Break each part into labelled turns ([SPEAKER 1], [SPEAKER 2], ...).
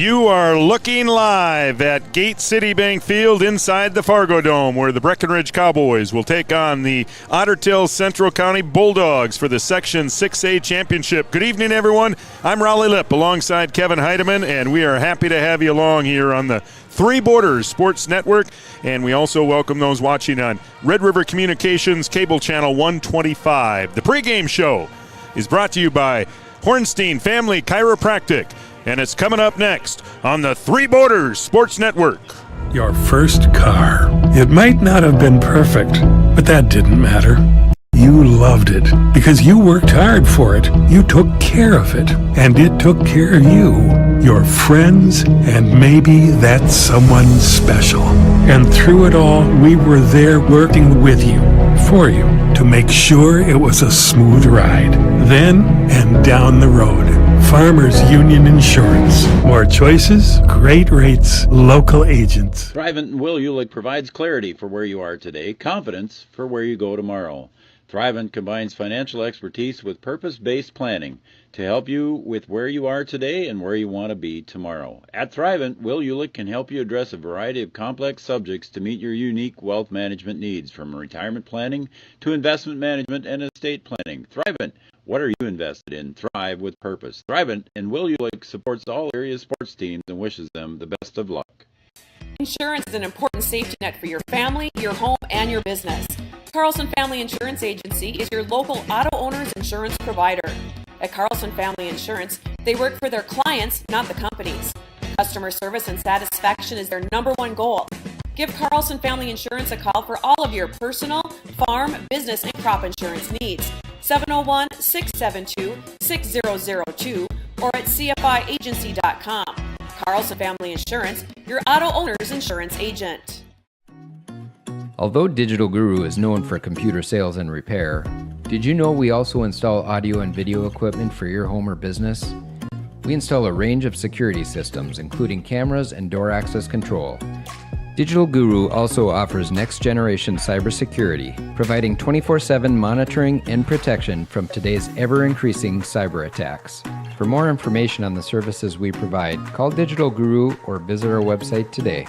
[SPEAKER 1] You are looking live at Gate City Bank Field inside the Fargo Dome, where the Breckenridge Cowboys will take on the Otter Central County Bulldogs for the Section 6A Championship. Good evening, everyone. I'm Raleigh Lipp alongside Kevin Heidemann, and we are happy to have you along here on the Three Borders Sports Network, and we also welcome those watching on Red River Communications Cable Channel 125. The pregame show is brought to you by Hornstein Family Chiropractic, and it's coming up next on the Three Borders Sports Network.
[SPEAKER 2] Your first car. It might not have been perfect, but that didn't matter. You loved it because you worked hard for it. You took care of it, and it took care of you, your friends, and maybe that someone special. And through it all, we were there working with you, for you, to make sure it was a smooth ride. Then and down the road. Farmers Union Insurance. More choices, great rates, local agents.
[SPEAKER 3] Thrivent and Will Ulick provides clarity for where you are today, confidence for where you go tomorrow. Thrivent combines financial expertise with purpose-based planning to help you with where you are today and where you want to be tomorrow. At Thrivent, Will Ulick can help you address a variety of complex subjects to meet your unique wealth management needs, from retirement planning to investment management and estate planning. Thrivent, what are you invested in? Thrive with purpose. Thrivent and Will Ulick supports all area sports teams and wishes them the best of luck.
[SPEAKER 4] Insurance is an important safety net for your family, your home, and your business. Carlson Family Insurance Agency is your local auto owner's insurance provider. At Carlson Family Insurance, they work for their clients, not the companies. Customer service and satisfaction is their number one goal. Give Carlson Family Insurance a call for all of your personal, farm, business, and crop insurance needs. 701-672-6002 or at cfiagency.com. Carlson Family Insurance, your auto owner's insurance agent.
[SPEAKER 5] Although Digital Guru is known for computer sales and repair, did you know we also install audio and video equipment for your home or business? We install a range of security systems, including cameras and door access control. Digital Guru also offers next-generation cybersecurity, providing 24/7 monitoring and protection from today's ever-increasing cyber attacks. For more information on the services we provide, call Digital Guru or visit our website today.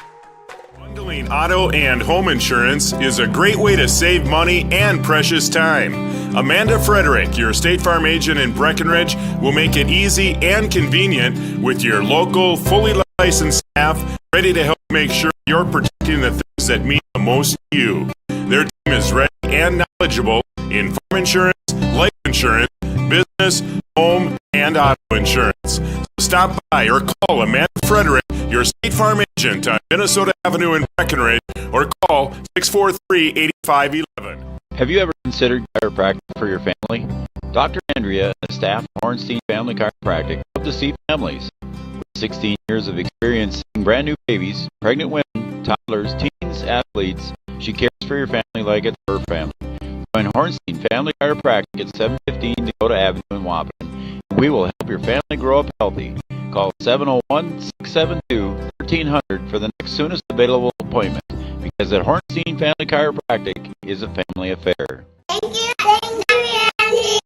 [SPEAKER 1] Bundling auto and home insurance is a great way to save money and precious time. Amanda Frederick, your State Farm agent in Breckenridge, will make it easy and convenient with your local, fully licensed staff ready to help make sure you're protecting the things that mean the most to you. Their team is ready and knowledgeable in farm insurance, life insurance, business, home, and auto insurance. So stop by or call Amanda Frederick, your State Farm agent on Minnesota Avenue in Breckenridge, or call 643-8511.
[SPEAKER 3] Have you ever considered chiropractic for your family? Dr. Andrea and the staff of Hornstein Family Chiropractic love to see families. With 16 years of experience seeing brand new babies, pregnant women, toddlers, teens, athletes, she cares for your family like it's her family. Join Hornstein Family Chiropractic at 715 Dakota Avenue in Waupun. We will help your family grow up healthy. Call 701-672-1300 for the next soonest available appointment, because at Hornstein Family Chiropractic is a family affair.
[SPEAKER 6] Thank you, Andy.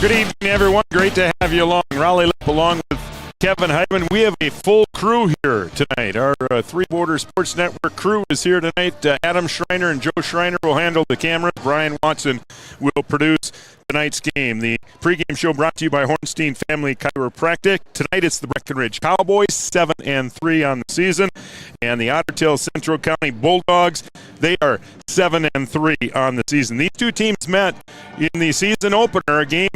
[SPEAKER 1] Good evening, everyone. Great to have you along. Raleigh Lipp along with Kevin Heidemann. We have a full crew here tonight. Our Three Border Sports Network crew is here tonight. Adam Schreiner and Joe Schreiner will handle the camera. Brian Watson will produce tonight's game. The pregame show brought to you by Hornstein Family Chiropractic. Tonight it's the Breckenridge Cowboys, 7-3 on the season, and the Otter Central County Bulldogs, they are 7-3 on the season. These two teams met in the season opener, a game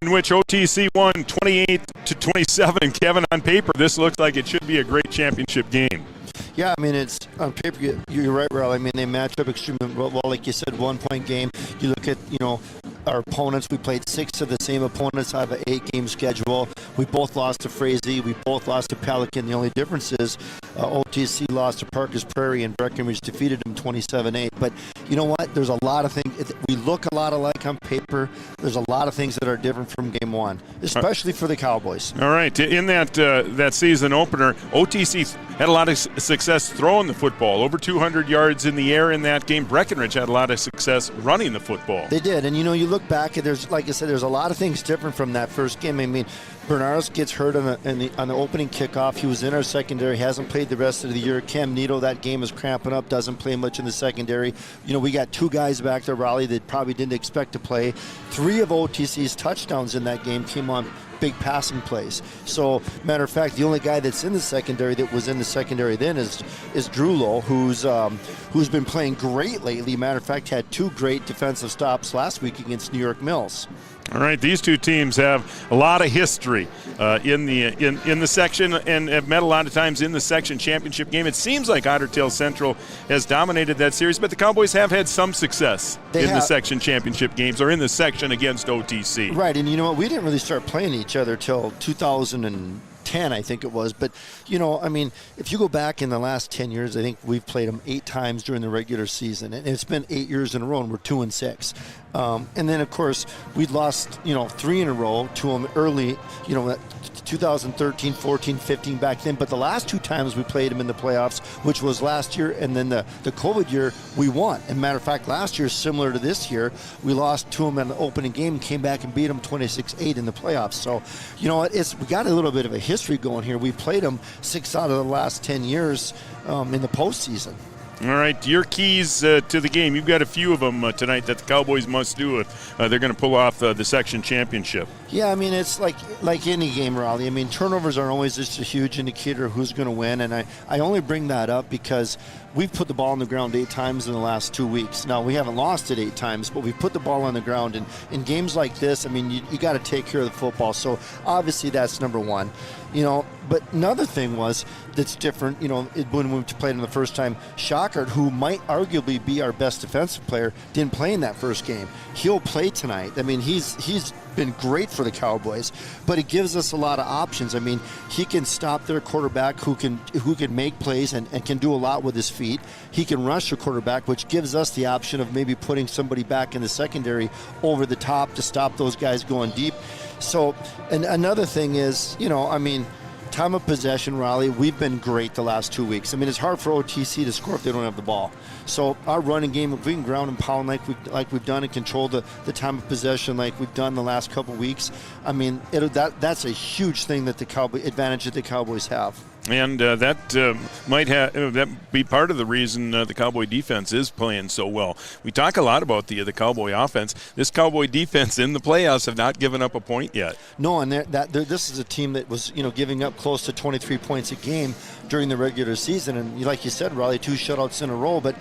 [SPEAKER 1] in which OTC won 28-27. Kevin, on paper, this looks like it should be a great championship game.
[SPEAKER 7] Yeah, I mean, it's on paper, you're right, Ralph. I mean, they match up extremely well. Like you said, 1-point game. You look at, our opponents. We played 6 of the same opponents out of an 8-game schedule. We both lost to Frazee. We both lost to Pelican. The only difference is OTC lost to Parker's Prairie, and Breckenridge defeated them 27-8. But you know what? There's a lot of things. We look a lot alike on paper. There's a lot of things that are different from game one, especially for the Cowboys.
[SPEAKER 1] All right. In that season opener, OTC had a lot of success throwing the football, over 200 yards in the air in that game. Breckenridge had a lot of success running the football.
[SPEAKER 7] They did, and you look back, and there's, like I said, there's a lot of things different from that first game. I mean, Bernardes gets hurt on the opening kickoff. He was in our secondary, hasn't played the rest of the year. Cam Nito, that game is cramping up, doesn't play much in the secondary. We got 2 guys back there, Raleigh, that probably didn't expect to play. 3 of OTC's touchdowns in that game came on big passing plays. So, matter of fact, the only guy that's in the secondary that was in the secondary then is Drulo, who's been playing great lately. Matter of fact, had 2 great defensive stops last week against New York Mills.
[SPEAKER 1] All right, these two teams have a lot of history in the section and have met a lot of times in the section championship game. It seems like Otter Tail Central has dominated that series, but the Cowboys have had some success the section championship games or in the section against OTC.
[SPEAKER 7] Right, and you know what? We didn't really start playing each other till 2010, I think it was. But, I mean, if you go back in the last 10 years, I think we've played them 8 times during the regular season. And it's been 8 years in a row, and we're 2-6. And then, of course, we'd lost, 3 in a row to them early, 2013, 14, 15 back then. But the last 2 times we played them in the playoffs, which was last year and then the COVID year, we won. And matter of fact, last year, similar to this year, we lost to them in the opening game, came back and beat them 26-8 in the playoffs. So, we got a little bit of a history going here. We played them 6 out of the last 10 years in the postseason.
[SPEAKER 1] All right, your keys to the game. You've got a few of them tonight that the Cowboys must do if they're going to pull off the section championship.
[SPEAKER 7] Yeah, I mean, it's like any game, Raleigh. I mean, turnovers are always just a huge indicator of who's going to win, and I only bring that up because we've put the ball on the ground 8 times in the last 2 weeks. Now, we haven't lost it 8 times, but we've put the ball on the ground, and in games like this, I mean, you got to take care of the football, so obviously that's number one. But another thing that's different, when we played him the first time, Shockard, who might arguably be our best defensive player, didn't play in that first game. He'll play tonight. I mean, he's been great for the Cowboys, but it gives us a lot of options. I mean, he can stop their quarterback who can make plays and can do a lot with his feet. He can rush the quarterback, which gives us the option of maybe putting somebody back in the secondary over the top to stop those guys going deep. So, and another thing is, time of possession, Raleigh, we've been great the last 2 weeks. I mean, it's hard for OTC to score if they don't have the ball. So our running game, if we can ground and pound like we've done and control the time of possession like we've done the last couple weeks, I mean, that's a huge thing that advantage that the Cowboys have.
[SPEAKER 1] And that might be part of the reason the Cowboy defense is playing so well. We talk a lot about the Cowboy offense. This Cowboy defense in the playoffs have not given up a point yet.
[SPEAKER 7] No, and this is a team that was giving up close to 23 points a game during the regular season. And like you said, Raleigh, 2 shutouts in a row. But,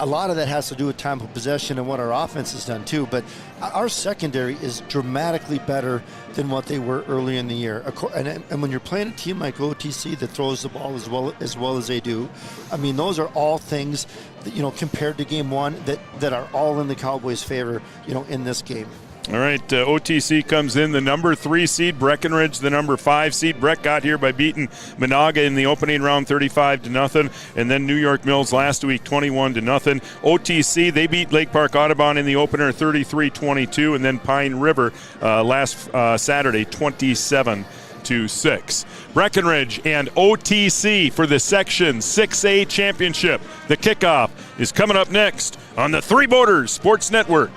[SPEAKER 7] a lot of that has to do with time of possession and what our offense has done too. But our secondary is dramatically better than what they were early in the year. And when you're playing a team like OTC that throws the ball as well as they do, I mean, those are all things that, compared to game 1 that are all in the Cowboys' favor, in this game.
[SPEAKER 1] All right, OTC comes in the number 3 seed, Breckenridge the number 5 seed. Breck got here by beating Monaga in the opening round 35-0, and then New York Mills last week 21-0. OTC, they beat Lake Park Audubon in the opener 33-22, and then Pine River last Saturday 27-6. Breckenridge and OTC for the Section 6A Championship. The kickoff is coming up next on the Three Borders Sports Network.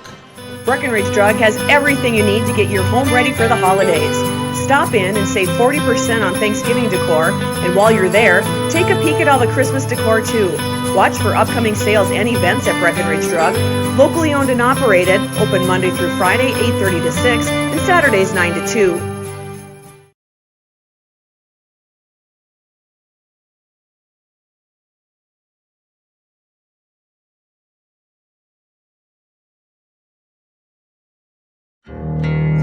[SPEAKER 4] Breckenridge Drug has everything you need to get your home ready for the holidays. Stop in and save 40% on Thanksgiving decor, and while you're there, take a peek at all the Christmas decor too. Watch for upcoming sales and events at Breckenridge Drug. Locally owned and operated, open Monday through Friday, 8:30 to 6, and Saturdays 9 to 2.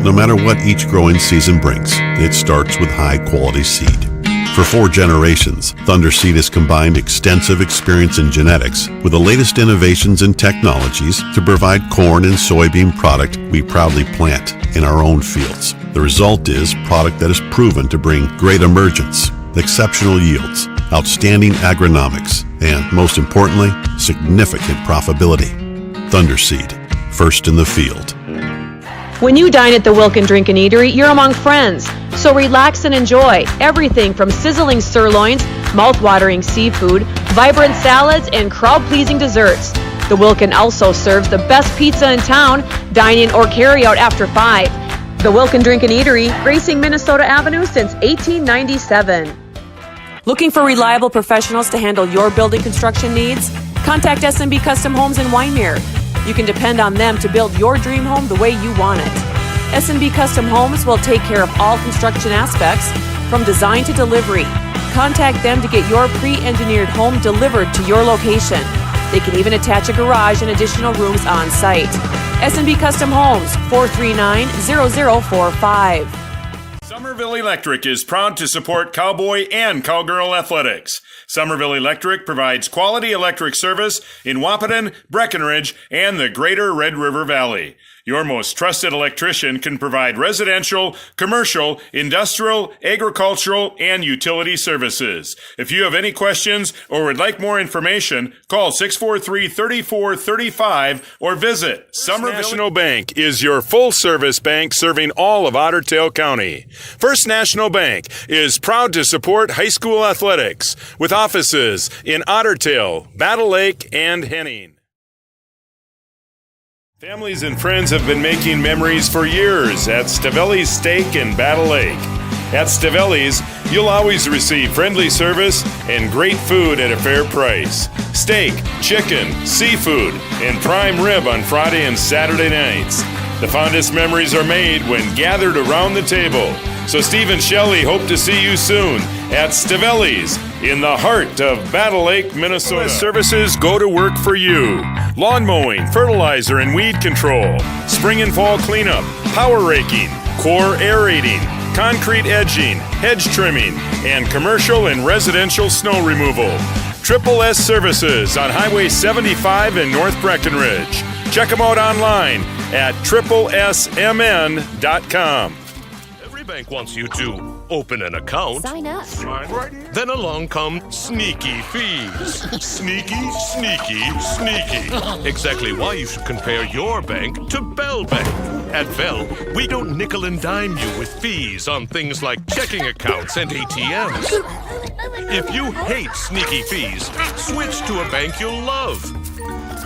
[SPEAKER 8] No matter what each growing season brings, it starts with high-quality seed. For 4 generations, Thunder Seed has combined extensive experience in genetics with the latest innovations and technologies to provide corn and soybean product we proudly plant in our own fields. The result is product that is proven to bring great emergence, exceptional yields, outstanding agronomics, and, most importantly, significant profitability. Thunder Seed, first in the field.
[SPEAKER 4] When you dine at the Wilkin Drink and Eatery, you're among friends. So relax and enjoy everything from sizzling sirloins
[SPEAKER 9] mouth-watering seafood, vibrant salads, and crowd-pleasing desserts. The Wilkin also serves the best pizza in town, dine-in or carry-out after 5. The Wilkin Drink and Eatery, gracing Minnesota Avenue since 1897.
[SPEAKER 4] Looking for reliable professionals to handle your building construction needs? Contact SMB Custom Homes in Wyndmere. You can depend on them to build your dream home the way you want it. SMB Custom Homes will take care of all construction aspects, from design to delivery. Contact them to get your pre-engineered home delivered to your location. They can even attach a garage and additional rooms on site. SMB Custom Homes, 439-0045.
[SPEAKER 1] Somerville Electric is proud to support Cowboy and Cowgirl athletics. Somerville Electric provides quality electric service in Wahpeton, Breckenridge, and the greater Red River Valley. Your most trusted electrician can provide residential, commercial, industrial, agricultural, and utility services. If you have any questions or would like more information, call 643-3435 or visit Somerville. National Bank is your full-service bank serving all of Otter Tail County. First National Bank is proud to support high school athletics with offices in Otter Tail, Battle Lake, and Henning. Families and friends have been making memories for years at Stavelli's Steak in Battle Lake. At Stavelli's, you'll always receive friendly service and great food at a fair price. Steak, chicken, seafood, and prime rib on Friday and Saturday nights. The fondest memories are made when gathered around the table. So Steve and Shelley hope to see you soon at Stavelli's in the heart of Battle Lake, Minnesota. Services go to work for you. Lawn mowing, fertilizer and weed control, spring and fall cleanup, power raking, core aerating, concrete edging, hedge trimming, and commercial and residential snow removal. Triple S Services on Highway 75 in North Breckenridge. Check them out online at triplesmn.com.
[SPEAKER 10] Bank wants you to open an account.
[SPEAKER 11] Sign up.
[SPEAKER 10] Then along come sneaky fees. Sneaky, sneaky, sneaky. Exactly why you should compare your bank to Bell Bank. At Bell, we don't nickel and dime you with fees on things like checking accounts and ATMs. If you hate sneaky fees, switch to a bank you'll love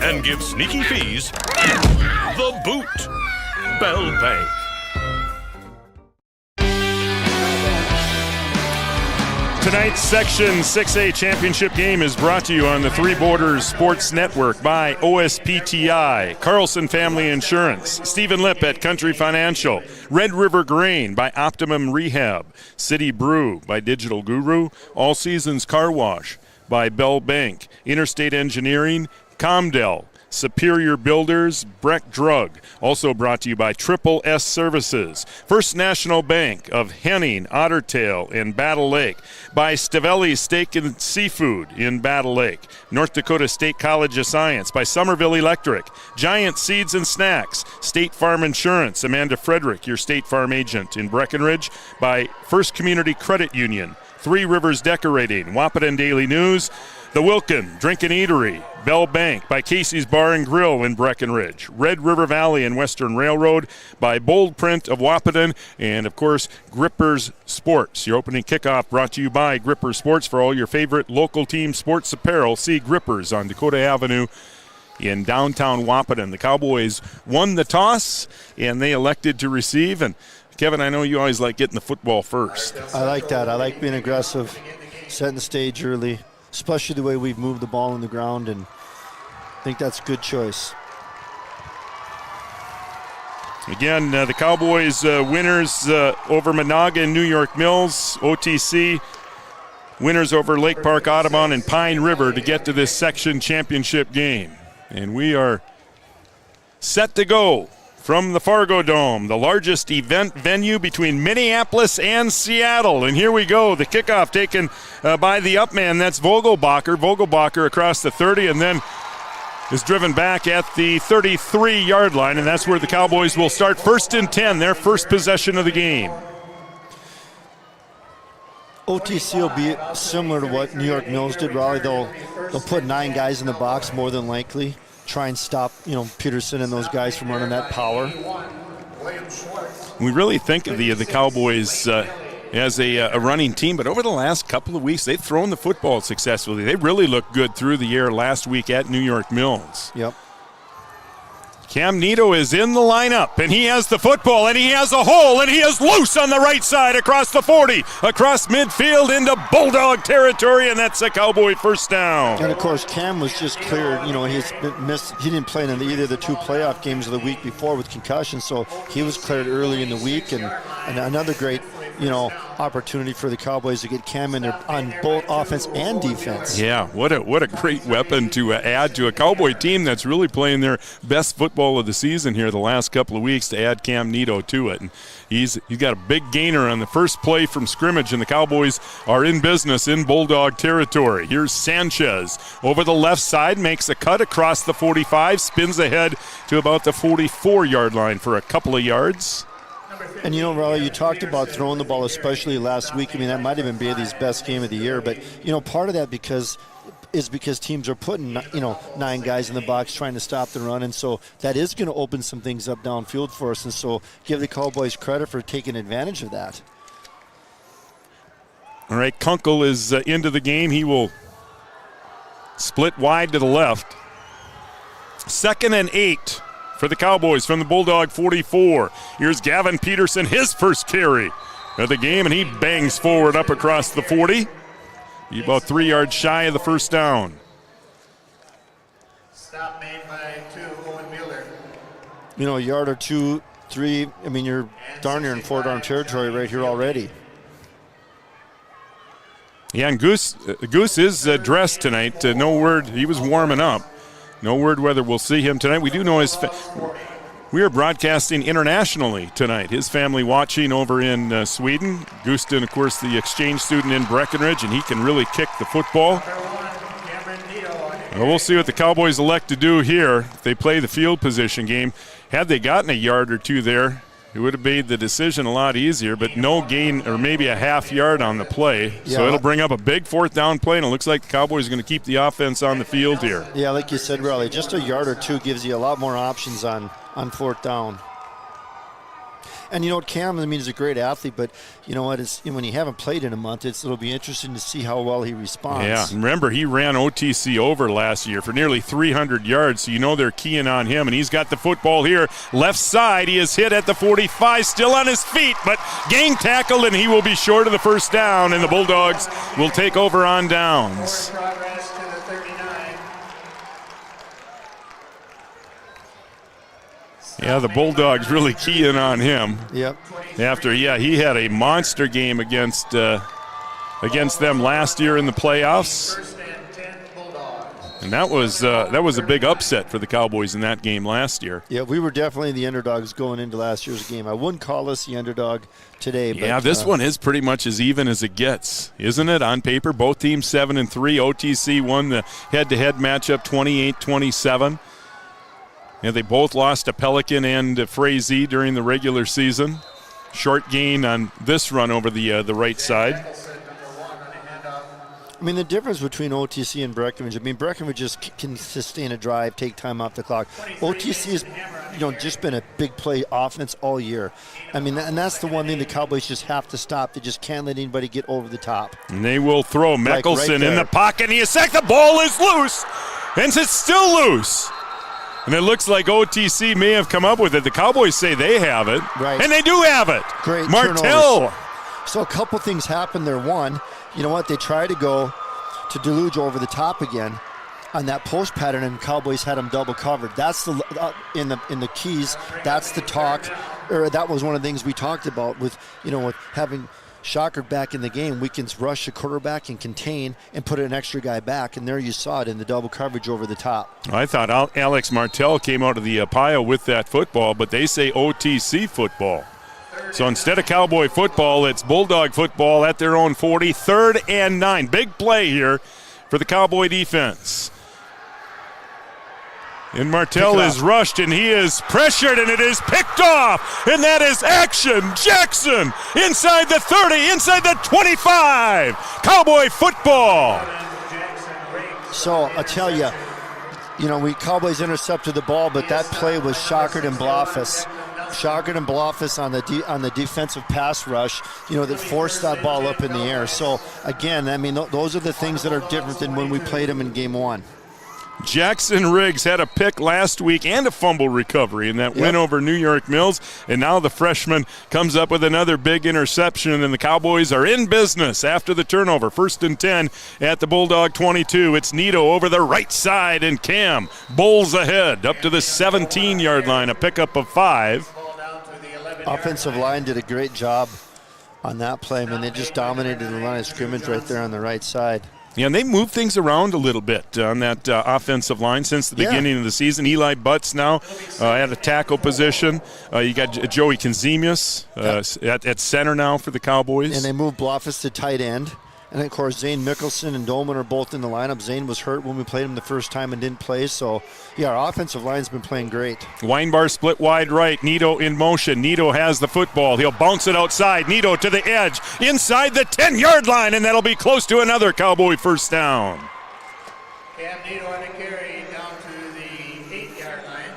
[SPEAKER 10] and give sneaky fees the boot. Bell Bank.
[SPEAKER 1] Tonight's Section 6A championship game is brought to you on the Three Borders Sports Network by OSPTI, Carlson Family Insurance, Stephen Lipp at Country Financial, Red River Grain by Optimum Rehab, City Brew by Digital Guru, All Seasons Car Wash by Bell Bank, Interstate Engineering, Comdell, Superior Builders, Breck Drug. Also brought to you by Triple S Services, First National Bank of Henning, Otter Tail, and Battle Lake, by Stavelli's Steak and Seafood in Battle Lake, North Dakota State College of Science, by Somerville Electric, Giant Seeds and Snacks, State Farm Insurance, Amanda Frederick, your State Farm agent in Breckenridge, by First Community Credit Union, Three Rivers Decorating, Wahpeton Daily News, the Wilkin Drink and Eatery, Bell Bank, by Casey's Bar and Grill in Breckenridge, Red River Valley and Western Railroad, by Bold Print of Wahpeton, and of course Grippers Sports. Your opening kickoff brought to you by Grippers Sports. For all your favorite local team sports apparel, see Grippers on Dakota Avenue in downtown Wahpeton. The Cowboys won the toss and they elected to receive. And Kevin, I know you always like getting the football first.
[SPEAKER 7] I like that. I like being aggressive, setting the stage early, especially the way we've moved the ball on the ground, and I think that's a good choice.
[SPEAKER 1] Again, the Cowboys winners over Monaga and New York Mills, OTC winners over Lake Park, Audubon, and Pine River to get to this section championship game. And we are set to go from the Fargo Dome, the largest event venue between Minneapolis and Seattle. And here we go, the kickoff taken by the up man, that's Vogelbacher. Vogelbacher across the 30 and then is driven back at the 33-yard line, and that's where the Cowboys will start 1st and 10, their first possession of the game.
[SPEAKER 7] OTC will be similar to what New York Mills did, Raleigh. They'll put 9 guys in the box more than likely. Try and stop, Peterson and those guys from running that power.
[SPEAKER 1] We really think of the Cowboys as a running team, but over the last couple of weeks, they've thrown the football successfully. They really looked good through the air last week at New York Mills.
[SPEAKER 7] Yep.
[SPEAKER 1] Cam Nito is in the lineup, and he has the football, and he has a hole, and he is loose on the right side across the 40, across midfield into Bulldog territory, and that's a Cowboy first down.
[SPEAKER 7] And, of course, Cam was just cleared. He didn't play in either of the 2 playoff games of the week before with concussion, so he was cleared early in the week, and another great opportunity for the Cowboys to get Cam in there on both offense and defense.
[SPEAKER 1] Yeah, what a great weapon to add to a Cowboy team that's really playing their best football of the season here the last couple of weeks, to add Cam Nito to it. And he's got a big gainer on the first play from scrimmage, and the Cowboys are in business in Bulldog territory. Here's Sanchez over the left side, makes a cut across the 45, spins ahead to about the 44-yard line for a couple of yards.
[SPEAKER 7] And Raleigh, you talked about throwing the ball, especially last week. I mean, that might have been Bailey's best game of the year, but part of that is because teams are putting 9 guys in the box trying to stop the run, and so that is going to open some things up downfield for us. And so give the Cowboys credit for taking advantage of that.
[SPEAKER 1] All right, Kunkel is into the game. He will split wide to the left. 2nd and 8. For the Cowboys from the Bulldog 44. Here's Gavin Peterson, his first carry of the game, and he bangs forward up across the 40. He's about 3 yards shy of the first down.
[SPEAKER 11] Stop made by 2, Owen Mueller.
[SPEAKER 7] A yard or 2, 3, I mean, you're darn near in 4-down territory right here already.
[SPEAKER 1] Yeah, and Goose is dressed tonight. No word, he was warming up. No word whether we'll see him tonight. We do know we are broadcasting internationally tonight. His family watching over in Sweden. Gustin, of course, the exchange student in Breckenridge, and he can really kick the football. Well, we'll see what the Cowboys elect to do here. If they play the field position game, had they gotten a yard or 2 there, it would have made the decision a lot easier, but no gain, or maybe a half yard on the play. Yeah. So it'll bring up a big 4th down play, and it looks like the Cowboys are going to keep the offense on the field here.
[SPEAKER 7] Yeah, like you said, Raleigh, just a yard or 2 gives you a lot more options on 4th down. And Cam, is a great athlete, but when you haven't played in a month, it'll be interesting to see how well he responds.
[SPEAKER 1] Yeah, remember, he ran OTC over last year for nearly 300 yards, so they're keying on him, and he's got the football here. Left side, he is hit at the 45, still on his feet, but gang tackled, and he will be short of the first down, and the Bulldogs will take over on downs. Yeah, the Bulldogs really keying on him.
[SPEAKER 7] Yep.
[SPEAKER 1] After, he had a monster game against them last year in the playoffs. And that was a big upset for the Cowboys in that game last year.
[SPEAKER 7] Yeah, we were definitely the underdogs going into last year's game. I wouldn't call us the underdog today. But,
[SPEAKER 1] yeah, this one is pretty much as even as it gets, isn't it? On paper, both teams 7-3. OTC won the head-to-head matchup 28-27. Yeah, they both lost to Pelican and Frazee during the regular season. Short gain on this run over the right side.
[SPEAKER 7] The difference between OTC and Breckenridge, Breckenridge just can sustain a drive, take time off the clock. OTC has, just been a big play offense all year. And that's the one thing the Cowboys just have to stop. They just can't let anybody get over the top.
[SPEAKER 1] And they will throw Meckelson in the pocket, and he is sacked. The ball is loose, and it's still loose. And it looks like OTC may have come up with it. The Cowboys say they have it.
[SPEAKER 7] Right.
[SPEAKER 1] And they do have it.
[SPEAKER 7] Great
[SPEAKER 1] Martell.
[SPEAKER 7] Turnovers. So a couple things happened there. One, they tried to go to Deluge over the top again on that post pattern, and Cowboys had them double covered. That's the in the keys. That's the talk. Or that was one of the things we talked about with with having Shocker back in the game. We can rush the quarterback and contain and put an extra guy back, and there you saw it in the double coverage over the top.
[SPEAKER 1] I thought Alex Martell came out of the pile with that football, but they say OTC football. So instead of Cowboy football, it's Bulldog football at their own 40, 3rd and 9. Big play here for the Cowboy defense. And Martell is rushed, and he is pressured, and it is picked off. And that is Action Jackson inside the 30, inside the 25. Cowboy football.
[SPEAKER 7] So I tell you, we Cowboys intercepted the ball, but that play was Shockard and Blofus. Shockert and Blofis on the defensive pass rush, that forced that ball up in the air. So, again, I mean, those are the things that are different than when we played them in game one.
[SPEAKER 1] Jackson Riggs had a pick last week and a fumble recovery in that win over New York Mills, and now the freshman comes up with another big interception, and the Cowboys are in business after the turnover. 1st and 10 at the Bulldog 22. It's Nito over the right side, and Cam bowls ahead up to the 17-yard line, a pickup of 5.
[SPEAKER 7] Offensive line did a great job on that play. I mean, they just dominated the line of scrimmage right there on the right side.
[SPEAKER 1] Yeah, and they moved things around a little bit on that offensive line since the beginning of the season. Eli Butts now at a tackle position. You got Joey Kenzemius at center now for the Cowboys.
[SPEAKER 7] And they moved Blofis to tight end. And, of course, Zane Mickelson and Dolman are both in the lineup. Zane was hurt when we played him the first time and didn't play. So, our offensive line's been playing great.
[SPEAKER 1] Weinbar split wide right. Nito in motion. Nito has the football. He'll bounce it outside. Nito to the edge. Inside the 10-yard line, and that'll be close to another Cowboy first down.
[SPEAKER 11] Cam Nito on a carry down to the 8-yard line.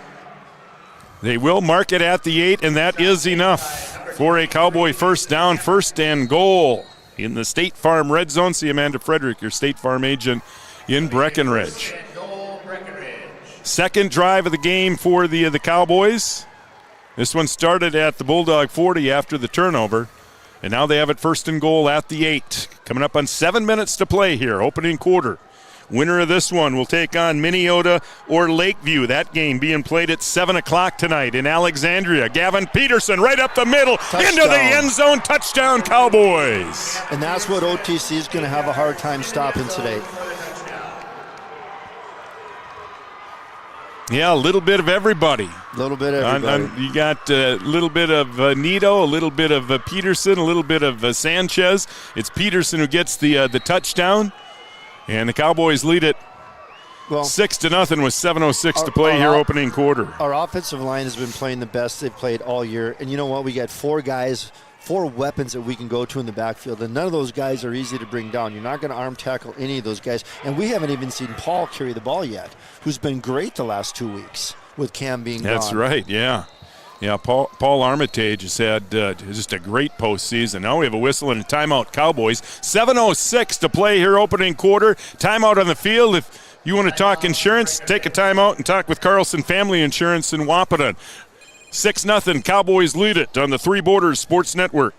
[SPEAKER 1] They will mark it at the 8, and that is enough for a Cowboy first down, 1st and goal. In the State Farm red zone, see Amanda Frederick, your State Farm agent in Breckenridge. Second drive of the game for the Cowboys. This one started at the Bulldog 40 after the turnover, and now they have it 1st and goal at the 8. Coming up on 7 minutes to play here, opening quarter. Winner of this one will take on Minneota or Lakeview. That game being played at 7 o'clock tonight in Alexandria. Gavin Peterson right up the middle, into the end zone. Touchdown, Cowboys.
[SPEAKER 7] And that's what OTC is going to have a hard time stopping today.
[SPEAKER 1] Yeah, a little bit of everybody.
[SPEAKER 7] A little bit of everybody.
[SPEAKER 1] You got a little bit of Nito, a little bit of Peterson, a little bit of Sanchez. It's Peterson who gets the touchdown. And the Cowboys lead it 6-0 with 7:06 to play here, opening quarter.
[SPEAKER 7] Our offensive line has been playing the best they've played all year. And you know what? We got 4 weapons that we can go to in the backfield. And none of those guys are easy to bring down. You're not going to arm tackle any of those guys. And we haven't even seen Paul carry the ball yet, who's been great the last 2 weeks with Cam being gone.
[SPEAKER 1] That's right, yeah. Yeah, Paul Armitage has had just a great postseason. Now we have a whistle and a timeout, Cowboys. 7:06 to play here, opening quarter. Timeout on the field. If you want to talk insurance, take a timeout and talk with Carlson Family Insurance in Wapaton. 6-0, Cowboys lead it on the Three Borders Sports Network.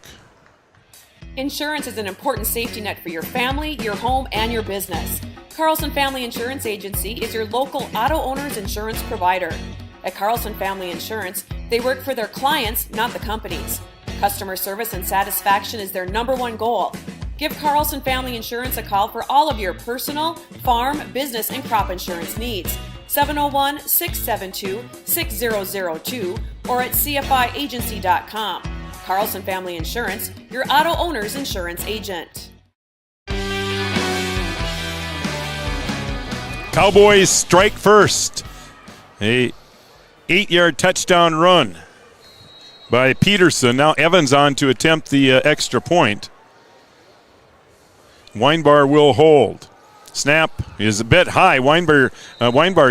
[SPEAKER 4] Insurance is an important safety net for your family, your home, and your business. Carlson Family Insurance Agency is your local auto owner's insurance provider. At Carlson Family Insurance, they work for their clients, not the companies. Customer service and satisfaction is their #1 goal. Give Carlson Family Insurance a call for all of your personal, farm, business, and crop insurance needs. 701-672-6002 or at cfiagency.com. Carlson Family Insurance, your auto owner's insurance agent.
[SPEAKER 1] Cowboys strike first. A 8-yard touchdown run by Peterson. Now Evans on to attempt the extra point. Weinbar will hold. Snap is a bit high. Weinbar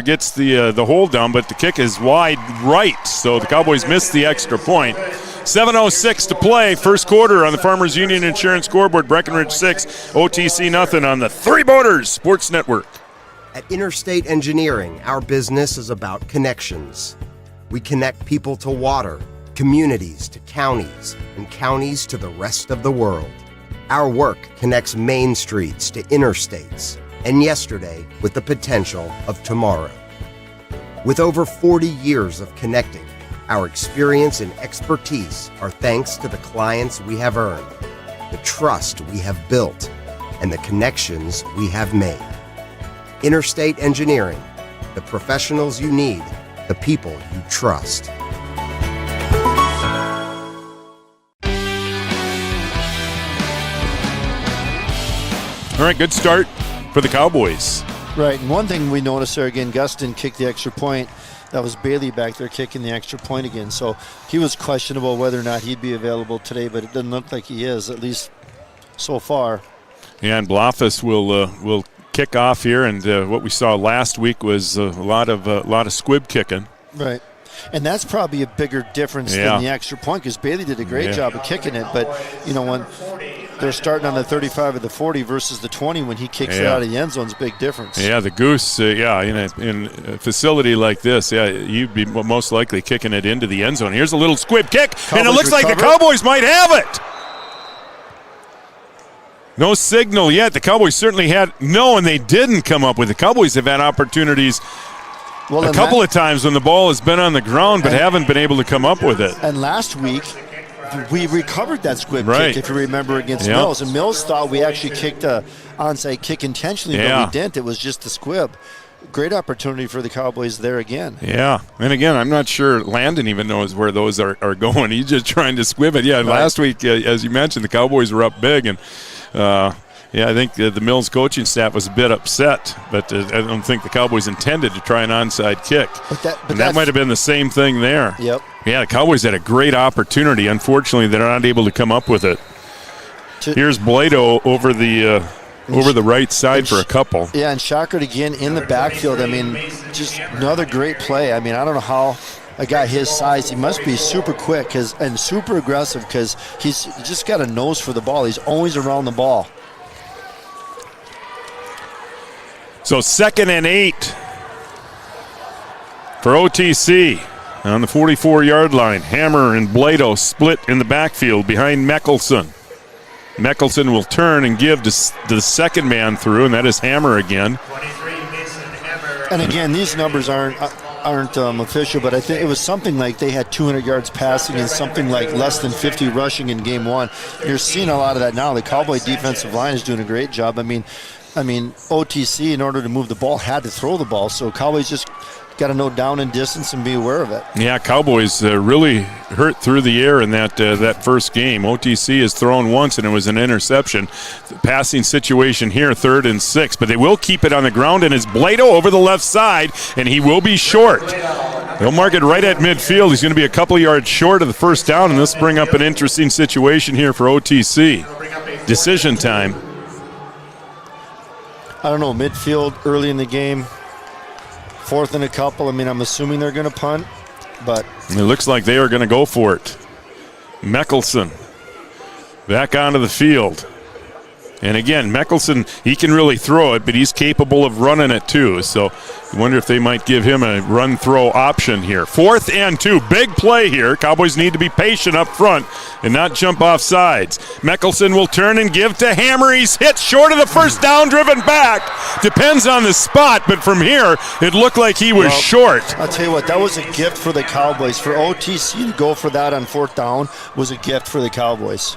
[SPEAKER 1] gets the hold down, but the kick is wide right, so the Cowboys miss the extra point. 7:06 to play, first quarter on the Farmers Union Insurance scoreboard. Breckenridge 6, OTC nothing on the Three Borders Sports Network.
[SPEAKER 12] At Interstate Engineering, our business is about connections. We connect people to water, communities to counties, and counties to the rest of the world. Our work connects main streets to interstates, and yesterday with the potential of tomorrow. With over 40 years of connecting, our experience and expertise are thanks to the clients we have earned, the trust we have built, and the connections we have made. Interstate Engineering, the professionals you need, the people you trust.
[SPEAKER 1] All right, good start for the Cowboys.
[SPEAKER 7] Right, and one thing we noticed there again, Gustin kicked the extra point. That was Bailey back there kicking the extra point again. So he was questionable whether or not he'd be available today, but it doesn't look like he is, at least so far.
[SPEAKER 1] Yeah, and Blofis will kick off here, and what we saw last week was a lot of squib kicking.
[SPEAKER 7] Right. And that's probably a bigger difference than the extra point, because Bailey did a great job of kicking it. But, when they're starting on the 35 or the 40 versus the 20, when he kicks it out of the end zone, is a big difference.
[SPEAKER 1] Yeah, the Goose, in a facility like this, you'd be most likely kicking it into the end zone. Here's a little squib kick, and it looks like the Cowboys might have it. No signal yet. The Cowboys certainly had and they didn't come up with it. The Cowboys have had opportunities a couple of times when the ball has been on the ground, but haven't been able to come up with it.
[SPEAKER 7] And last week, we recovered that squib kick, if you remember, against Mills. And Mills thought we actually kicked a onside kick intentionally, but we didn't. It was just a squib. Great opportunity for the Cowboys there again. Yeah, and again, I'm not sure Landon even knows where those are going. He's just trying to squib it. Yeah, last week, as you mentioned, the Cowboys were up big, and I think the Mills coaching staff was a bit upset, but I don't think the Cowboys intended to try an onside kick. But that might have been the same thing there. Yep. Yeah, the Cowboys had a great opportunity. Unfortunately, they're not able to come up with it. Here's Blado over the right side for a couple. Yeah, and Shockert again in the backfield. I mean, just another great play. I mean, I don't know how a guy his size, he must be super quick and super aggressive, because he's just got a nose for the ball. He's always around the ball. So 2nd and 8 for OTC on the 44-yard line. Hammer and Blado split in the backfield behind Meckelson. Meckelson will turn and give to the second man through, and that is Hammer again. And again, these numbers aren't official, but I think it was something like they had 200 yards passing and something like less than 50 rushing in game one. You're seeing a lot of that now. The Cowboy defensive line is doing a great job. I mean, OTC, in order to move the ball, had to throw the ball. So Cowboys just got to know down and distance and be aware of it. Yeah, Cowboys really hurt through the air in that first game. OTC has thrown once, and it was an interception. The passing situation here, 3rd and 6, but they will keep it on the ground, and it's Blado over the left side, and he will be short. They'll mark it right at midfield. He's going to be a couple yards short of the first down, and this will bring up an interesting situation here for OTC. Decision time. I don't know, midfield early in the game. 4th and a couple. I mean, I'm assuming they're going to punt, but it looks like they are going to go for it. Meckelson back onto the field. And again, Meckelson, he can really throw it, but he's capable of running it too. So I wonder if they might give him a run-throw option here. 4th and 2, big play here. Cowboys need to be patient up front and not jump off sides. Meckelson will turn and give to Hammer. He's hit short of the first down, driven back. Depends on the spot, but from here, it looked like he was short. I'll tell you what, that was a gift for the Cowboys. For OTC to go for that on 4th down was a gift for the Cowboys.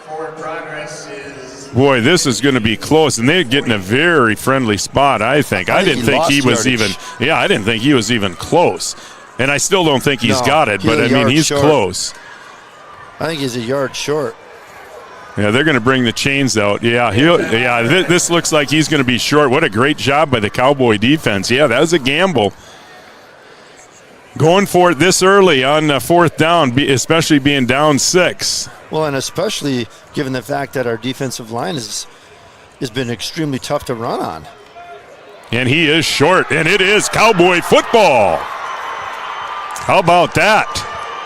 [SPEAKER 7] Forward progress is... Boy, this is going to be close, and they're getting a very friendly spot, I think. I didn't think he was even close. And I still don't think he's got it, but I mean, he's close. I think he's a yard short. Yeah, they're going to bring the chains out. Yeah, this looks like he's going to be short. What a great job by the Cowboy defense. Yeah, that was a gamble. Going for it this early on 4th down, especially being down 6. Well, and especially given the fact that our defensive line has been extremely tough to run on. And he is short, and it is Cowboy football. How about that?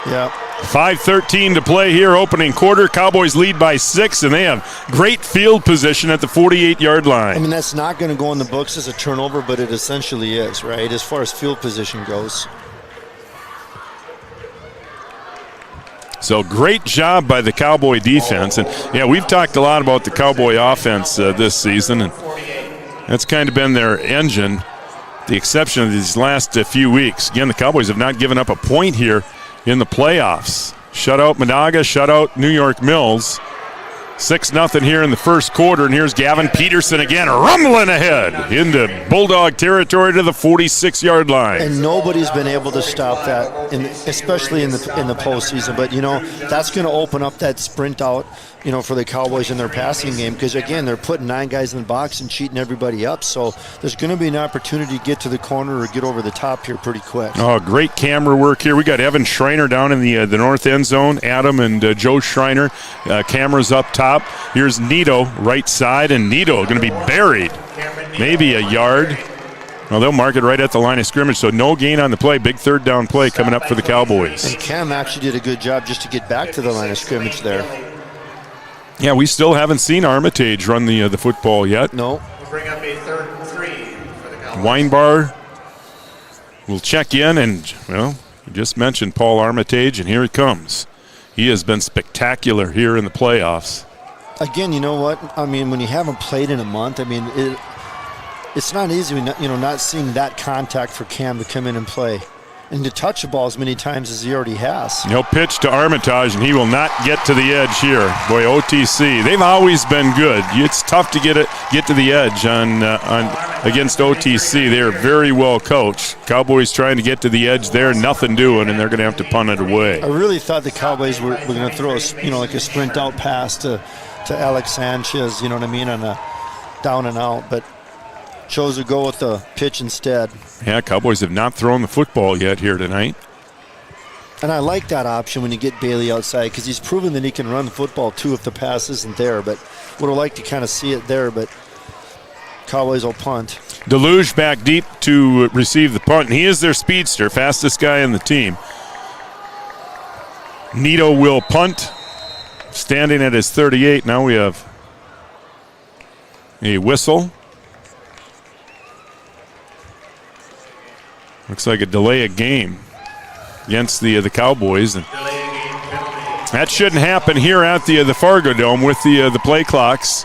[SPEAKER 7] Yeah. 5:13 to play here, opening quarter. Cowboys lead by 6, and they have great field position at the 48-yard line. I mean, that's not going to go in the books as a turnover, but it essentially is, right, as far as field position goes. So great job by the Cowboy defense. And, yeah, we've talked a lot about the Cowboy offense this season, and that's kind of been their engine, the exception of these last few weeks. Again, the Cowboys have not given up a point here in the playoffs. Shutout Monaga, shutout New York Mills. 6-0 here in the first quarter, and here's Gavin Peterson again, rumbling ahead into Bulldog territory to the 46-yard line. And nobody's been able to stop that, especially in the postseason. But, that's going to open up that sprint out, for the Cowboys in their passing game, because, again, they're putting 9 guys in the box and cheating everybody up. So there's going to be an opportunity to get to the corner or get over the top here pretty quick. Oh, great camera work here. We got Evan Schreiner down in the north end zone, Adam and Joe Schreiner, cameras up top. Here's Nito, right side, and Nito going to be buried. Maybe a yard
[SPEAKER 1] Well, they'll mark it right at the line of scrimmage, so no gain on the play. Big third down play coming up for the Cowboys.
[SPEAKER 7] And Cam actually did a good job just to get back to the line of scrimmage there.
[SPEAKER 1] Yeah, we still haven't seen Armitage run the football yet.
[SPEAKER 7] No.
[SPEAKER 11] We'll bring up a 3rd and 3 for the Cowboys.
[SPEAKER 1] Weinbar will check in, and, well, we just mentioned Paul Armitage, and here he comes. He has been spectacular here in the playoffs.
[SPEAKER 7] Again, you know what? I mean, when you haven't played in a month, I mean, it's not easy, not seeing that contact for Cam to come in and play and to touch the ball as many times as he already has.
[SPEAKER 1] He'll pitch to Armitage, and he will not get to the edge here. Boy, OTC, they've always been good. It's tough to get to the edge on against OTC. They are very well coached. Cowboys trying to get to the edge there, nothing doing, and they're going to have to punt it away.
[SPEAKER 7] I really thought the Cowboys were going to throw like a sprint out pass to Alex Sanchez, you know what I mean, on a down and out, but chose to go with the pitch instead.
[SPEAKER 1] Yeah, Cowboys have not thrown the football yet here tonight.
[SPEAKER 7] And I like that option when you get Bailey outside because he's proven that he can run the football too if the pass isn't there, but would have liked to kind of see it there, but Cowboys will punt.
[SPEAKER 1] Deluge back deep to receive the punt, and he is their speedster, fastest guy on the team. Nito will punt, standing at his 38. Now we have a whistle. Looks like a delay of game against the Cowboys. And that shouldn't happen here at the Fargo Dome with the play clocks.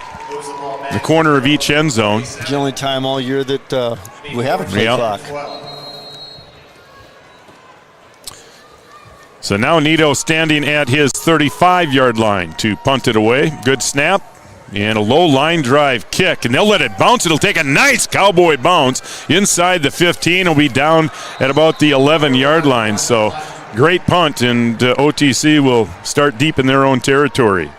[SPEAKER 1] The corner of each end zone.
[SPEAKER 7] It's the only time all year that we have a play clock.
[SPEAKER 1] So now Nito standing at his 35-yard line to punt it away. Good snap. And a low line drive kick, and they'll let it bounce. It'll take a nice Cowboy bounce inside the 15. It'll be down at about the 11-yard line. So great punt, and OTC will start deep in their own territory.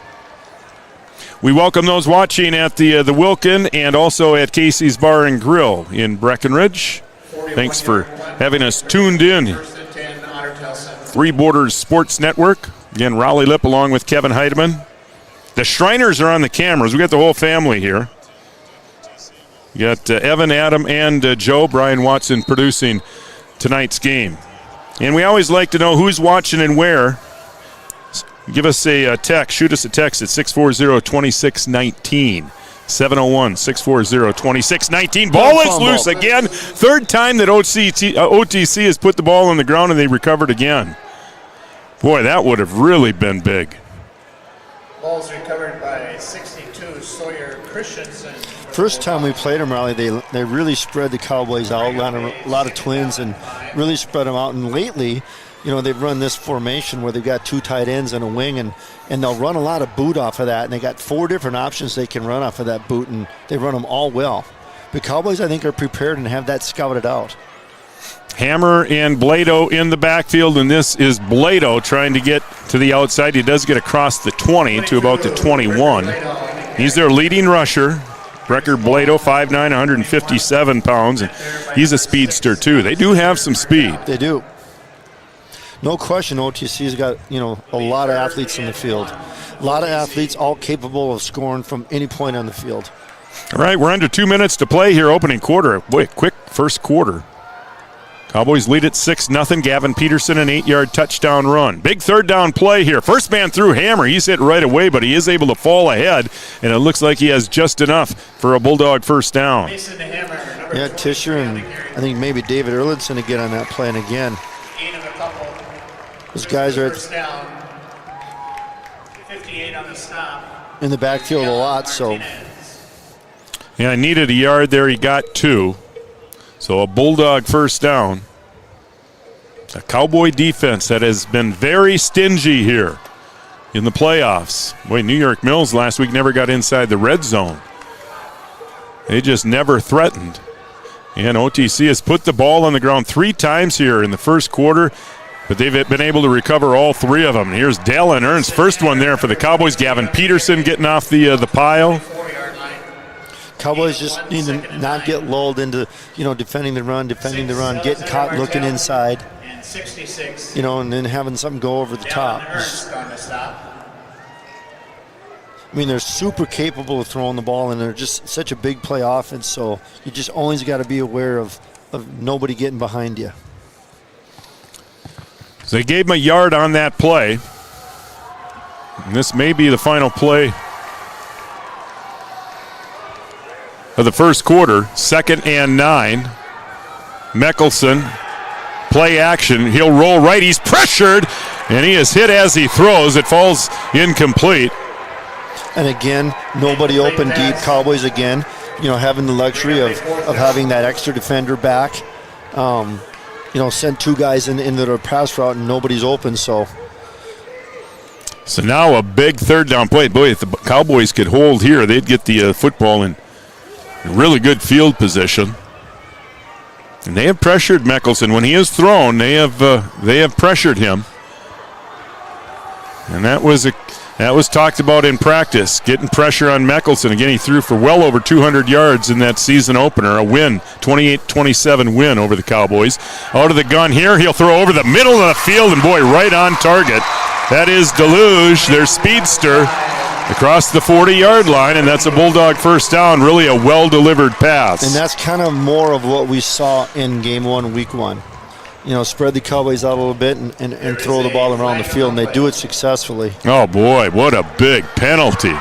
[SPEAKER 1] We welcome those watching at the Wilkin and also at Casey's Bar and Grill in Breckenridge. Thanks for having us tuned in. Three Borders Sports Network. Again, Raleigh Lipp along with Kevin Heidemann. The Shriners are on the cameras. We got the whole family here. You got Evan, Adam, and Joe. Brian Watson producing tonight's game. And we always like to know who's watching and where. Give us a text. Shoot us a text at 640-2619. 701-640-2619. Ball is loose again. Third time that OTC has put the ball on the ground and they recovered again. Boy, that would have really been big.
[SPEAKER 11] Ball's recovered by 62, Sawyer Christensen.
[SPEAKER 7] First time we played them, Raleigh, they really spread the Cowboys out, a lot of twins, and really spread them out. And lately, they've run this formation where they've got two tight ends and a wing, and they'll run a lot of boot off of that. And they got 4 different options they can run off of that boot, and they run them all well. The Cowboys, I think, are prepared and have that scouted out.
[SPEAKER 1] Hammer and Blado in the backfield, and this is Blado trying to get to the outside. He does get across the 20 to about the 21. He's their leading rusher. Record Blado, 5'9", 157 pounds, and he's a speedster too. They do have some speed.
[SPEAKER 7] They do. No question, OTC's got, a lot of athletes in the field. A lot of athletes all capable of scoring from any point on the field.
[SPEAKER 1] All right, we're under 2 minutes to play here, opening quarter. Boy, quick first quarter. Cowboys lead at 6-0. Gavin Peterson, an 8-yard touchdown run. Big third down play here. First man through, Hammer. He's hit right away, but he is able to fall ahead, and it looks like he has just enough for a Bulldog first down.
[SPEAKER 7] Yeah, Tischer and I think maybe David Erlinson to get on that play, and again, those guys are in the backfield a lot, so.
[SPEAKER 1] Yeah, I needed a yard there. He got 2. So a Bulldog first down. A Cowboy defense that has been very stingy here in the playoffs. Boy, New York Mills last week never got inside the red zone. They just never threatened. And OTC has put the ball on the ground 3 times here in the first quarter, but they've been able to recover all 3 of them. Here's Dallin Ernst, first one there for the Cowboys. Gavin Peterson getting off the pile.
[SPEAKER 7] Cowboys just need to not get lulled into, defending the run, getting caught looking inside, and then having something go over the top. I mean, they're super capable of throwing the ball, and they're just such a big play offense, so you just always got to be aware of of nobody getting behind you.
[SPEAKER 1] So they gave him a yard on that play. And this may be the final play of the first quarter. 2nd and 9. Mickelson, play action. He'll roll right. He's pressured, and he is hit as he throws. It falls incomplete.
[SPEAKER 7] And again, nobody open deep. Cowboys again, having the luxury of having that extra defender back. Send 2 guys into their pass route and nobody's open. So
[SPEAKER 1] now a big 3rd down play. Boy, if the Cowboys could hold here, they'd get the football in really good field position. And they have pressured Mickelson. When he is thrown, they have pressured him. And that was talked about in practice, getting pressure on Mickelson. Again, he threw for well over 200 yards in that season opener, a win, 28-27 win over the Cowboys. Out of the gun here, he'll throw over the middle of the field, and boy, right on target. That is Deluge, their speedster, across the 40-yard line, and that's a Bulldog first down, really a well-delivered pass.
[SPEAKER 7] And that's kind of more of what we saw in Game 1, Week 1. Spread the Cowboys out a little bit and throw the ball around the field, and they do it successfully.
[SPEAKER 1] Oh, boy, what a big penalty.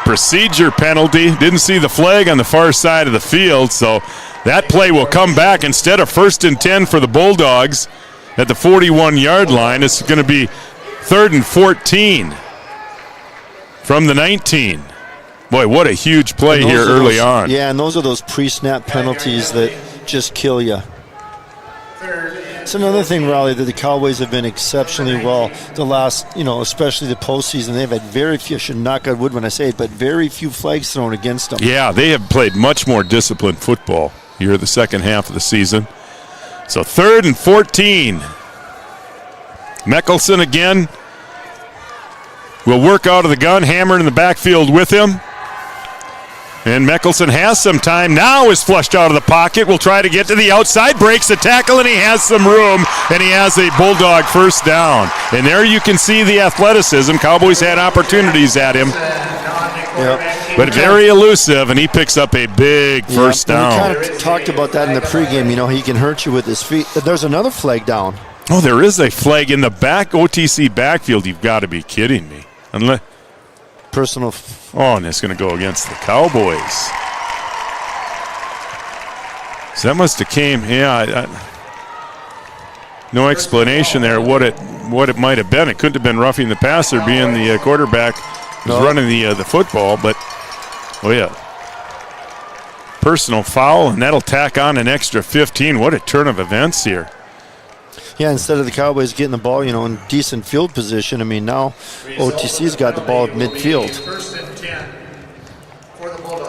[SPEAKER 1] Procedure penalty. Didn't see the flag on the far side of the field, so that play will come back. Instead of 1st and 10 for the Bulldogs at the 41-yard line, it's going to be 3rd and 14 from the 19. Boy, what a huge play here early on.
[SPEAKER 7] Yeah, and those are those pre-snap penalties that just kill you. It's another thing, Raleigh, that the Cowboys have been exceptionally well the last, especially the postseason. They've had very few, I should knock on wood when I say it, but very few flags thrown against them.
[SPEAKER 1] Yeah, they have played much more disciplined football here the second half of the season. So 3rd and 14. Mickelson again will work out of the gun, Hammer in the backfield with him. And Mickelson has some time, now is flushed out of the pocket, will try to get to the outside, breaks the tackle, and he has some room, and he has a Bulldog first down. And there you can see the athleticism. Cowboys had opportunities at him, but very elusive, and he picks up a big first down.
[SPEAKER 7] We kind of talked about that in the pregame, he can hurt you with his feet. There's another flag down.
[SPEAKER 1] Oh, there is a flag in the back OTC backfield. You've got to be kidding me.
[SPEAKER 7] Personal.
[SPEAKER 1] And it's going to go against the Cowboys. So that must have came. No explanation there what it might have been. It couldn't have been roughing the passer, being the quarterback who's running the football. But personal foul, and that'll tack on an extra 15. What a turn of events here.
[SPEAKER 7] Yeah, instead of the Cowboys getting the ball, in decent field position, now OTC's got the ball at midfield.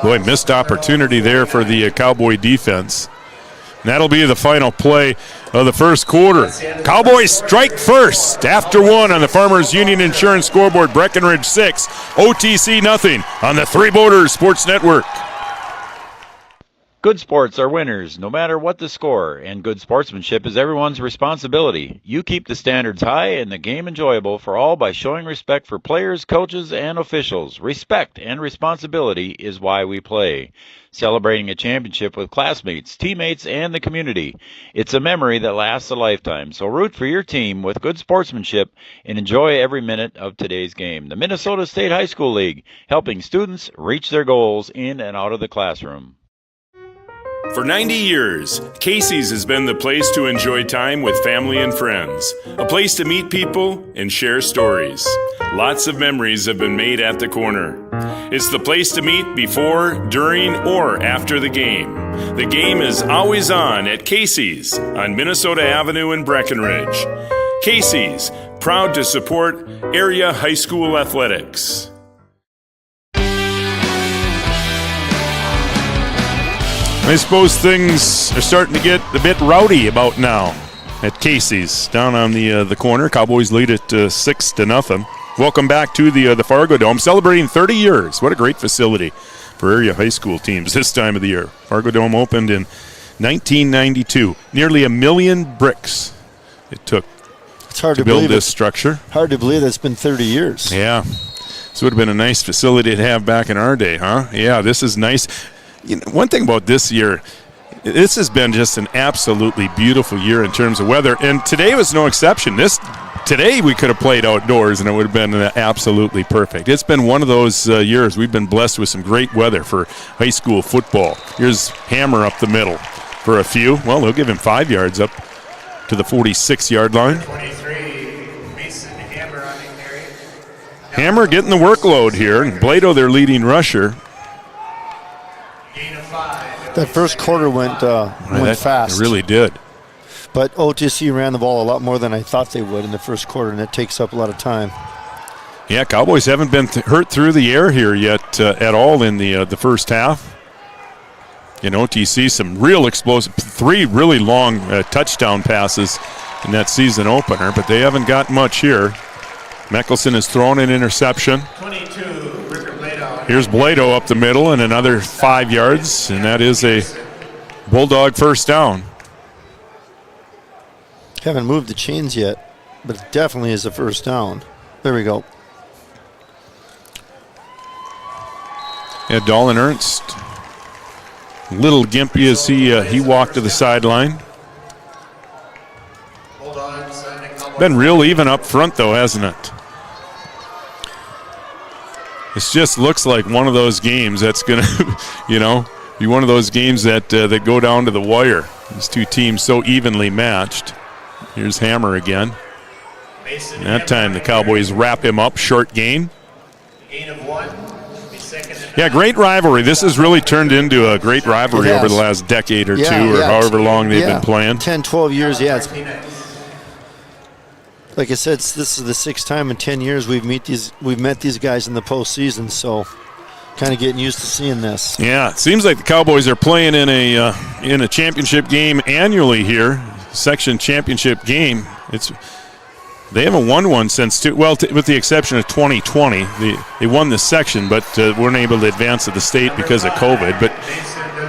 [SPEAKER 1] Boy, missed opportunity there for the Cowboy defense. And that'll be the final play of the first quarter. Cowboys strike first after 1 on the Farmers Union Insurance scoreboard. Breckenridge 6, OTC nothing on the Three Borders Sports Network.
[SPEAKER 3] Good sports are winners, no matter what the score, and good sportsmanship is everyone's responsibility. You keep the standards high and the game enjoyable for all by showing respect for players, coaches, and officials. Respect and responsibility is why we play. Celebrating a championship with classmates, teammates, and the community. It's a memory that lasts a lifetime, so root for your team with good sportsmanship and enjoy every minute of today's game. The Minnesota State High School League, helping students reach their goals in and out of the classroom.
[SPEAKER 13] For 90 years, Casey's has been the place to enjoy time with family and friends. A place to meet people and share stories. Lots of memories have been made at the corner. It's the place to meet before, during, or after the game. The game is always on at Casey's on Minnesota Avenue in Breckenridge. Casey's, proud to support area high school athletics.
[SPEAKER 1] I suppose things are starting to get a bit rowdy about now at Casey's down on the corner. Cowboys lead it 6-0. Welcome back to the Fargo Dome, celebrating 30 years. What a great facility for area high school teams this time of the year. Fargo Dome opened in 1992. Nearly 1 million bricks it took to build this structure.
[SPEAKER 7] Hard to believe it's been 30 years.
[SPEAKER 1] Yeah. This would have been a nice facility to have back in our day, huh? Yeah, this is nice. One thing about this year, This has been just an absolutely beautiful year in terms of weather, and today was no exception. Today we could have played outdoors, and it would have been absolutely perfect. It's been one of those years we've been blessed with some great weather for high school football. Here's Hammer up the middle for a few. Well, they'll give him 5 yards up to the 46-yard line.
[SPEAKER 11] 23, Mason Hammer on the carry.
[SPEAKER 1] Hammer getting the workload here, and Blado, their leading rusher.
[SPEAKER 11] Gain of 5.
[SPEAKER 7] That first quarter went fast.
[SPEAKER 1] It really did.
[SPEAKER 7] But OTC ran the ball a lot more than I thought they would in the first quarter, and it takes up a lot of time.
[SPEAKER 1] Yeah, Cowboys haven't been hurt through the air here yet at all in the first half. In OTC, some real explosive, 3 really long touchdown passes in that season opener, but they haven't got much here. Mickelson has thrown an interception.
[SPEAKER 11] 22, Ricker Blado.
[SPEAKER 1] Here's Blado up the middle and another 5 yards, and that is a Bulldog first down.
[SPEAKER 7] Haven't moved the chains yet, but it definitely is a first down. There we go.
[SPEAKER 1] Yeah, Dolan Ernst, little gimpy as he walked to the sideline. Been real even up front, though, hasn't it? This just looks like one of those games that's going to, be one of those games that go down to the wire. These two teams so evenly matched. Here's Hammer again. And that time the Cowboys wrap him up, short gain.
[SPEAKER 11] Gain of 1.
[SPEAKER 1] Yeah, great rivalry. This has really turned into a great rivalry over the last decade or two, or however long they've been playing.
[SPEAKER 7] 10, 12 years, yeah. Like I said, this is the 6th time in 10 years we've met these guys in the postseason, so kind of getting used to seeing this.
[SPEAKER 1] Yeah, it seems like the Cowboys are playing in a championship game annually here, section championship game. They haven't won one since with the exception of 2020. They won the section, but weren't able to advance to the state because of COVID. But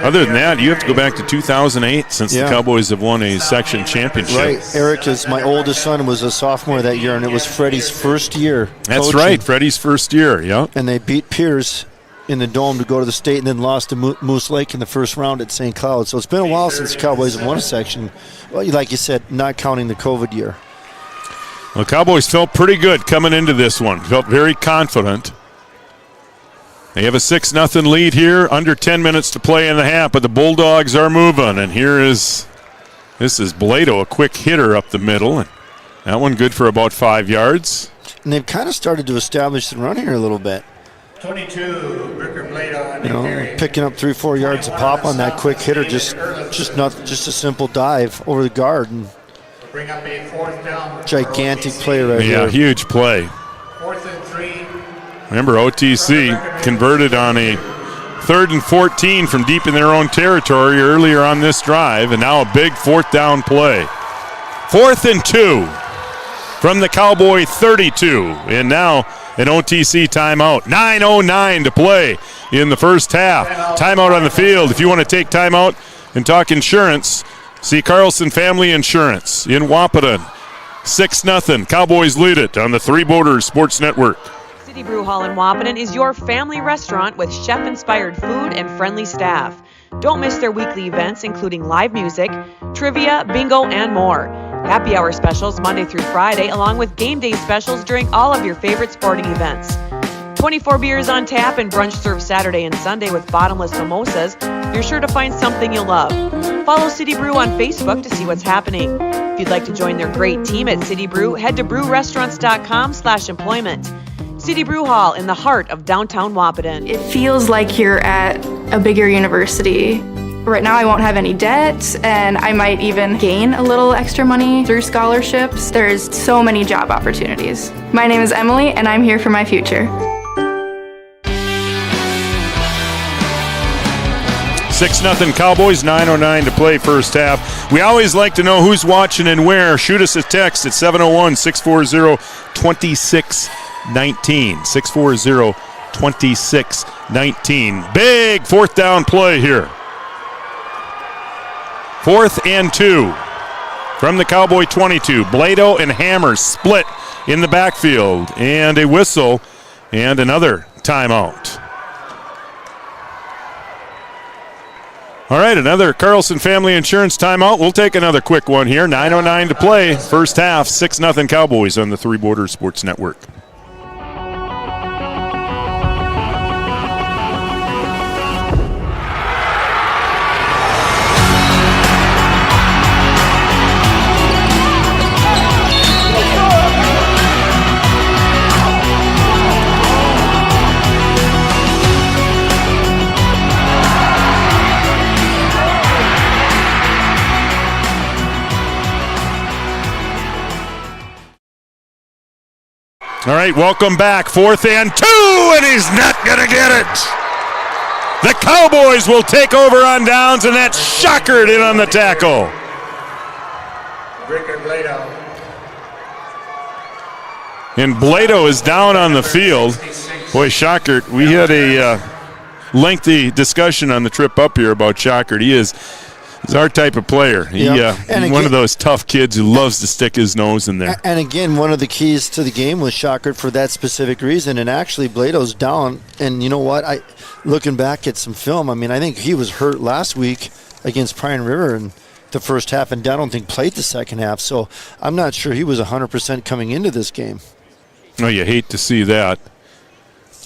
[SPEAKER 1] other than that, you have to go back to 2008 since the Cowboys have won a section championship.
[SPEAKER 7] Right. Eric is my oldest son, was a sophomore that year, and it was Freddie's first year
[SPEAKER 1] That's
[SPEAKER 7] coaching.
[SPEAKER 1] right, Freddie's first year, yeah.
[SPEAKER 7] And they beat Pierce in the Dome to go to the state, and then lost to Moose Lake in the first round at St. Cloud. So it's been a while since the Cowboys have won a section. Well, like you said, not counting the COVID year.
[SPEAKER 1] Well, Cowboys felt pretty good coming into this one. Felt very confident. They have a 6-0 lead here, under 10 minutes to play in the half, but the Bulldogs are moving. And this is Blado, a quick hitter up the middle. And that one good for about 5 yards.
[SPEAKER 7] And they've kind of started to establish the run here a little bit.
[SPEAKER 11] 22, Ricker Blado.
[SPEAKER 7] Picking up 3-4 yards a pop on that quick hitter, just a simple dive over the guard. And
[SPEAKER 11] bring up a 4th down.
[SPEAKER 7] Gigantic play right here.
[SPEAKER 1] Yeah, huge play.
[SPEAKER 11] 4th and 3.
[SPEAKER 1] Remember, OTC converted on a 3rd and 14 from deep in their own territory earlier on this drive, and now a big 4th down play. 4th and 2 from the Cowboy 32, and now an OTC timeout. 9:09 to play in the first half. Timeout on the field. If you want to take timeout and talk insurance, see Carlson Family Insurance in Wahpeton. 6-0. Cowboys lead it on the Three Borders Sports Network.
[SPEAKER 9] City Brew Hall in Wahpeton is your family restaurant with chef-inspired food and friendly staff. Don't miss their weekly events, including live music, trivia, bingo, and more. Happy hour specials Monday through Friday, along with game day specials during all of your favorite sporting events. 24 beers on tap and brunch served Saturday and Sunday with bottomless mimosas. You're sure to find something you'll love. Follow City Brew on Facebook to see what's happening. If you'd like to join their great team at City Brew, head to brewrestaurants.com/employment. City Brew Hall in the heart of downtown Wahpeton.
[SPEAKER 14] It feels like you're at a bigger university. Right now I won't have any debt, and I might even gain a little extra money through scholarships. There's so many job opportunities. My name is Emily, and I'm here for my future.
[SPEAKER 1] 6-0 Cowboys, 9:09 to play first half. We always like to know who's watching and where. Shoot us a text at 701-640-2619. 640-2619. Big 4th down play here. 4th and 2 from the Cowboy 22. Blado and Hammer split in the backfield. And a whistle and another timeout. All right, another Carlson Family Insurance timeout. We'll take another quick one here. 9:09 to play. First half, 6-0 Cowboys on the Three Borders Sports Network. All right, welcome back. 4th and 2, and he's not going to get it. The Cowboys will take over on downs, and that's Shockert in on the tackle. And Blado is down on the field. Boy, Shockert, we had a lengthy discussion on the trip up here about Shockert. He's our type of player. He's one of those tough kids who loves to stick his nose in there.
[SPEAKER 7] And again, one of the keys to the game was Shockert for that specific reason. And actually, Blado's down. And you know what? Looking back at some film, I think he was hurt last week against Pine River in the first half, and I don't think played the second half. So I'm not sure he was 100% coming into this game.
[SPEAKER 1] Oh, you hate to see that.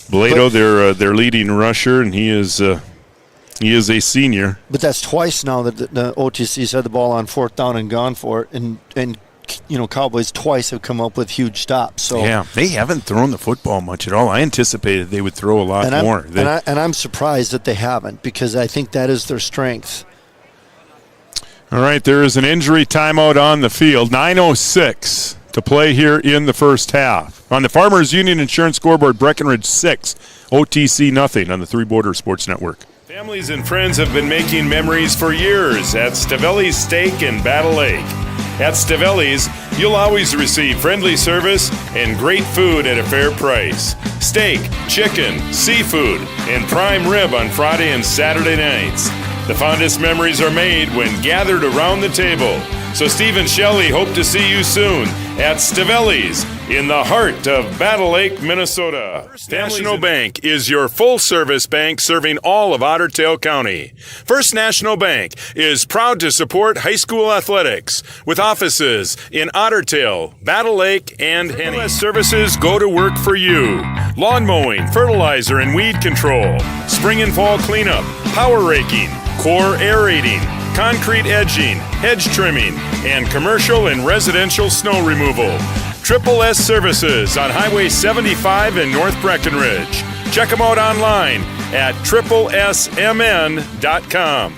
[SPEAKER 1] Blado, their leading rusher, and he is a senior.
[SPEAKER 7] But that's twice now that the OTC's had the ball on 4th down and gone for it, and Cowboys twice have come up with huge stops. So
[SPEAKER 1] yeah, they haven't thrown the football much at all. I anticipated they would throw a lot more.
[SPEAKER 7] I'm surprised that they haven't, because I think that is their strength.
[SPEAKER 1] All right, there is an injury timeout on the field. 9:06 to play here in the first half. On the Farmers Union Insurance scoreboard, Breckenridge 6, OTC nothing on the Three Borders Sports Network.
[SPEAKER 13] Families and friends have been making memories for years at Stavelli's Steak in Battle Lake. At Stavelli's, you'll always receive friendly service and great food at a fair price. Steak, chicken, seafood, and prime rib on Friday and Saturday nights. The fondest memories are made when gathered around the table. So Steve and Shelley hope to see you soon at Stavelli's in the heart of Battle Lake, Minnesota. First National Bank is your full-service bank serving all of Otter Tail County. First National Bank is proud to support high school athletics with offices in Otter Tail, Battle Lake, and Henny. Services go to work for you. Lawn mowing, fertilizer, and weed control. Spring and fall cleanup, power raking, core aerating, concrete edging, hedge trimming, and commercial and residential snow removal. Triple S Services on Highway 75 in North Breckenridge. Check them out online at triplesmn.com.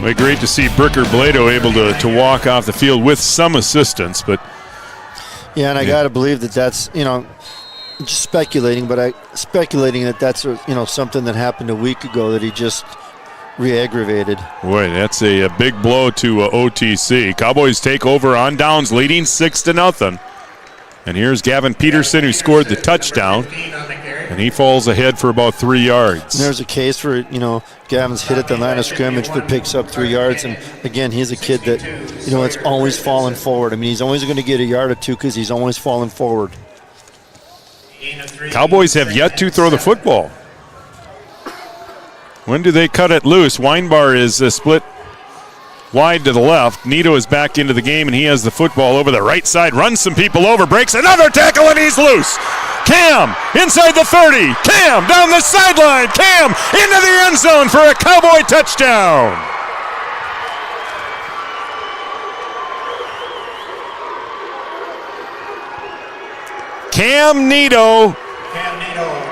[SPEAKER 1] Well, great to see Bricker Blado able to walk off the field with some assistance, but
[SPEAKER 7] yeah, and I got to believe that's just speculating, but speculating that that's something that happened a week ago that he just re-aggravated.
[SPEAKER 1] Boy, that's a big blow to OTC. Cowboys take over on downs, leading 6-0. And here's Gavin Peterson, who scored the touchdown, and he falls ahead for about 3 yards.
[SPEAKER 7] And there's a case where Gavin's hit at the line of scrimmage but picks up 3 yards, and again, he's a kid that it's always falling forward. He's always going to get a yard or two because he's always falling forward.
[SPEAKER 1] Cowboys have yet to throw the football. When do they cut it loose? Weinbar is split wide to the left. Nito is back into the game, and he has the football over the right side, runs some people over, breaks another tackle, and he's loose. Cam inside the 30. Cam down the sideline. Cam into the end zone for a Cowboy touchdown. Cam Nito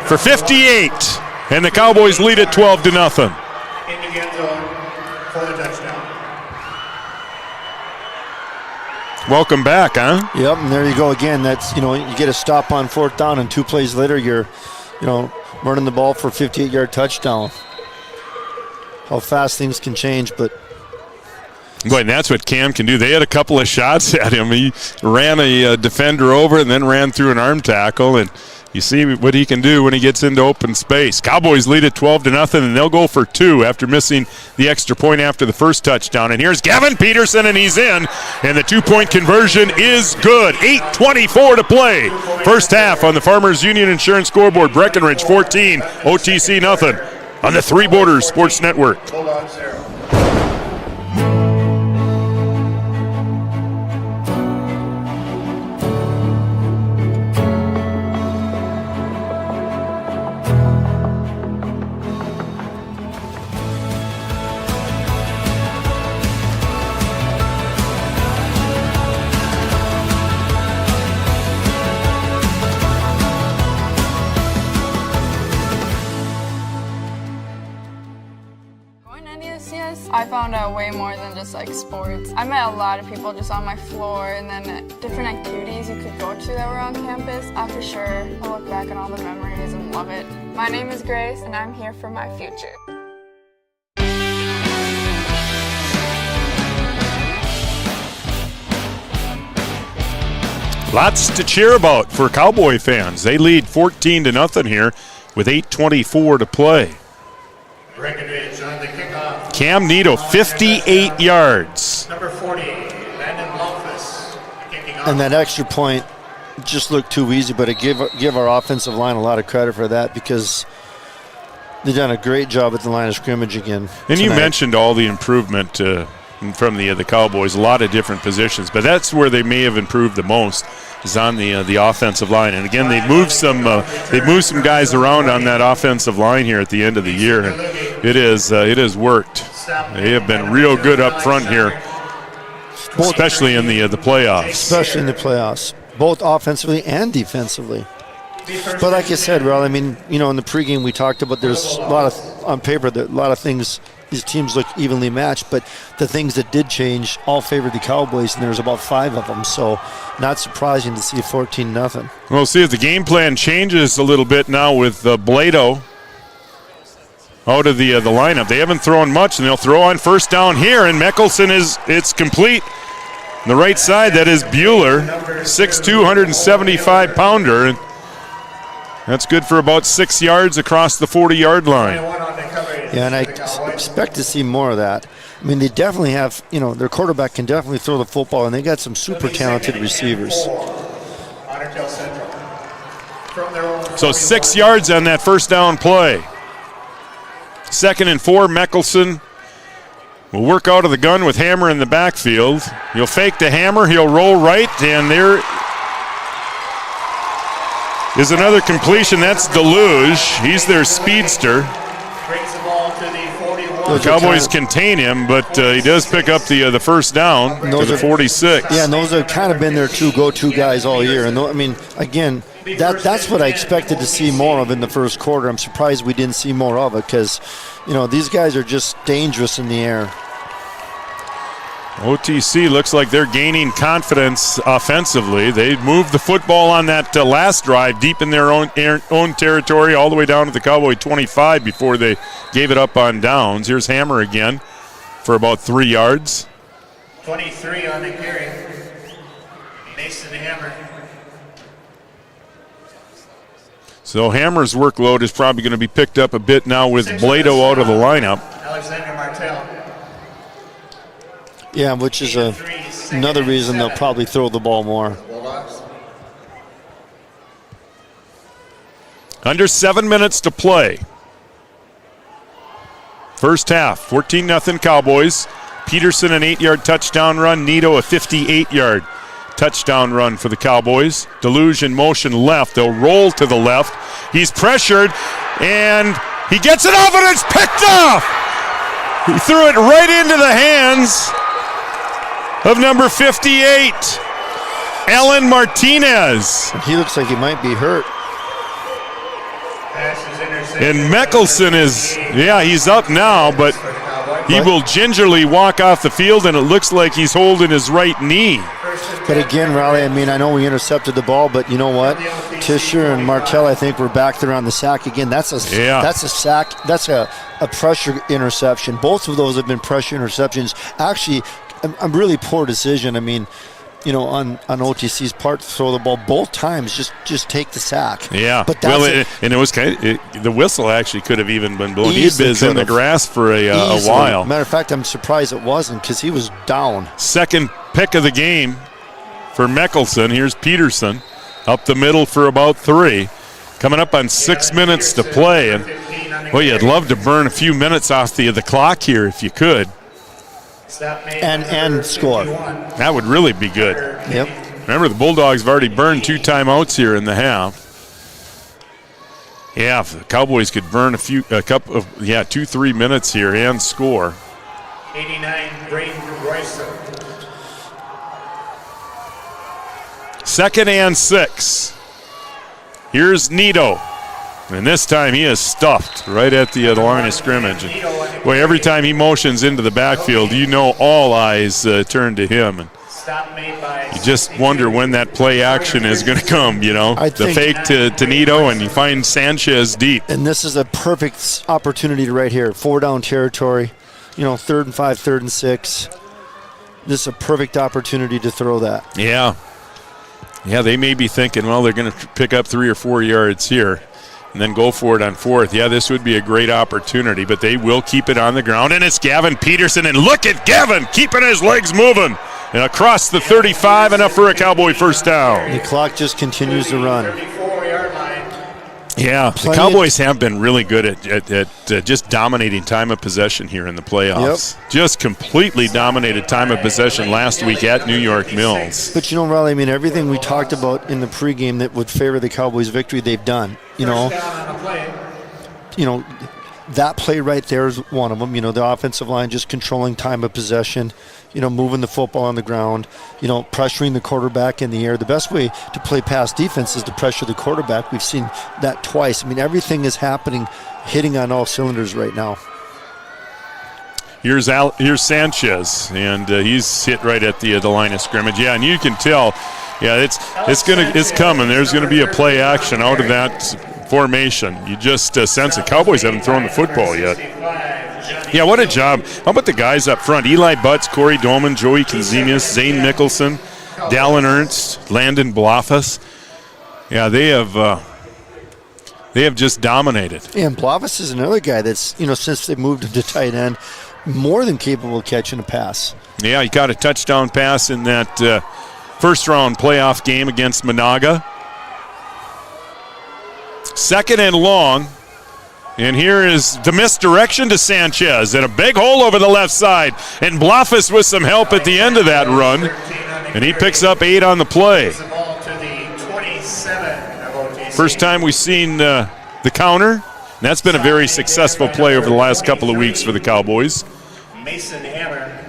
[SPEAKER 1] for 58. And the Cowboys lead it 12-0.
[SPEAKER 11] In the end zone for the touchdown.
[SPEAKER 1] Welcome back, huh?
[SPEAKER 7] Yep, and there you go again. That's, you get a stop on 4th down, and 2 plays later you're, running the ball for a 58-yard touchdown. How fast things can change, but
[SPEAKER 1] boy, and that's what Cam can do. They had a couple of shots at him. He ran a defender over and then ran through an arm tackle, and You see what he can do when he gets into open space. Cowboys lead it 12-0, and they'll go for 2 after missing the extra point after the first touchdown. And here's Gavin Peterson, and he's in. And the 2-point conversion is good. 8:24 to play. First half on the Farmers Union Insurance scoreboard. Breckenridge 14, OTC nothing on the Three Borders Sports Network.
[SPEAKER 11] Hold on, Sarah.
[SPEAKER 15] I found out way more than just like sports. I met a lot of people just on my floor, and then different activities you could go to that were on campus. For sure, I'll look back at all the memories and love it. My name is Grace, and I'm here for my future.
[SPEAKER 1] Lots to cheer about for Cowboy fans. They lead 14-0 here with 8:24 to play.
[SPEAKER 11] Breckenridge on the kickoff.
[SPEAKER 1] Cam Nito, 58 yards.
[SPEAKER 11] Number 40, Landon Loftus, kicking off.
[SPEAKER 7] And that extra point just looked too easy, but I give our offensive line a lot of credit for that because they've done a great job at the line of scrimmage again.
[SPEAKER 1] And
[SPEAKER 7] tonight.
[SPEAKER 1] you mentioned all the improvement from the Cowboys, a lot of different positions, but that's where they may have improved the most is on the offensive line. And again, they moved some guys around on that offensive line here at the end of the year, and it has worked. They have been real good up front here, especially in the playoffs.
[SPEAKER 7] Especially in the playoffs, both offensively and defensively. But like I said, Ral, I mean, in the pregame we talked about there's a lot of, on paper, a lot of things, these teams look evenly matched, but the things that did change all favored the Cowboys, and there's about 5 of them, so not surprising to see 14-0.
[SPEAKER 1] We'll see if the game plan changes a little bit now with Blado out of the lineup. They haven't thrown much, and they'll throw on first down here, and Mickelson it's complete. On the right side, that is Bueller, 6'2", 175-pounder, and that's good for about 6 yards across the 40-yard line.
[SPEAKER 7] Yeah, and I expect to see more of that. I mean, they definitely have, their quarterback can definitely throw the football, and they got some super talented receivers.
[SPEAKER 1] So 6 yards on that first down play. 2nd and 4, Mickelson will work out of the gun with Hammer in the backfield. He'll fake the Hammer, he'll roll right, and there is another completion. That's Deluge. He's their speedster. The Cowboys contain him, but he does pick up the first down to the 46.
[SPEAKER 7] Yeah, and those have kind of been their 2 go-to guys all year. And again, that's what I expected to see more of in the first quarter. I'm surprised we didn't see more of it because, these guys are just dangerous in the air.
[SPEAKER 1] OTC looks like they're gaining confidence offensively. They moved the football on that last drive deep in their own territory all the way down to the Cowboy 25 before they gave it up on downs. Here's Hammer again for about 3 yards.
[SPEAKER 11] 23 on the carry. Mason Hammer.
[SPEAKER 1] So Hammer's workload is probably going to be picked up a bit now with Blado out of the lineup.
[SPEAKER 11] Alexander Martell.
[SPEAKER 7] Yeah, which is another reason they'll probably throw the ball more.
[SPEAKER 1] Under 7 minutes to play. First half, 14-0 Cowboys. Peterson an 8-yard touchdown run. Nito a 58-yard touchdown run for the Cowboys. Deluge in motion left. They'll roll to the left. He's pressured, and he gets it off, and it's picked off. He threw it right into the hands of number 58, Alan Martinez.
[SPEAKER 7] He looks like he might be hurt.
[SPEAKER 1] And Mickelson he's up now, but he will gingerly walk off the field, and it looks like he's holding his right knee.
[SPEAKER 7] But again, Raleigh, I know we intercepted the ball, but you know what? Tischer and Martell, I think, were back there on the sack again. That's a sack. That's a pressure interception. Both of those have been pressure interceptions. Actually, a really poor decision. on OTC's part to throw the ball both times. Just take the sack.
[SPEAKER 1] Yeah.
[SPEAKER 7] But that's
[SPEAKER 1] and it was the whistle actually could have even been blown. He'd been in the grass for a while.
[SPEAKER 7] Matter of fact, I'm surprised it wasn't because he was down.
[SPEAKER 1] Second pick of the game for Mickelson. Here's Peterson up the middle for about 3. Coming up on 6 minutes to play. And, well, you'd love to burn a few minutes off the clock here if you could.
[SPEAKER 7] And score.
[SPEAKER 1] That would really be good.
[SPEAKER 7] Yep.
[SPEAKER 1] Remember, the Bulldogs have already burned 2 timeouts here in the half. Yeah, if the Cowboys could burn 2-3 minutes here and score.
[SPEAKER 11] 89, Braden Royson.
[SPEAKER 1] 2nd and 6. Here's Nito. And this time he is stuffed right at the line of scrimmage. And, boy, every time he motions into the backfield, all eyes turn to him. And you just wonder when that play action is going to come, The fake to Nito, and you find Sanchez deep.
[SPEAKER 7] And this is a perfect opportunity right here. 4-down territory, 3rd and 5, 3rd and 6. This is a perfect opportunity to throw that.
[SPEAKER 1] Yeah. Yeah, they may be thinking, well, they're going to pick up 3 or 4 yards here and then go for it on 4th. Yeah, this would be a great opportunity, but they will keep it on the ground. And it's Gavin Peterson, and look at Gavin keeping his legs moving. And across the 35, enough for a Cowboy first down.
[SPEAKER 7] The clock just continues to run.
[SPEAKER 11] 34-yard line.
[SPEAKER 1] Yeah, the Cowboys have been really good at just dominating time of possession here in the playoffs. Yep. Just completely dominated time of possession last week at New York Mills.
[SPEAKER 7] But Riley, everything we talked about in the pregame that would favor the Cowboys' victory, they've done. That play right there is one of them. The offensive line just controlling time of possession, moving the football on the ground, pressuring the quarterback in the air. The best way to play pass defense is to pressure the quarterback. We've seen that twice. Everything is happening, hitting on all cylinders right now.
[SPEAKER 1] Here's Sanchez, and he's hit right at the line of scrimmage. Yeah, and you can tell, it's coming. There's going to be a play action out of that formation. You just sense it. Cowboys haven't thrown the football yet. Yeah, what a job. How about the guys up front? Eli Butts, Corey Doman, Joey Kazemius, Zane Mickelson, Dallin Ernst, Landon Blofus. Yeah, they have just dominated.
[SPEAKER 7] Yeah, and Blofus is another guy that's, since they moved him to tight end, more than capable of catching a pass.
[SPEAKER 1] Yeah, he got a touchdown pass in that first-round playoff game against Monaga. 2nd and long. And here is the misdirection to Sanchez and a big hole over the left side. And Blofus with some help at the end of that run. And he picks up 8 on the play. First time we've seen the counter. And that's been a very successful play over the last couple of weeks for the Cowboys.
[SPEAKER 11] Mason Hammer.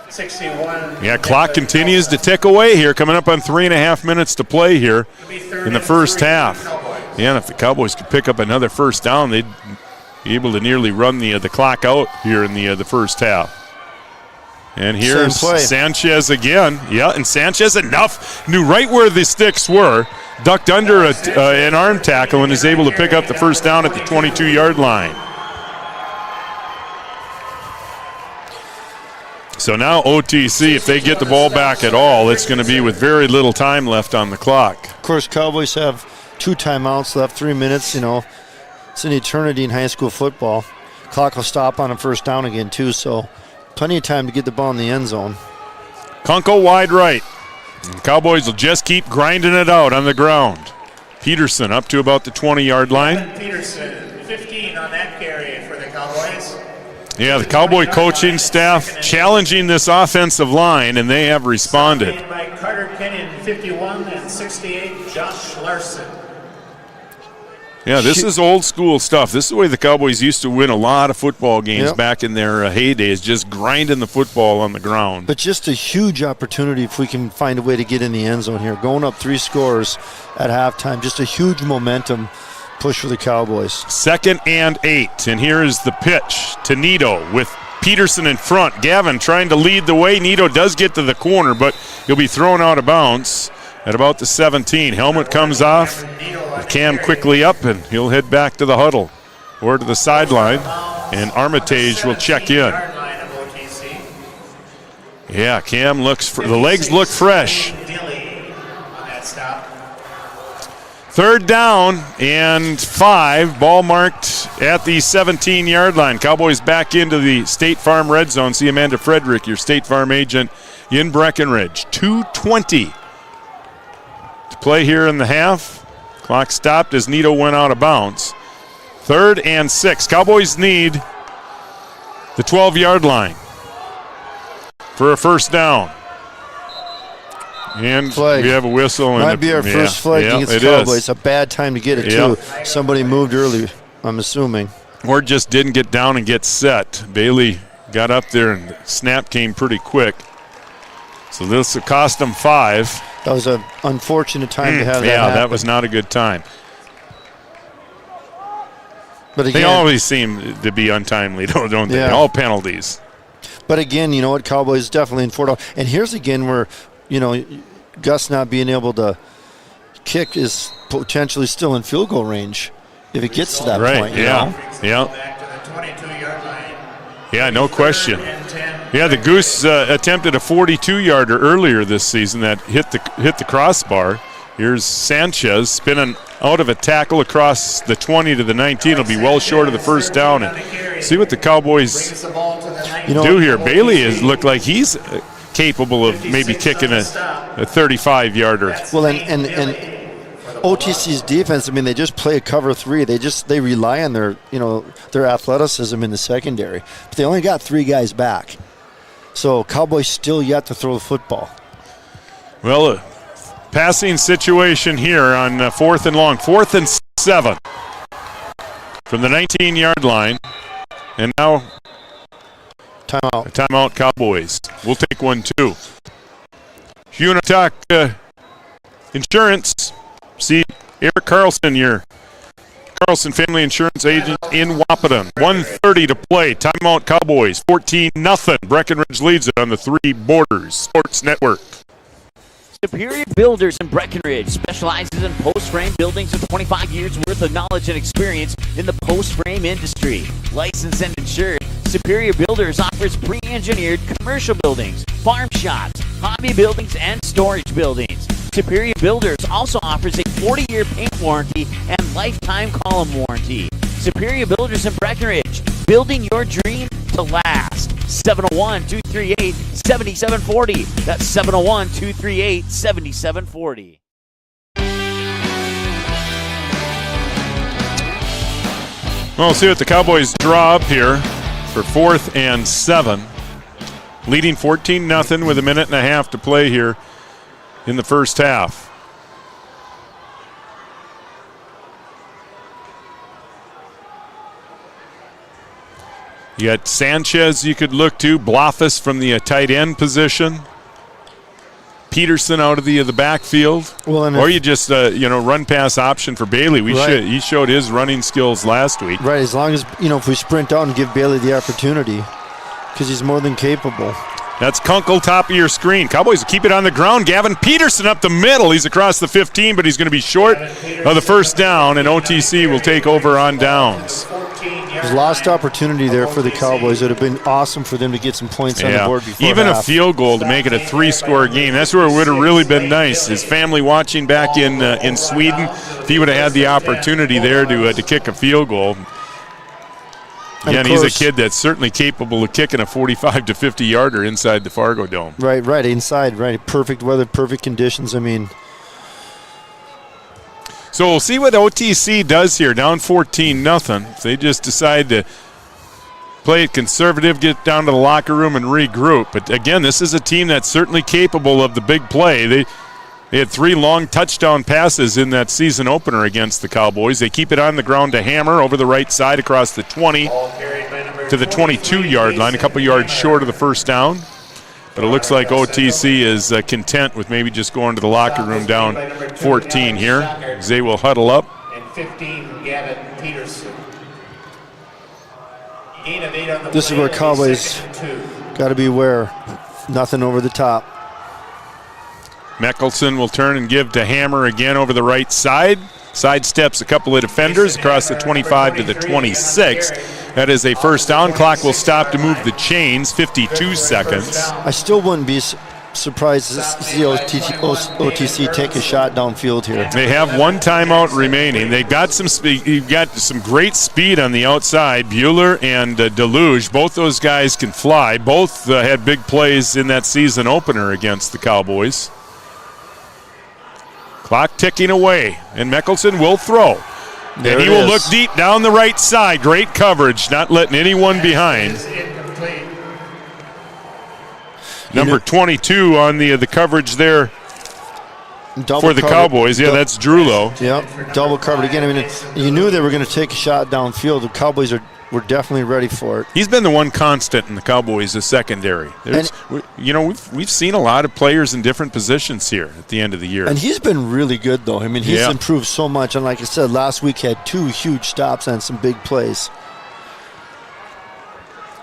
[SPEAKER 11] 61.
[SPEAKER 1] Yeah, clock continues to tick away here. Coming up on 3.5 minutes to play here in the first half. Yeah, and if the Cowboys could pick up another first down, they'd be able to nearly run the clock out here in the first half. And here's Sanchez again. Yeah, and Sanchez knew right where the sticks were, ducked under an arm tackle, and is able to pick up the first down at the 22-yard line. So now OTC, if they get the ball back at all, it's going to be with very little time left on the clock.
[SPEAKER 7] Of course, Cowboys have 2 timeouts left, 3 minutes. It's an eternity in high school football. Clock will stop on a first down again, too, so plenty of time to get the ball in the end zone.
[SPEAKER 1] Kunkel wide right. And Cowboys will just keep grinding it out on the ground. Peterson up to about the 20-yard line.
[SPEAKER 11] Peterson, 15 on that carry for the Cowboys.
[SPEAKER 1] Yeah, the Cowboy coaching staff challenging this offensive line, and they have responded.
[SPEAKER 11] By Carter Kenyon, 51, and 68, Josh Larson.
[SPEAKER 1] Yeah, this is old school stuff. This is the way the Cowboys used to win a lot of football games back in their heydays, just grinding the football on the ground.
[SPEAKER 7] But just a huge opportunity if we can find a way to get in the end zone here. Going up 3 scores at halftime, just a huge momentum push for the Cowboys.
[SPEAKER 1] 2nd and 8, and here is the pitch to Nito with Peterson in front. Gavin trying to lead the way. Nito does get to the corner, but he'll be thrown out of bounds at about the 17. Helmet comes off. Cam quickly up, and he'll head back to the huddle or to the sideline, and Armitage will check in. Yeah, Cam looks, the legs look fresh. Third down and 5. Ball marked at the 17-yard line. Cowboys back into the State Farm red zone. See Amanda Frederick, your State Farm agent in Breckenridge. 2:20 to play here in the half. Clock stopped as Nito went out of bounds. 3rd and 6. Cowboys need the 12-yard line for a first down. And
[SPEAKER 7] flag.
[SPEAKER 1] we have a whistle.
[SPEAKER 7] Might be our first flag against the Cowboys. It's a bad time to get it, too. Somebody moved early, I'm assuming.
[SPEAKER 1] Or just didn't get down and get set. Bailey got up there and the snap came pretty quick. So this will cost them 5.
[SPEAKER 7] That was an unfortunate time to have that happen.
[SPEAKER 1] That was not a good time.
[SPEAKER 7] But again,
[SPEAKER 1] they always seem to be untimely, don't they?
[SPEAKER 7] Yeah.
[SPEAKER 1] All penalties.
[SPEAKER 7] But again, you know what? Cowboys definitely in 4 down. And here's again where, you know, Gus not being able to kick is potentially still in field goal range if it gets to that point.
[SPEAKER 1] Yeah, no question. Yeah, the Goose attempted a 42-yarder earlier this season that hit the crossbar. Here's Sanchez spinning out of a tackle across the 20 to the 19. It'll be well short of the first down. And see what the Cowboys do here. Bailey has looked like he's capable of maybe kicking a 35-yarder.
[SPEAKER 7] Well, and OTC's defense, I mean, they just play a cover 3. They rely on their athleticism in the secondary. But they only got 3 guys back. So Cowboys still yet to throw the football.
[SPEAKER 1] Well, a passing situation here on 4th and long. 4th and 7 from the 19-yard line. And now timeout Cowboys. We'll take one too. Unitalk Insurance. See Eric Carlson, your Carlson Family Insurance agent in Wahpeton. 1:30 to play. Timeout Cowboys. 14-0. Breckenridge leads it on the Three Borders Sports Network.
[SPEAKER 16] Superior Builders in Breckenridge specializes in post-frame buildings with 25 years worth of knowledge and experience in the post-frame industry. Licensed and insured, Superior Builders offers pre-engineered commercial buildings, farm shops, hobby buildings, and storage buildings. Superior Builders also offers a 40-year paint warranty and lifetime column warranty. Superior Builders in Breckenridge, building your dream to last. 701-238-7740. That's 701-238-7740.
[SPEAKER 1] Well, we'll see what the Cowboys draw up here for 4th and 7. Leading 14-0 with a minute and a half to play here in the first half. You got Sanchez you could look to, Blofus from the tight end position, Peterson out of the backfield, or you just run pass option for Bailey. He showed his running skills last week.
[SPEAKER 7] Right, as long as if we sprint out and give Bailey the opportunity, because he's more than capable.
[SPEAKER 1] That's Kunkel, top of your screen. Cowboys keep it on the ground. Gavin Peterson up the middle. He's across the 15, but he's going to be short of the first down, and OTC will take over on downs.
[SPEAKER 7] There's lost opportunity there for the Cowboys. It would have been awesome for them to get some points on the board before
[SPEAKER 1] even
[SPEAKER 7] half.
[SPEAKER 1] A field goal to make it a 3-score game. That's where it would have really been nice. His family watching back in Sweden, if he would have had the opportunity there to kick a field goal. Again, he's a kid that's certainly capable of kicking a 45 to 50-yarder inside the Fargo Dome.
[SPEAKER 7] Right, inside, right. Perfect weather, perfect conditions. I mean.
[SPEAKER 1] So we'll see what OTC does here, down 14-0. If they just decide to play it conservative, get down to the locker room and regroup. But again, this is a team that's certainly capable of the big play. They had 3 long touchdown passes in that season opener against the Cowboys. They keep it on the ground to Hammer over the right side across the 20 to the 22-yard line, a couple yards short of the first down. But it looks like OTC is content with maybe just going to the locker room down 14 here. They will huddle up.
[SPEAKER 11] And 15, Gavin Peterson.
[SPEAKER 7] This is where Cowboys got to be aware. Nothing over the top.
[SPEAKER 1] Meckelson will turn and give to Hammer again over the right side. Sidesteps a couple of defenders across the 25 to the 26. That is a first down. Clock will stop to move the chains. 52 seconds.
[SPEAKER 7] I still wouldn't be surprised to see OTC take a shot downfield here.
[SPEAKER 1] They have one timeout remaining. They got some speed. You've got some great speed on the outside. Bueller and Deluge, both those guys can fly. Both had big plays in that season opener against the Cowboys. Clock ticking away, and Mickelson will throw.
[SPEAKER 7] There
[SPEAKER 1] and he will look deep down the right side. Great coverage, not letting anyone behind. Number 22 on the coverage there for the Cowboys. Yeah, that's Drulo.
[SPEAKER 7] Yep, double covered again. I mean, you knew they were going to take a shot downfield. The Cowboys were definitely ready for it.
[SPEAKER 1] He's been the one constant in the Cowboys' secondary. We've seen a lot of players in different positions here at the end of the year.
[SPEAKER 7] And he's been really good, though. I mean, he's improved so much. And like I said, last week he had 2 huge stops and some big plays.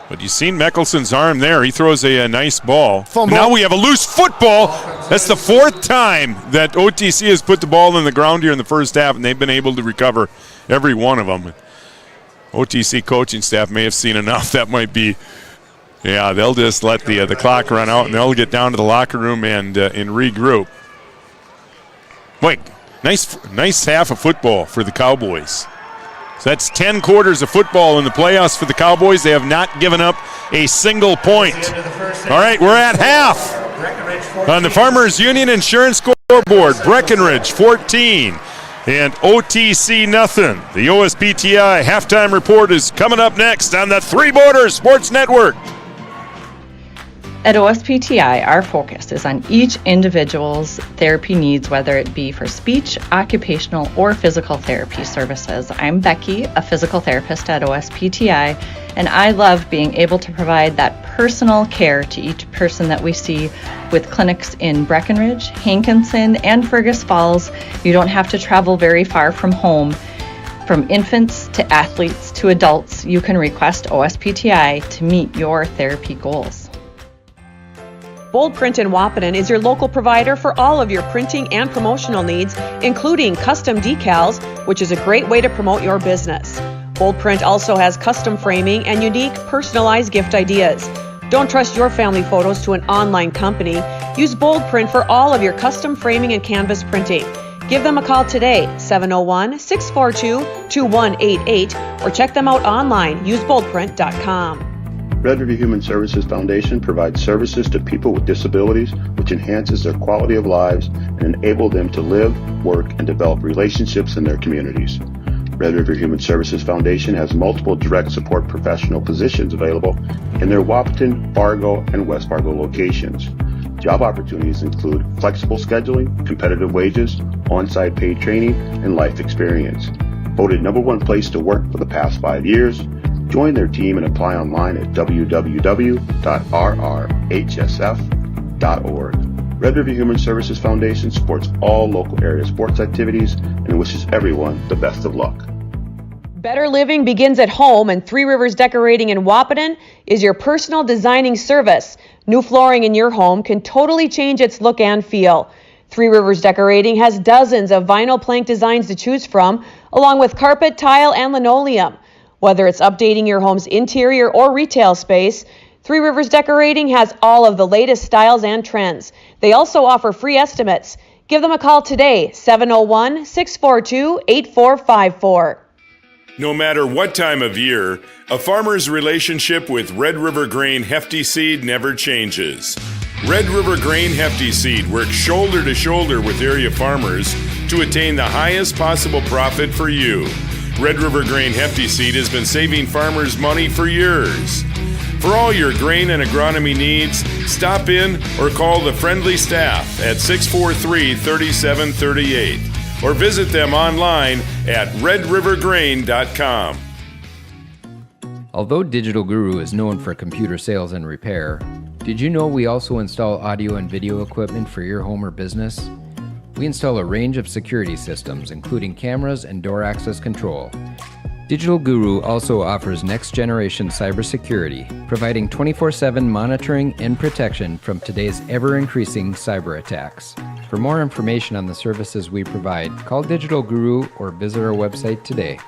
[SPEAKER 1] But you've seen Mickelson's arm there. He throws a nice ball. Now we have a loose football. That's the 4th time that OTC has put the ball in the ground here in the first half, and they've been able to recover every one of them. OTC coaching staff may have seen enough. That might be, they'll just let the clock run out, and they'll get down to the locker room and regroup. Wait, nice half of football for the Cowboys. So that's 10 quarters of football in the playoffs for the Cowboys. They have not given up a single point. All right, we're at half on the Farmers Union Insurance scoreboard. Breckenridge 14 and OTC nothing. The OSPTI halftime report is coming up next on the Three Borders Sports Network.
[SPEAKER 17] At OSPTI, our focus is on each individual's therapy needs, whether it be for speech, occupational, or physical therapy services. I'm Becky, a physical therapist at OSPTI, and I love being able to provide that personal care to each person that we see with clinics in Breckenridge, Hankinson, and Fergus Falls. You don't have to travel very far from home. From infants to athletes to adults, you can request OSPTI to meet your therapy goals.
[SPEAKER 4] Bold Print in Wahpeton is your local provider for all of your printing and promotional needs, including custom decals, which is a great way to promote your business. Bold Print also has custom framing and unique personalized gift ideas. Don't trust your family photos to an online company. Use Bold Print for all of your custom framing and canvas printing. Give them a call today, 701-642-2188, or check them out online, useboldprint.com.
[SPEAKER 18] Red River Human Services Foundation provides services to people with disabilities, which enhances their quality of lives and enable them to live, work, and develop relationships in their communities. Red River Human Services Foundation has multiple direct support professional positions available in their Wahpeton, Fargo, and West Fargo locations. Job opportunities include flexible scheduling, competitive wages, on-site paid training, and life experience. Voted #1 place to work for the past 5 years, join their team and apply online at www.rrhsf.org. Red River Human Services Foundation supports all local area sports activities and wishes everyone the best of luck.
[SPEAKER 4] Better living begins at home, and Three Rivers Decorating in Wahpeton is your personal designing service. New flooring in your home can totally change its look and feel. Three Rivers Decorating has dozens of vinyl plank designs to choose from, along with carpet, tile, and linoleum. Whether it's updating your home's interior or retail space, Three Rivers Decorating has all of the latest styles and trends. They also offer free estimates. Give them a call today, 701-642-8454.
[SPEAKER 13] No matter what time of year, a farmer's relationship with Red River Grain Hefty Seed never changes. Red River Grain Hefty Seed works shoulder to shoulder with area farmers to attain the highest possible profit for you. Red River Grain Hefty Seed has been saving farmers money for years. For all your grain and agronomy needs, stop in or call the friendly staff at 643-3738 or visit them online at redrivergrain.com.
[SPEAKER 5] Although Digital Guru is known for computer sales and repair, did you know we also install audio and video equipment for your home or business? We install a range of security systems, including cameras and door access control. Digital Guru also offers next-generation cybersecurity, providing 24/7 monitoring and protection from today's ever-increasing cyber attacks. For more information on the services we provide, call Digital Guru or visit our website today.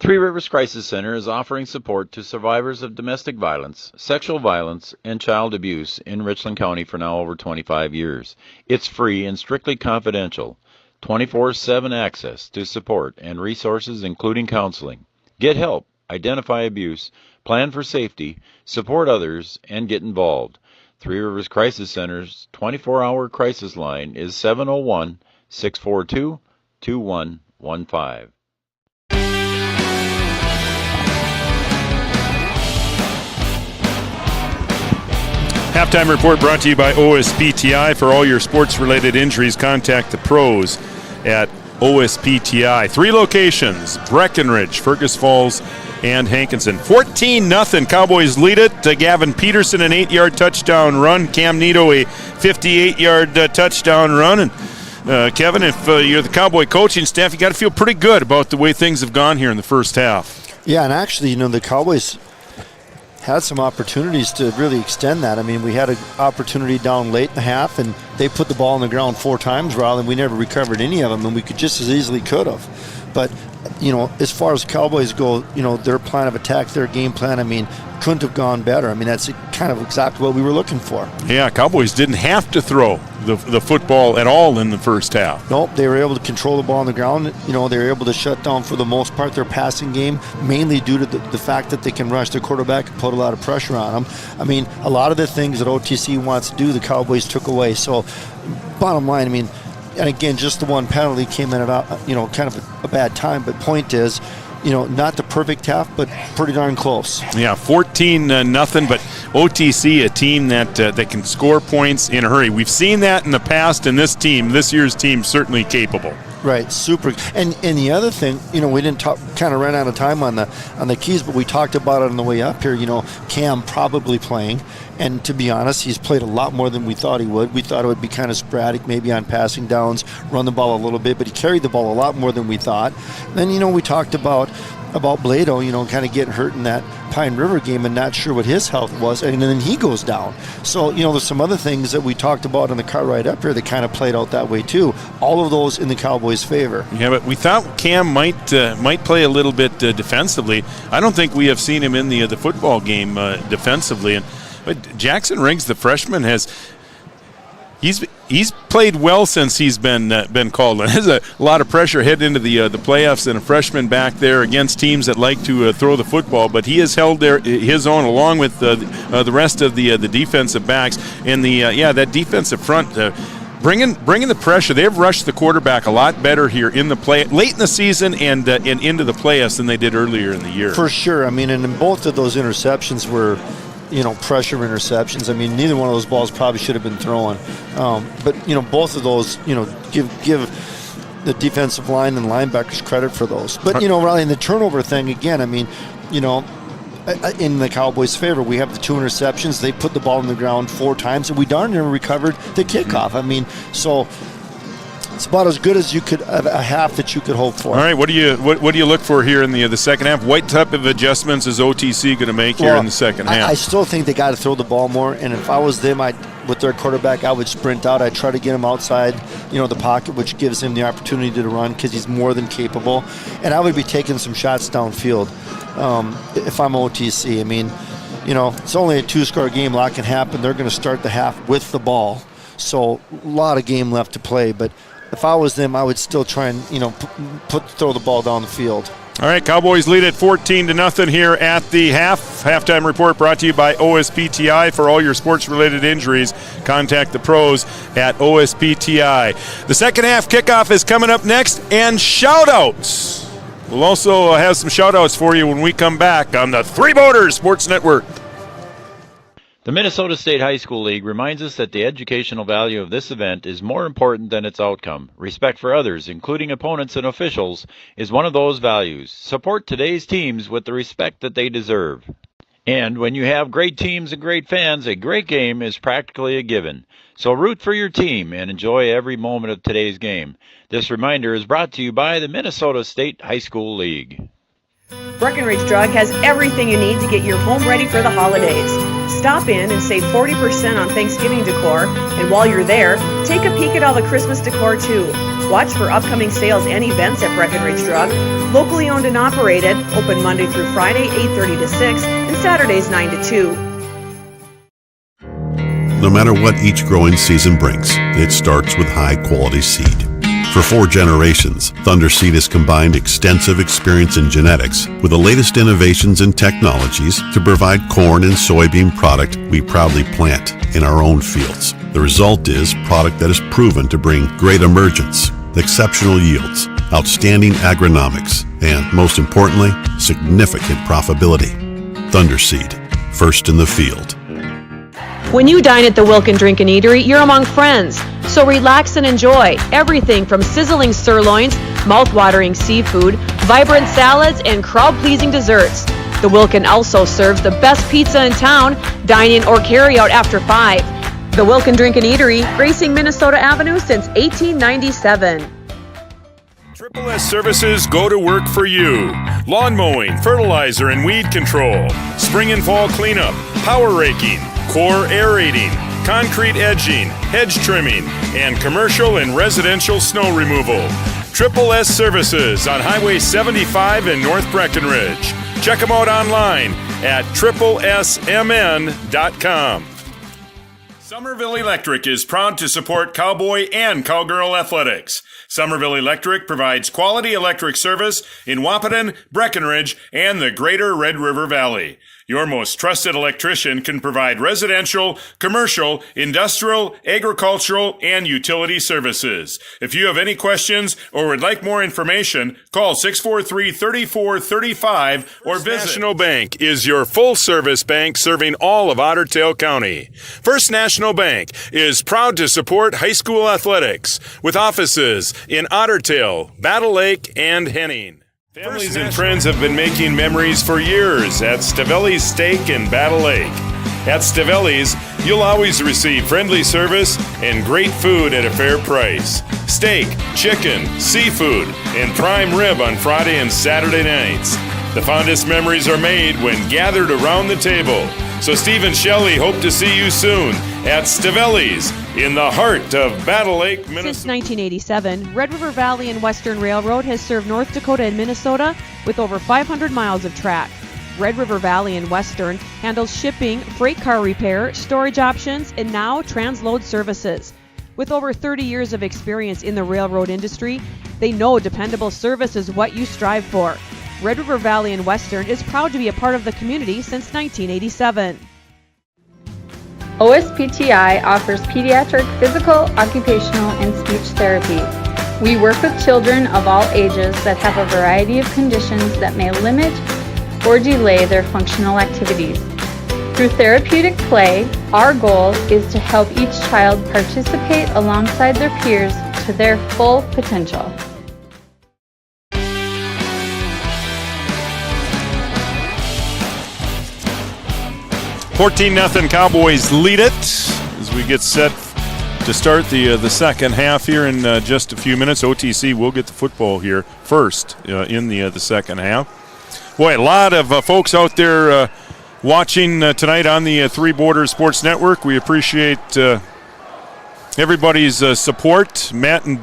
[SPEAKER 3] Three Rivers Crisis Center is offering support to survivors of domestic violence, sexual violence, and child abuse in Richland County for now over 25 years. It's free and strictly confidential. 24/7 access to support and resources including counseling. Get help, identify abuse, plan for safety, support others, and get involved. Three Rivers Crisis Center's 24-hour crisis line is 701-642-2115.
[SPEAKER 1] Halftime report brought to you by OSPTI. For all your sports-related injuries, contact the pros at OSPTI. 3 locations, Breckenridge, Fergus Falls, and Hankinson. 14-0. Cowboys lead it. Gavin Peterson, an 8-yard touchdown run. Cam Nito, a 58-yard touchdown run. And Kevin, if you're the Cowboy coaching staff, you got to feel pretty good about the way things have gone here in the first half.
[SPEAKER 7] Yeah, and actually, the Cowboys had some opportunities to really extend that. I mean, we had an opportunity down late in the half, and they put the ball on the ground 4 times, Riley, and we never recovered any of them, and we could just as easily could have. But, as far as Cowboys go, their plan of attack, their game plan, I mean, couldn't have gone better. I mean, that's kind of exactly what we were looking for.
[SPEAKER 1] Yeah, Cowboys didn't have to throw the football at all in the first half.
[SPEAKER 7] Nope, they were able to control the ball on the ground. They were able to shut down, for the most part, their passing game, mainly due to the fact that they can rush their quarterback and put a lot of pressure on them. I mean, a lot of the things that OTC wants to do, the Cowboys took away. So, bottom line, I mean, and again, just the one penalty came in at, kind of a bad time. But point is, not the perfect half, but pretty darn close.
[SPEAKER 1] Yeah, 14-0, but OTC, a team that can score points in a hurry. We've seen that in the past, and this year's team, certainly capable.
[SPEAKER 7] Right, super. And the other thing, we didn't kind of ran out of time on the keys, but we talked about it on the way up here. Cam probably playing, and to be honest, he's played a lot more than we thought he would. We thought it would be kind of sporadic, maybe on passing downs, run the ball a little bit, but he carried the ball a lot more than we thought. And then, we talked about Blado, kind of getting hurt in that Pine River game and not sure what his health was, and then he goes down. So, there's some other things that we talked about in the car ride up here that kind of played out that way too. All of those in the Cowboys' favor.
[SPEAKER 1] Yeah, but we thought Cam might play a little bit defensively. I don't think we have seen him in the football game defensively. But Jackson Riggs, the freshman, He's played well since he's been called. There's a lot of pressure heading into the playoffs, and a freshman back there against teams that like to throw the football. But he has held his own along with the rest of the defensive backs and that defensive front. Bringing the pressure. They've rushed the quarterback a lot better here in the late in the season and into the playoffs than they did earlier in the year.
[SPEAKER 7] For sure. I mean, and both of those interceptions were pressure interceptions. I mean, neither one of those balls probably should have been thrown. But, both of those, give the defensive line and linebackers credit for those. But, Riley, in the turnover thing, again, I mean, in the Cowboys' favor, we have the 2 interceptions. They put the ball on the ground 4 times, and we darn near recovered the kickoff. I mean, so it's about as good as you could a half that you could hope for.
[SPEAKER 1] All right, what do you look for here in the second half? What type of adjustments is OTC going to make here in the second half?
[SPEAKER 7] I still think they got to throw the ball more, and if I was them, with their quarterback, I would sprint out. I'd try to get him outside, the pocket, which gives him the opportunity to run because he's more than capable. And I would be taking some shots downfield if I'm OTC. I mean, it's only a 2-score game. A lot can happen. They're going to start the half with the ball, so a lot of game left to play. But if I was them, I would still try and, throw the ball down the field.
[SPEAKER 1] All right, Cowboys lead at 14-0 here at the half. Halftime report brought to you by OSPTI. For all your sports-related injuries, contact the pros at OSPTI. The second half kickoff is coming up next, and shout-outs. We'll also have some shout-outs for you when we come back on the Three Borders Sports Network.
[SPEAKER 3] The Minnesota State High School League reminds us that the educational value of this event is more important than its outcome. Respect for others, including opponents and officials, is one of those values. Support today's teams with the respect that they deserve. And when you have great teams and great fans, a great game is practically a given. So root for your team and enjoy every moment of today's game. This reminder is brought to you by the Minnesota State High School League.
[SPEAKER 9] Breckenridge Drug has everything you need to get your home ready for the holidays. Stop in and save 40% on Thanksgiving decor, and while you're there, take a peek at all the Christmas decor too. Watch for upcoming sales and events at Breckenridge Drug. Locally owned and operated, open Monday through Friday, 8:30 to 6, and Saturdays 9 to 2.
[SPEAKER 8] No matter what each growing season brings, it starts with high-quality seed. For 4 generations, Thunder Seed has combined extensive experience in genetics with the latest innovations and technologies to provide corn and soybean product we proudly plant in our own fields. The result is product that is proven to bring great emergence, exceptional yields, outstanding agronomics, and, most importantly, significant profitability. Thunder Seed, first in the field.
[SPEAKER 9] When you dine at the Wilkin Drink and Eatery, you're among friends. So relax and enjoy everything from sizzling sirloins, mouth-watering seafood, vibrant salads, and crowd-pleasing desserts. The Wilkin also serves the best pizza in town. Dine in or carry out after 5. The Wilkin Drink and Eatery, gracing Minnesota Avenue since 1897.
[SPEAKER 13] Triple S Services go to work for you. Lawn mowing, fertilizer and weed control, spring and fall cleanup, power raking, core aerating, concrete edging, hedge trimming, and commercial and residential snow removal. Triple S Services on Highway 75 in North Breckenridge. Check them out online at triplesmn.com. Somerville Electric is proud to support Cowboy and Cowgirl athletics. Somerville Electric provides quality electric service in Wahpeton, Breckenridge, and the greater Red River Valley. Your most trusted electrician can provide residential, commercial, industrial, agricultural, and utility services. If you have any questions or would like more information, call 643-3435 or visit. National Bank is your full-service bank serving all of Otter Tail County. First National Bank is proud to support high school athletics with offices in Otter Tail, Battle Lake, and Henning. Families and friends have been making memories for years at Stavelli's Steak in Battle Lake. At Stavelli's, you'll always receive friendly service and great food at a fair price. Steak, chicken, seafood, and prime rib on Friday and Saturday nights. The fondest memories are made when gathered around the table. So Steve and Shelley hope to see you soon at Stavelli's in the heart of Battle Lake, Minnesota.
[SPEAKER 9] Since 1987, Red River Valley and Western Railroad has served North Dakota and Minnesota with over 500 miles of track. Red River Valley and Western handles shipping, freight car repair, storage options, and now transload services. With over 30 years of experience in the railroad industry, they know dependable service is what you strive for. Red River Valley and Western is proud to be a part of the community since 1987.
[SPEAKER 19] OSPTI offers pediatric physical, occupational, and speech therapy. We work with children of all ages that have a variety of conditions that may limit or delay their functional activities. Through therapeutic play, our goal is to help each child participate alongside their peers to their full potential.
[SPEAKER 1] 14-0 Cowboys lead it as we get set to start the second half here in just a few minutes. OTC will get the football here first in the second half. Boy, a lot of folks out there watching tonight on the Three Borders Sports Network. We appreciate everybody's support. Matt and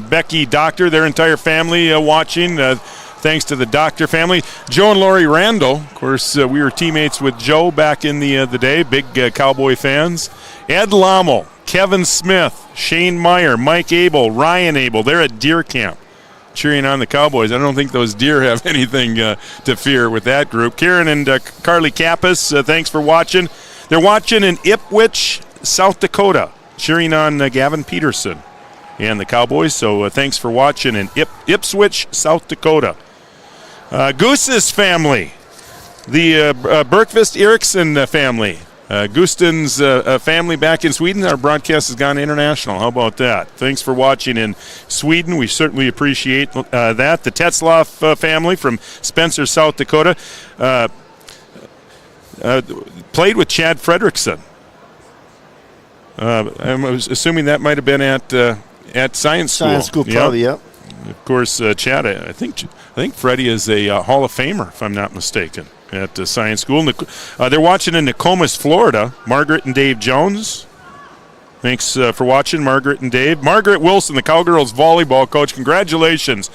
[SPEAKER 1] Becky Doctor, their entire family watching. Thanks to the Doctor family. Joe and Lori Randall, of course, we were teammates with Joe back in the day, big Cowboy fans. Ed Lommel, Kevin Smith, Shane Meyer, Mike Abel, Ryan Abel, they're at deer camp cheering on the Cowboys. I don't think those deer have anything to fear with that group. Karen and Carly Kappas, thanks for watching. They're watching in Ipswich, South Dakota, cheering on Gavin Peterson and the Cowboys. So thanks for watching in Ipswich, South Dakota. Goose's family, the Bergqvist Eriksson family, Gustin's family back in Sweden. Our broadcast has gone international. How about that? Thanks for watching in Sweden. We certainly appreciate that. The Tetzloff family from Spencer, South Dakota, played with Chad Fredrickson. I'm assuming that might have been at Science School.
[SPEAKER 7] Science School, probably, yep.
[SPEAKER 1] Of course, Chad, I think Freddie is a Hall of Famer, if I'm not mistaken, at Science School. They're watching in Nokomis, Florida. Margaret and Dave Jones. Thanks for watching, Margaret and Dave. Margaret Wilson, the Cowgirls volleyball coach. Congratulations,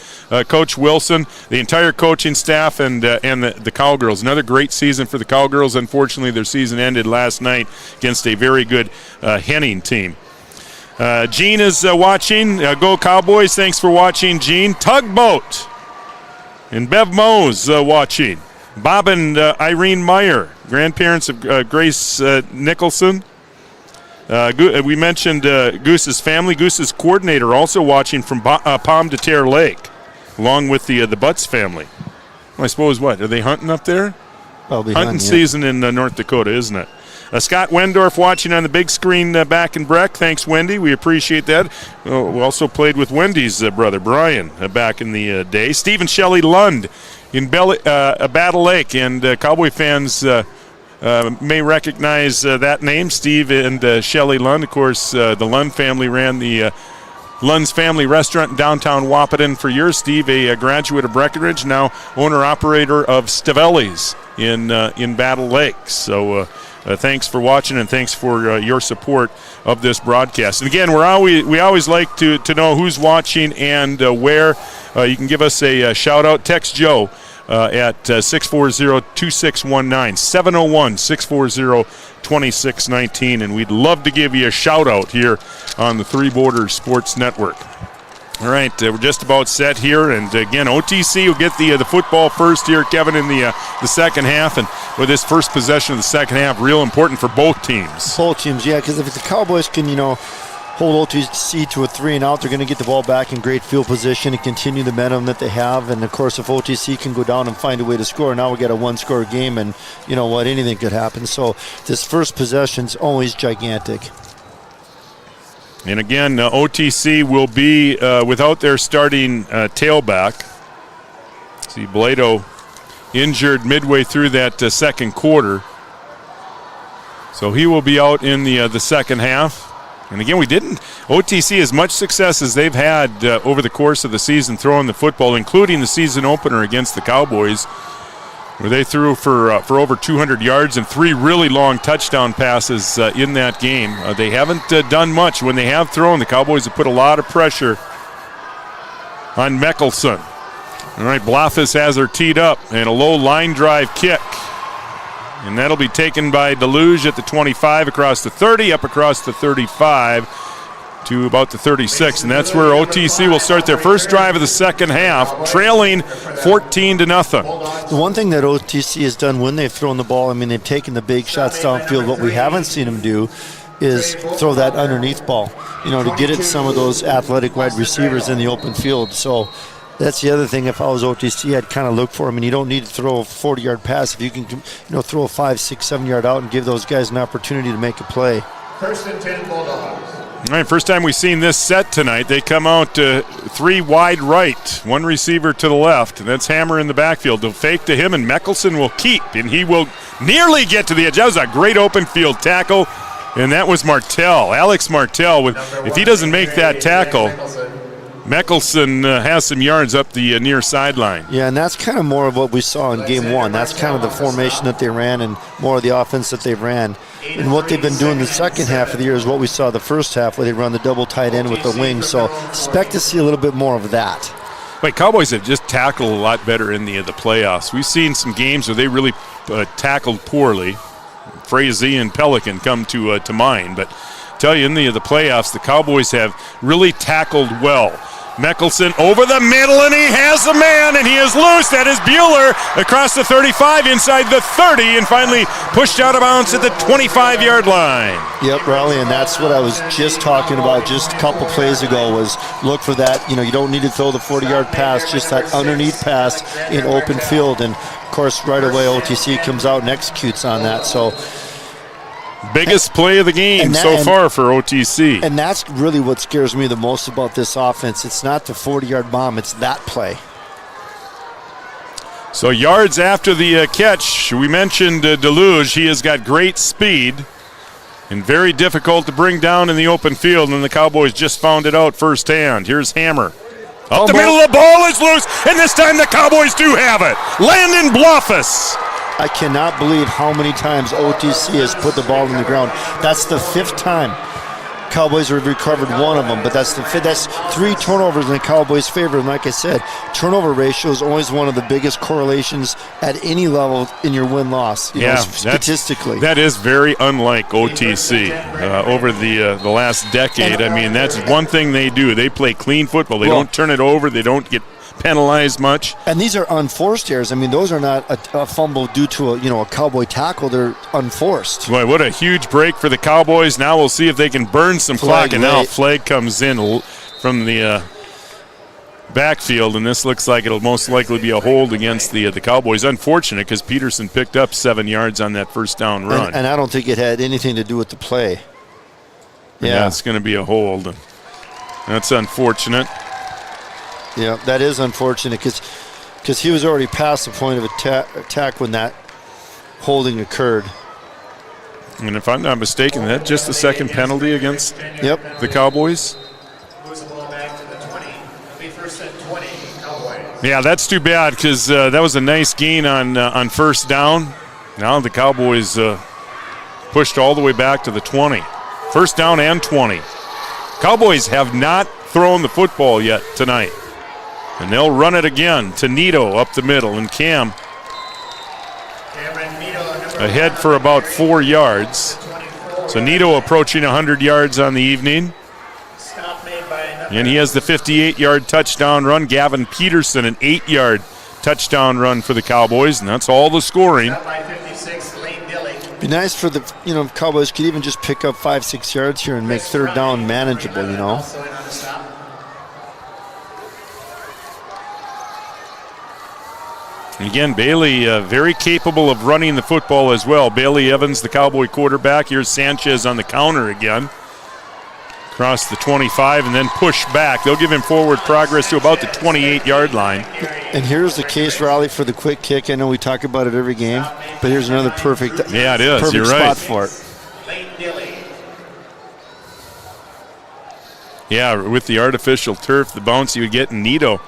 [SPEAKER 1] Coach Wilson, the entire coaching staff, and the Cowgirls. Another great season for the Cowgirls. Unfortunately, their season ended last night against a very good Henning team. Gene is watching. Go Cowboys. Thanks for watching, Gene. Tugboat and Bev Mose watching. Bob and Irene Meyer, grandparents of Grace Nicholson. We mentioned Goose's family. Goose's coordinator also watching from Pomme de Terre Lake, along with the Butts family. Well, I suppose what? Are they hunting up there?
[SPEAKER 7] Probably
[SPEAKER 1] hunting season in North Dakota, isn't it? Scott Wendorf watching on the big screen back in Breck. Thanks, Wendy. We appreciate that. We also played with Wendy's brother, Brian, back in the day. Steve and Shelley Lund in Battle Lake. And Cowboy fans may recognize that name, Steve and Shelley Lund. Of course, the Lund family ran the Lund's Family Restaurant in downtown Wahpeton for years. Steve, a graduate of Breckenridge, now owner-operator of Stavelli's in Battle Lake. So thanks for watching, and thanks for your support of this broadcast. And again, we always like to know who's watching and where. You can give us a shout-out. Text Joe at 640-2619, 701-640-2619, and we'd love to give you a shout-out here on the Three Borders Sports Network. All right, we're just about set here, and again, OTC will get the football first here, Kevin, in the second half, and with this first possession of the second half, real important for both teams.
[SPEAKER 7] Both teams, yeah, because if the Cowboys can, hold OTC to a 3-and-out, they're going to get the ball back in great field position and continue the momentum that they have, and of course, if OTC can go down and find a way to score, now we got a one-score game, and you know what, anything could happen. So this first possession's always gigantic.
[SPEAKER 1] And again, OTC will be without their starting tailback. See, Blado injured midway through that second quarter. So he will be out in the second half. And again, OTC, as much success as they've had over the course of the season throwing the football, including the season opener against the Cowboys, where they threw for over 200 yards and 3 really long touchdown passes in that game. They haven't done much. When they have thrown, the Cowboys have put a lot of pressure on Mickelson. All right, Blafus has her teed up, and a low line drive kick. And that'll be taken by Deluge at the 25, across the 30, up across the 35 to about the 36. And that's where OTC will start their first drive of the second half, trailing 14-0.
[SPEAKER 7] The one thing that OTC has done when they've thrown the ball, they've taken the big shots downfield. What we haven't seen them do is throw that underneath ball, to get at some of those athletic wide receivers in the open field. So that's the other thing. If I was OTC, I'd kind of look for them. And you don't need to throw a 40-yard pass. If you can, throw a 5, 6, 7-yard out and give those guys an opportunity to make a play.
[SPEAKER 11] First and 10 Bulldogs.
[SPEAKER 1] All right, first time we've seen this set tonight. They come out 3 wide right, 1 receiver to the left. And that's Hammer in the backfield. They'll fake to him, and Mickelson will keep. And he will nearly get to the edge. That was a great open field tackle. And that was Martell. Alex Martell. If he doesn't make that tackle, Mickelson has some yards up the near sideline.
[SPEAKER 7] Yeah, and that's kind of more of what we saw in game 1. That's kind of the formation that they ran and more of the offense that they ran. And what they've been doing the second half of the year is what we saw the first half, where they run the double tight end with the wing. So expect to see a little bit more of that.
[SPEAKER 1] But Cowboys have just tackled a lot better in the playoffs. We've seen some games where they really tackled poorly. Frazee and Pelican come to mind. But I tell you, in the playoffs, the Cowboys have really tackled well. Mickelson over the middle, and he has a man, and he is loose. That is Bueller across the 35, inside the 30, and finally pushed out of bounds at the 25-yard line.
[SPEAKER 7] Yep, Riley, and that's what I was just talking about just a couple plays ago, was look for that. You don't need to throw the 40-yard pass, just that underneath pass in open field. And, of course, right away OTC comes out and executes on that. So
[SPEAKER 1] biggest play of the game so far for OTC.
[SPEAKER 7] And that's really what scares me the most about this offense. It's not the 40-yard bomb, it's that play.
[SPEAKER 1] So yards after the catch, we mentioned Deluge. He has got great speed and very difficult to bring down in the open field, and the Cowboys just found it out firsthand. Here's Hammer. Up the middle, the ball is loose, and this time the Cowboys do have it. Landon Blufus.
[SPEAKER 7] I cannot believe how many times OTC has put the ball on the ground. That's the 5th time. Cowboys have recovered one of them, but that's 3 turnovers in the Cowboys' favor. And like I said, turnover ratio is always one of the biggest correlations at any level in your win-loss. You know, statistically,
[SPEAKER 1] that is very unlike OTC over the last decade. I mean, that's one thing they do. They play clean football. They don't turn it over. They don't get penalized much.
[SPEAKER 7] And these are unforced errors. I mean, those are not a fumble due to a Cowboy tackle. They're unforced.
[SPEAKER 1] Boy, what a huge break for the Cowboys. Now we'll see if they can burn some clock. And now flag comes in from the backfield, and this looks like it'll most likely be a hold against the Cowboys. Unfortunate, because Peterson picked up 7 yards on that first down run.
[SPEAKER 7] And I don't think it had anything to do with the play.
[SPEAKER 1] Yeah, it's going to be a hold. That's unfortunate.
[SPEAKER 7] Yeah, that is unfortunate because he was already past the point of attack when that holding occurred.
[SPEAKER 1] And if I'm not mistaken, that's just the second penalty against the Cowboys. Yeah, that's too bad because that was a nice gain on first down. Now the Cowboys pushed all the way back to the 20. First down and 20. Cowboys have not thrown the football yet tonight. And they'll run it again to Nito up the middle. And Cam ahead for about 4 yards. So Nito approaching 100 yards on the evening. And he has the 58-yard touchdown run. Gavin Peterson, an 8-yard touchdown run for the Cowboys. And that's all the scoring.
[SPEAKER 7] Be nice for the Cowboys could even just pick up 5-6 yards here and make third down manageable,
[SPEAKER 1] Again, Bailey very capable of running the football as well. Bailey Evans, the Cowboy quarterback. Here's Sanchez on the counter again. Across the 25 and then push back. They'll give him forward progress to about the 28-yard line.
[SPEAKER 7] And here's the case, Riley, for the quick kick. I know we talk about it every game, but here's another perfect
[SPEAKER 1] it is.
[SPEAKER 7] Perfect
[SPEAKER 1] You're
[SPEAKER 7] spot
[SPEAKER 1] right.
[SPEAKER 7] for it.
[SPEAKER 1] Yeah, with the artificial turf, the bounce you would get in Nito.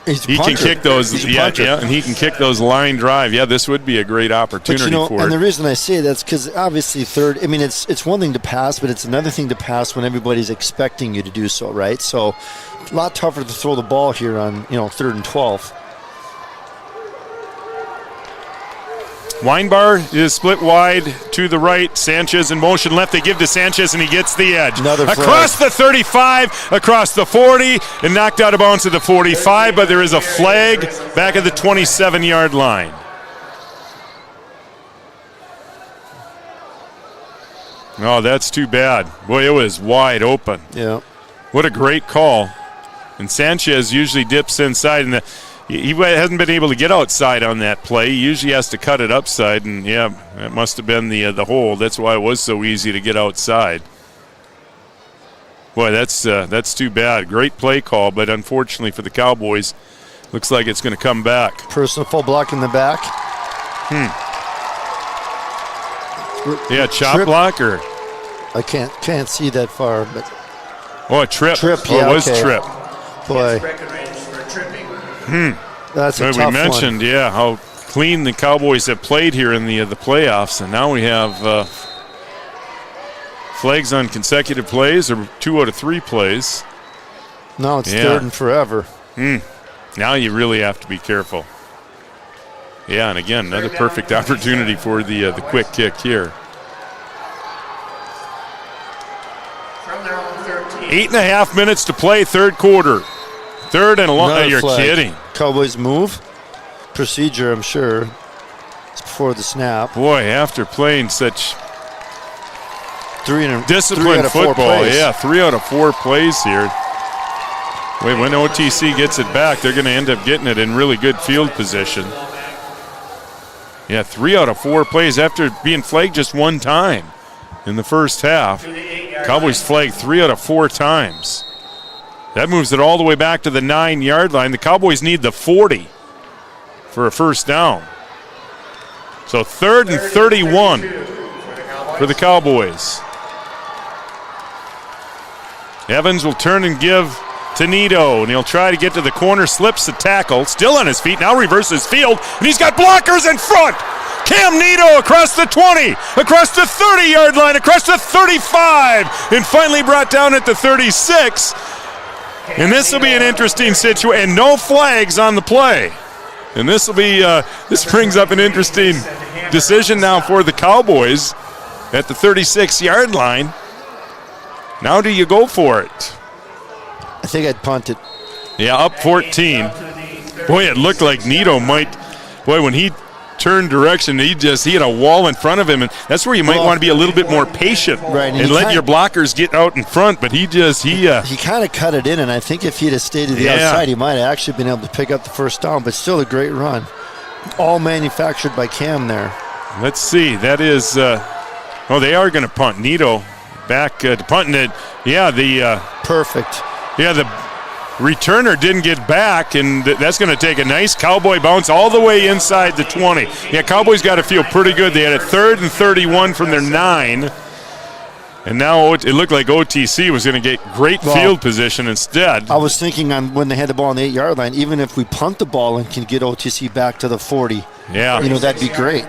[SPEAKER 1] He can kick those, and he can kick those line drive. Yeah, this would be a great opportunity for it.
[SPEAKER 7] And the reason I say that's because obviously it's one thing to pass, but it's another thing to pass when everybody's expecting you to do so, right? So a lot tougher to throw the ball here on 3rd and 12.
[SPEAKER 1] Weinbar is split wide to the right. Sanchez in motion left. They give to Sanchez, and he gets the edge. Across the 35, across the 40, and knocked out of bounds at the 45, but there is a flag back at the 27-yard line. Oh, that's too bad. Boy, it was wide open.
[SPEAKER 7] Yeah.
[SPEAKER 1] What a great call. And Sanchez usually dips inside, and he hasn't been able to get outside on that play. He usually has to cut it upside, and that must have been the hold. That's why it was so easy to get outside. Boy, that's too bad. Great play call, but unfortunately for the Cowboys, looks like it's going to come back.
[SPEAKER 7] Personal full block in the back.
[SPEAKER 1] Yeah, chop block or?
[SPEAKER 7] I can't see that far, but.
[SPEAKER 1] Oh, a trip.
[SPEAKER 7] Trip,
[SPEAKER 1] it was trip.
[SPEAKER 7] Boy. That's a tough one.
[SPEAKER 1] We mentioned, how clean the Cowboys have played here in the playoffs, and now we have flags on consecutive plays or 2 out of 3 plays.
[SPEAKER 7] No, it's 3rd and forever.
[SPEAKER 1] Now you really have to be careful. Yeah, and again, another perfect opportunity for the quick kick here. 8.5 minutes to play, third quarter. Third and long. You're kidding.
[SPEAKER 7] Cowboys move. Procedure, I'm sure. It's before the snap.
[SPEAKER 1] Boy, after playing such
[SPEAKER 7] disciplined
[SPEAKER 1] football, 3 out of 4 plays here. Wait, when OTC gets it back, they're going to end up getting it in really good field position. Yeah, 3 out of 4 plays after being flagged just one time in the first half. Cowboys flagged 3 out of 4 times. That moves it all the way back to the 9-yard line. The Cowboys need the 40 for a first down. So 3rd and 31 for the Cowboys. Evans will turn and give to Nito, and he'll try to get to the corner, slips the tackle, still on his feet, now reverses field, and he's got blockers in front. Cam Nito across the 20, across the 30-yard line, across the 35, and finally brought down at the 36. And this will be an interesting situation, and no flags on the play. And this will be this brings up an interesting decision now for the Cowboys at the 36-yard line. Now do you go for it?
[SPEAKER 7] I think I'd punt it.
[SPEAKER 1] Yeah, up 14. Boy, it looked like Nito might. Boy, when he turned direction, he had a wall in front of him, and that's where you might want to be a little bit more patient,
[SPEAKER 7] right,
[SPEAKER 1] and let your blockers get out in front. But he
[SPEAKER 7] kind of cut it in, and I think if he'd have stayed to the outside, he might have actually been able to pick up the first down. But still a great run, all manufactured by Cam there.
[SPEAKER 1] Let's see. That is. They are going to punt. Nito back to punting it. Yeah,
[SPEAKER 7] perfect.
[SPEAKER 1] Yeah, the returner didn't get back, and that's going to take a nice Cowboy bounce all the way inside the 20. Yeah, Cowboys got to feel pretty good. They had a 3rd and 31 from their 9, and now it looked like OTC was going to get great field position instead.
[SPEAKER 7] I was thinking on when they had the ball on the 8-yard line, even if we punt the ball and can get OTC back to the 40, that'd be great.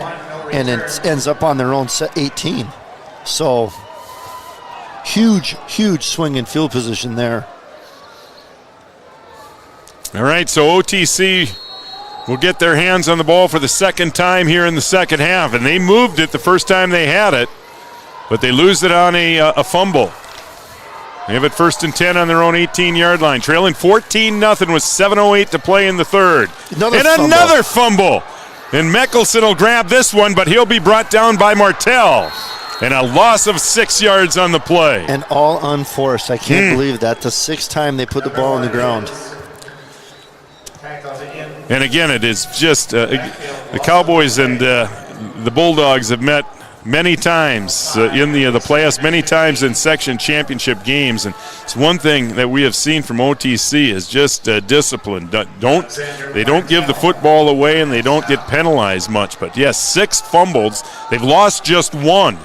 [SPEAKER 7] And it ends up on their own 18. So huge swing in field position there.
[SPEAKER 1] All right, so OTC will get their hands on the ball for the second time here in the second half, and they moved it the first time they had it, but they lose it on a fumble. They have it 1st and 10 on their own 18-yard line, trailing 14-0 with 7:08 to play in the third. Another fumble. And Mickelson will grab this one, but he'll be brought down by Martell. And a loss of 6 yards on the play.
[SPEAKER 7] And all unforced. I can't believe that. The 6th time they put the ball on the ground.
[SPEAKER 1] And again, it is just the Cowboys and the Bulldogs have met many times in the playoffs, many times in section championship games. And it's one thing that we have seen from OTC is just discipline. They don't give the football away, and they don't get penalized much. But yes, 6 fumbles. They've lost just 1,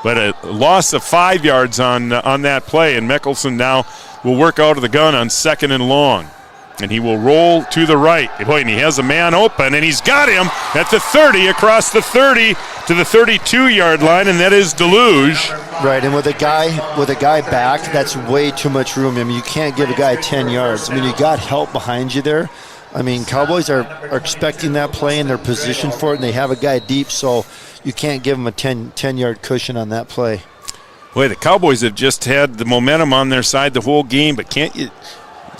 [SPEAKER 1] but a loss of 5 yards on that play. And Mickelson now will work out of the gun on 2nd and long. And he will roll to the right. Boy, and he has a man open, and he's got him at the 30, across the 30 to the 32-yard line, and that is Deluge.
[SPEAKER 7] Right, and with a guy back, that's way too much room. I mean, you can't give a guy 10 yards. I mean, you got help behind you there. I mean, Cowboys are expecting that play, and they're positioned for it, and they have a guy deep, so you can't give them a 10-yard cushion on that play.
[SPEAKER 1] Boy, the Cowboys have just had the momentum on their side the whole game, but can't you...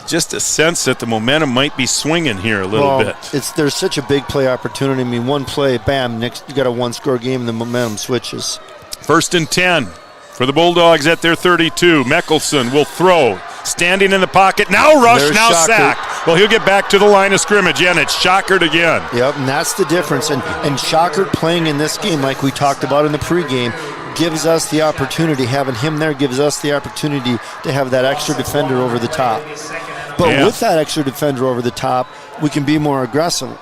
[SPEAKER 1] Just a sense that the momentum might be swinging here a little bit.
[SPEAKER 7] There's such a big play opportunity. I mean, one play, bam, next you got a 1-score game and the momentum switches.
[SPEAKER 1] 1st and 10 for the Bulldogs at their 32. Mickelson will throw. Standing in the pocket. Now rush,
[SPEAKER 7] There's
[SPEAKER 1] now
[SPEAKER 7] Shockert.
[SPEAKER 1] sack. Well, he'll get back to the line of scrimmage. And it's Shockert again.
[SPEAKER 7] Yep, and that's the difference. And Shockert playing in this game like we talked about in the pregame gives us the opportunity. Having him there gives us the opportunity to have that extra defender over the top. But with that extra defender over the top, we can be more aggressive,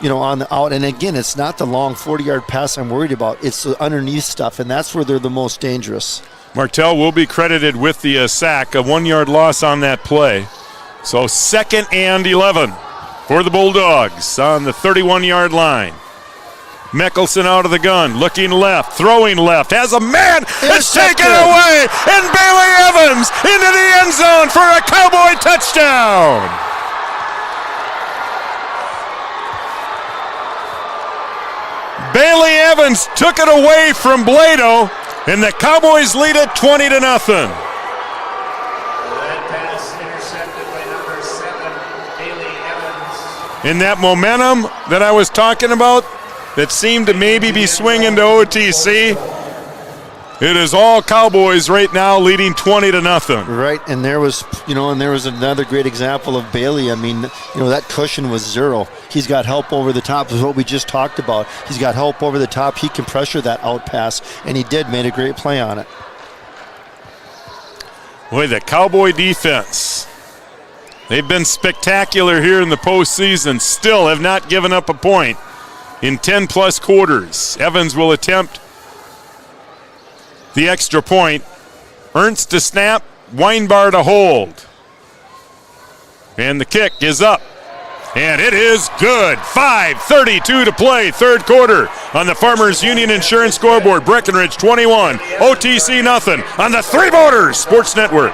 [SPEAKER 7] on the out. And again, it's not the long 40-yard pass I'm worried about. It's the underneath stuff, and that's where they're the most dangerous.
[SPEAKER 1] Martell will be credited with the sack, a 1-yard loss on that play. So 2nd and 11 for the Bulldogs on the 31-yard line. Mickelson out of the gun, looking left, throwing left, has a man, it's taken away, and Bailey Evans into the end zone for a Cowboy touchdown. Bailey Evans took it away from Blado, and the Cowboys lead it 20-0.
[SPEAKER 11] That pass intercepted by number 7, Bailey Evans.
[SPEAKER 1] In that momentum that I was talking about, that seemed to maybe be swinging to OTC. It is all Cowboys right now, leading 20-0.
[SPEAKER 7] Right, and there was another great example of Bailey. I mean, that cushion was 0. He's got help over the top, is what we just talked about. He's got help over the top. He can pressure that out pass, and he made a great play on it.
[SPEAKER 1] Boy, the Cowboy defense. They've been spectacular here in the postseason. Still have not given up a point in 10-plus quarters. Evans will attempt the extra point. Ernst to snap, Weinbar to hold. And the kick is up. And it is good. 5:32 to play, third quarter. On the Farmers Union Insurance scoreboard, Breckenridge 21, OTC nothing on the Three Borders Sports Network.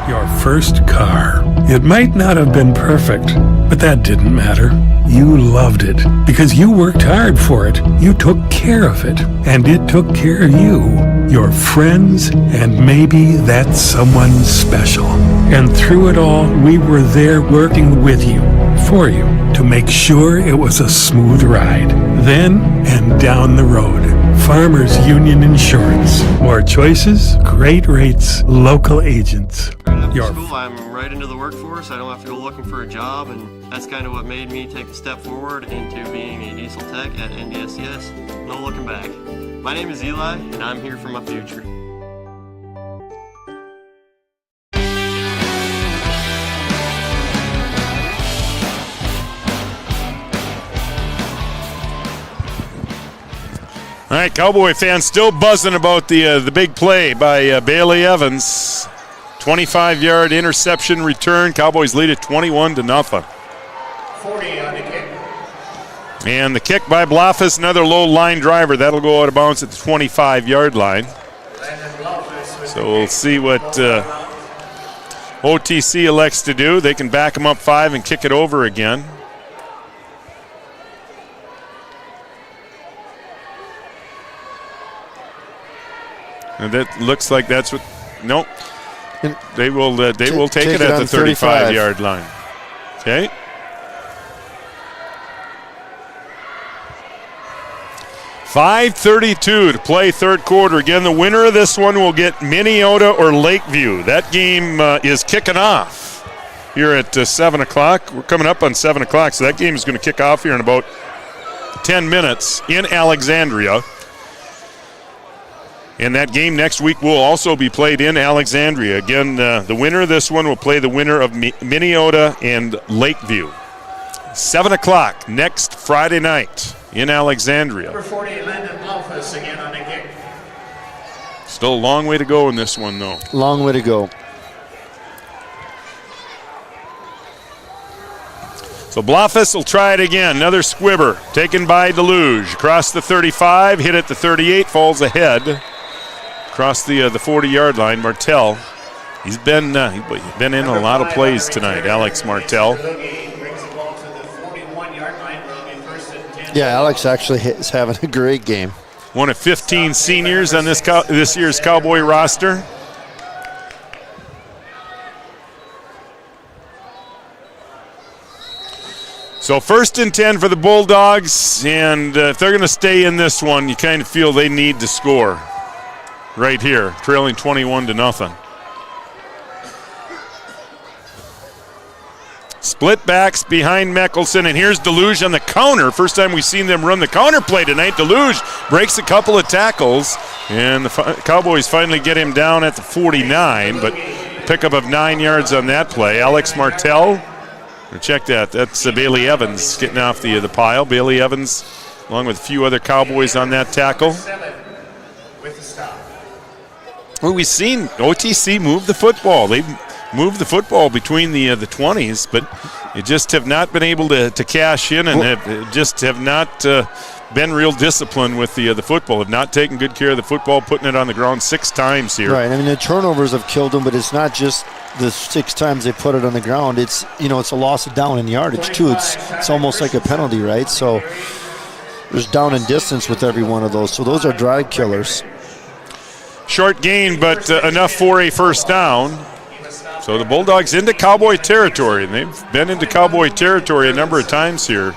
[SPEAKER 2] Your first car. It might not have been perfect, but that didn't matter. You loved it because you worked hard for it. You took care of it, and it took care of you, your friends, and maybe that someone special. And through it all, we were there working with you, for you, to make sure it was a smooth ride. Then and down the road. Farmers Union Insurance. More choices, great rates, local agents.
[SPEAKER 20] After school, I'm right into the workforce. I don't have to go looking for a job, and that's kind of what made me take a step forward into being a diesel tech at NDSCS. No looking back. My name is Eli, and I'm here for my future.
[SPEAKER 1] All right, Cowboy fans still buzzing about the big play by Bailey Evans. 25-yard interception return. Cowboys lead it 21-0.
[SPEAKER 11] 40 on the kick.
[SPEAKER 1] And the kick by Blofus, another low line driver. That'll go out of bounds at the 25-yard line. So we'll see what OTC elects to do. They can back him up 5 and kick it over again. And that looks like that's what. Nope. They will take it at the 35-yard line. Okay. $5:32 to play third quarter. Again, the winner of this one will get Minneota or Lakeview. That game is kicking off here at 7 o'clock. We're coming up on 7 o'clock, so that game is going to kick off here in about 10 minutes in Alexandria. And that game next week will also be played in Alexandria. Again, the winner of this one will play the winner of Minneota and Lakeview. 7 o'clock next Friday night in Alexandria.
[SPEAKER 11] Number 40, Landon Malphus again on the kick.
[SPEAKER 1] Still a long way to go in this one, though.
[SPEAKER 7] Long way to go.
[SPEAKER 1] So Blofus will try it again. Another squibber taken by Deluge. Across the 35, hit at the 38, falls ahead. Across the 40-yard line, Martell. He's been in a lot of plays tonight, Alex Martell.
[SPEAKER 7] Yeah, Alex actually is having a great game.
[SPEAKER 1] One of 15 seniors on this year's Cowboy roster. So 1st and 10 for the Bulldogs, and if they're going to stay in this one, you kind of feel they need to score right here, trailing 21-0. Split backs behind Meckelson, and here's Deluge on the counter. First time we've seen them run the counter play tonight. Deluge breaks a couple of tackles, and the Cowboys finally get him down at the 49, but pickup of 9 yards on that play. Alex Martell, check that. That's Bailey Evans getting off the pile. Bailey Evans, along with a few other Cowboys on that tackle. Well, we've seen OTC move the football. They've moved the football between the 20s, but they just have not been able to cash in, and have not been real disciplined with the football. Have not taken good care of the football, putting it on the ground 6 times here.
[SPEAKER 7] Right. I mean, the turnovers have killed them, but it's not just the 6 times they put it on the ground. It's it's a loss of down and yardage too. It's almost like a penalty, right? So there's down and distance with every one of those. So those are drive killers.
[SPEAKER 1] Short gain, but enough for a first down. So the Bulldogs into Cowboy territory, and they've been into Cowboy territory a number of times here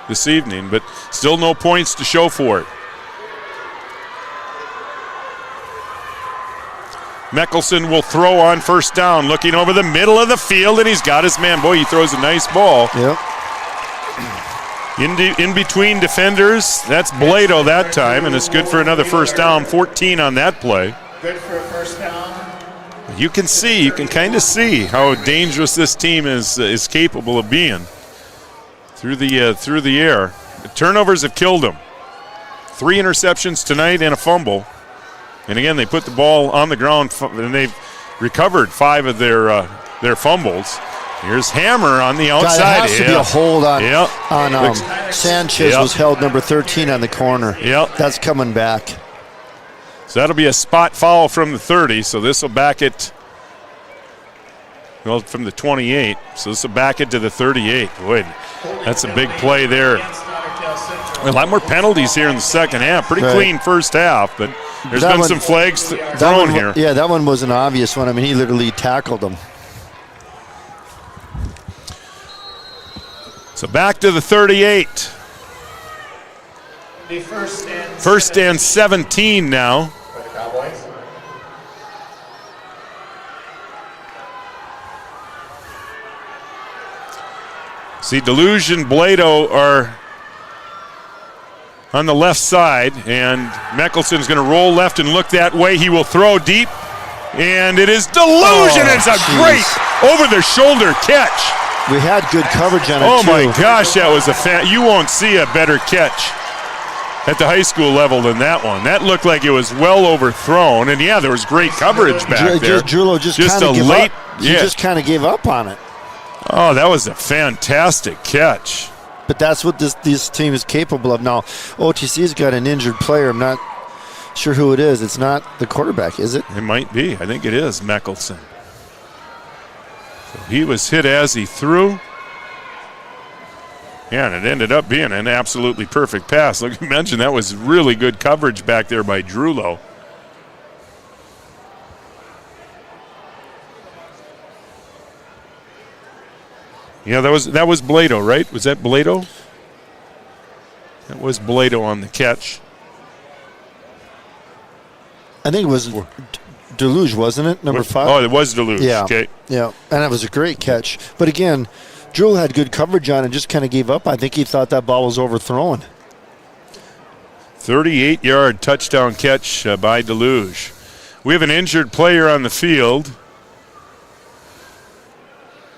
[SPEAKER 1] this evening, but still no points to show for it. Meckelson will throw on first down, looking over the middle of the field, and he's got his man. Boy, he throws a nice ball.
[SPEAKER 7] Yep.
[SPEAKER 1] In between defenders, that's Blado that time, and it's good for another first down. 14 on that play.
[SPEAKER 11] Good for a first down.
[SPEAKER 1] You can kind of see how dangerous this team is capable of being through the air. The turnovers have killed them. 3 interceptions tonight and a fumble. And again, they put the ball on the ground, and they've recovered 5 of their fumbles. Here's Hammer on the outside.
[SPEAKER 7] There has to be a hold on
[SPEAKER 1] Yep.
[SPEAKER 7] Sanchez.
[SPEAKER 1] Yep.
[SPEAKER 7] Was held number 13 on the corner.
[SPEAKER 1] Yep.
[SPEAKER 7] That's coming back.
[SPEAKER 1] So that'll be a spot foul from the 30. So this will back it, well, from the 28. So this will back it to the 38. Boy, that's a big play there. A lot more penalties here in the second half. Pretty clean first half, but there's been some flags thrown here.
[SPEAKER 7] Yeah, that one was an obvious one. I mean, he literally tackled him.
[SPEAKER 1] So back to the 38.
[SPEAKER 11] The
[SPEAKER 1] First and 17 now.
[SPEAKER 11] For the Cowboys.
[SPEAKER 1] See, Deluge and Blado are on the left side, and Meckelson's going to roll left and look that way. He will throw deep, and it is Deluge, and it's a great over-the-shoulder catch.
[SPEAKER 7] We had good coverage on it,
[SPEAKER 1] Oh,
[SPEAKER 7] too.
[SPEAKER 1] my gosh, that was you won't see a better catch at the high school level than that one. That looked like it was well overthrown, and yeah, there was great coverage back there.
[SPEAKER 7] Drulo just kind of gave up. He just kind of gave up on it.
[SPEAKER 1] Oh, that was a fantastic catch.
[SPEAKER 7] But that's what this team is capable of. Now, OTC's got an injured player. I'm not sure who it is. It's not the quarterback, is it?
[SPEAKER 1] It might be. I think it is Meckelson. So he was hit as he threw. Yeah, and it ended up being an absolutely perfect pass. Like you mentioned, that was really good coverage back there by Drulo. Yeah, that was Blado, right? Was that Blado? That was Blado on the catch.
[SPEAKER 7] I think it was Deluge, wasn't it? Number 5?
[SPEAKER 1] Oh, it was Deluge.
[SPEAKER 7] Yeah.
[SPEAKER 1] Okay.
[SPEAKER 7] Yeah, and that was a great catch. But again, Drew had good coverage on it and just kind of gave up. I think he thought that ball was overthrown.
[SPEAKER 1] 38-yard touchdown catch by Deluge. We have an injured player on the field.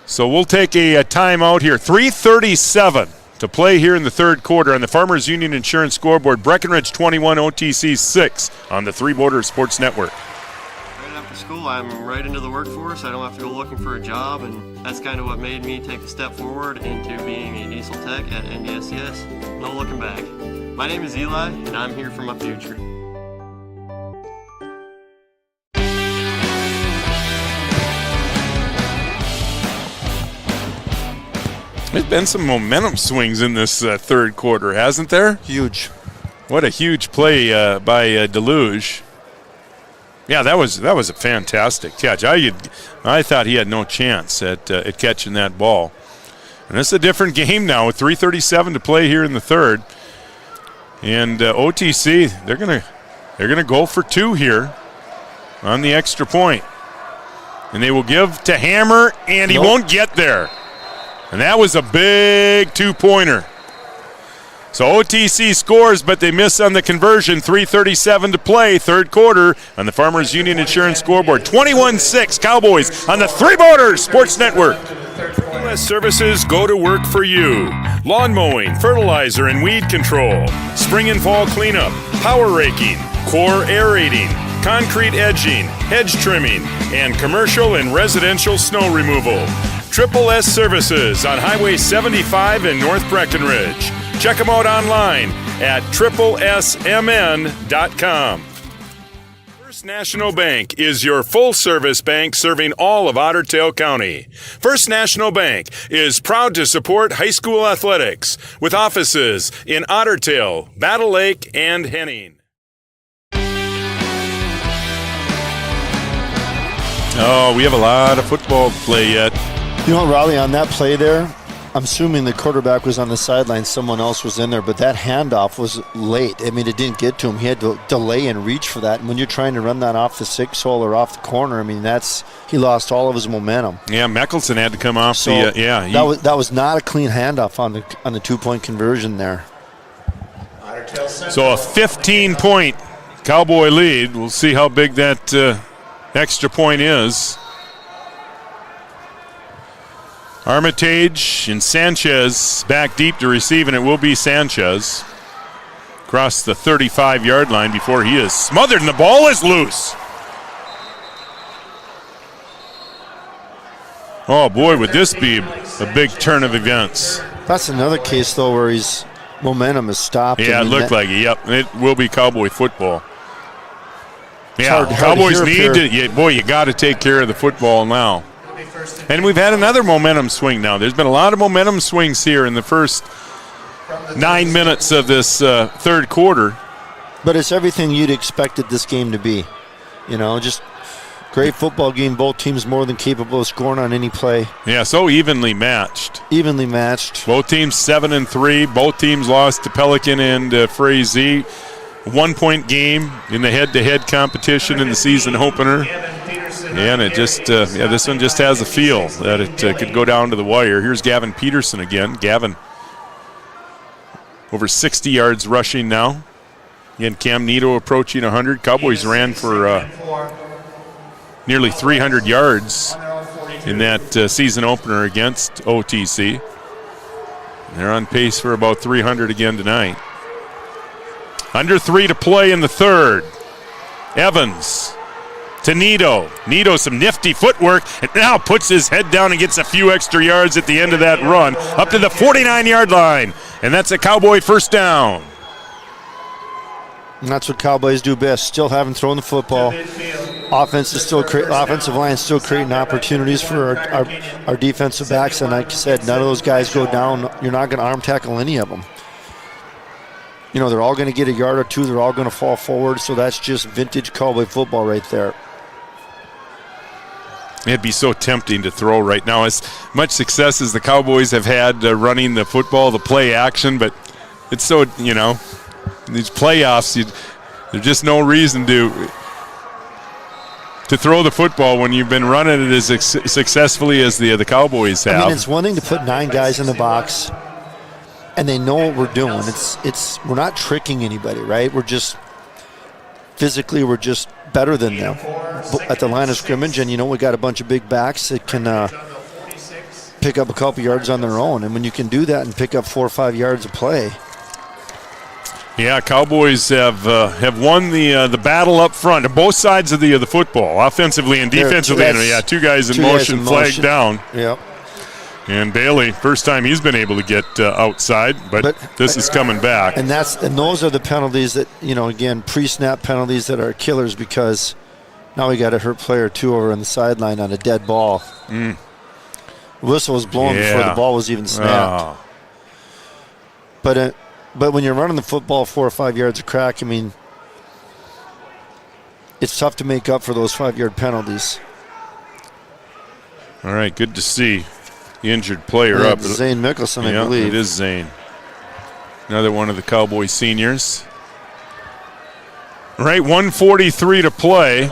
[SPEAKER 1] So we'll take a timeout here. 3:37 to play here in the third quarter on the Farmers Union Insurance scoreboard. Breckenridge 21, OTC 6 on the Three Borders Sports Network.
[SPEAKER 20] Right after school, I'm right into the workforce. I don't have to go looking for a job, and that's kind of what made me take the step forward into being a diesel tech at NDSCS. No looking back. My name is Eli, and I'm here for my future.
[SPEAKER 1] There's been some momentum swings in this third quarter, hasn't there?
[SPEAKER 7] Huge.
[SPEAKER 1] What a huge play by Deluge. Yeah, that was a fantastic catch. I thought he had no chance at catching that ball. And it's a different game now with 3:37 to play here in the third. And OTC, they're gonna go for 2 here on the extra point. And they will give to Hammer, and he won't get there. And that was a big 2-pointer. So OTC scores, but they miss on the conversion. 3:37 to play, third quarter on the Farmers Union Insurance scoreboard. 21-6 Cowboys on the Three Borders Sports Network.
[SPEAKER 13] Services go to work for you. Lawn mowing, fertilizer and weed control, spring and fall cleanup, power raking, core aerating, concrete edging, hedge trimming, and commercial and residential snow removal. Triple S Services on Highway 75 in North Breckenridge. Check them out online at triplesmn.com. First National Bank is your full-service bank serving all of Ottertail County. First National Bank is proud to support high school athletics with offices in Ottertail, Battle Lake, and Henning.
[SPEAKER 1] Oh, we have a lot of football to play yet.
[SPEAKER 7] You know, Raleigh, on that play there, I'm assuming the quarterback was on the sideline, someone else was in there, but that handoff was late. I mean, it didn't get to him. He had to delay and reach for that. And when you're trying to run that off the 6-hole or off the corner, I mean, he lost all of his momentum.
[SPEAKER 1] Yeah, Meckelson had to come off
[SPEAKER 7] that was not a clean handoff on the 2-point conversion there.
[SPEAKER 1] So a 15-point Cowboy lead. We'll see how big that extra point is. Armitage and Sanchez back deep to receive, and it will be Sanchez. Across the 35-yard line before he is smothered, and the ball is loose. Oh, boy, would this be a big turn of events.
[SPEAKER 7] That's another case, though, where his momentum is stopped.
[SPEAKER 1] Yeah, it looked like it. Yep, it will be Cowboy football. Yeah,
[SPEAKER 7] hard
[SPEAKER 1] Cowboys
[SPEAKER 7] to
[SPEAKER 1] need to. Boy, you got to take care of the football now. And we've had another momentum swing now. There's been a lot of momentum swings here in the first 9 minutes of this third quarter.
[SPEAKER 7] But it's everything you'd expected this game to be. You know, just great football game. Both teams more than capable of scoring on any play.
[SPEAKER 1] Yeah, so evenly matched.
[SPEAKER 7] Evenly matched.
[SPEAKER 1] Both teams 7-3. Both teams lost to Pelican and Frazee. 1 point game in the head-to-head competition in the season opener. And it just, this one just has a feel that it could go down to the wire. Here's Gavin Peterson again. Gavin, over 60 yards rushing now. Again, Cam Nito approaching 100. Cowboys ran for nearly 300 yards in that season opener against OTC. They're on pace for about 300 again tonight. Under 3 to play in the third. Evans to Nito. Nito, some nifty footwork, and now puts his head down and gets a few extra yards at the end of that run, up to the 49-yard line, and that's a Cowboy first down.
[SPEAKER 7] And that's what Cowboys do best. Still haven't thrown the football. Offensive line is still creating opportunities for our defensive backs, and like I said, none of those guys go down. You're not going to arm tackle any of them. You know, they're all going to get a yard or two. They're all going to fall forward, so that's just vintage Cowboy football right there.
[SPEAKER 1] It'd be so tempting to throw right now. As much success as the Cowboys have had running the football, the play action, but it's so, you know, these playoffs, there's just no reason to throw the football when you've been running it as successfully as the Cowboys have.
[SPEAKER 7] I mean, it's one thing to put 9 guys in the box, and they know what we're doing. We're not tricking anybody, right? We're just physically better than them at the line of scrimmage, and you know we got a bunch of big backs that can pick up a couple yards on their own, and when you can do that and pick up 4 or 5 yards of play.
[SPEAKER 1] Yeah, Cowboys have won the battle up front on both sides of the football, offensively and defensively. Two guys in motion, flagged down.
[SPEAKER 7] Yep.
[SPEAKER 1] And Bailey, first time he's been able to get outside, but this is coming back.
[SPEAKER 7] And those are the penalties that, you know, again, pre-snap penalties that are killers, because now we got a hurt player or two over on the sideline on a dead ball. Whistle was blown before the ball was even snapped. But when you're running the football 4 or 5 yards a crack, I mean, it's tough to make up for those 5-yard penalties.
[SPEAKER 1] All right, good to see the injured player up.
[SPEAKER 7] Zane Mickelson, I believe.
[SPEAKER 1] It is Zane. Another one of the Cowboy seniors. All right, 1:43 to play.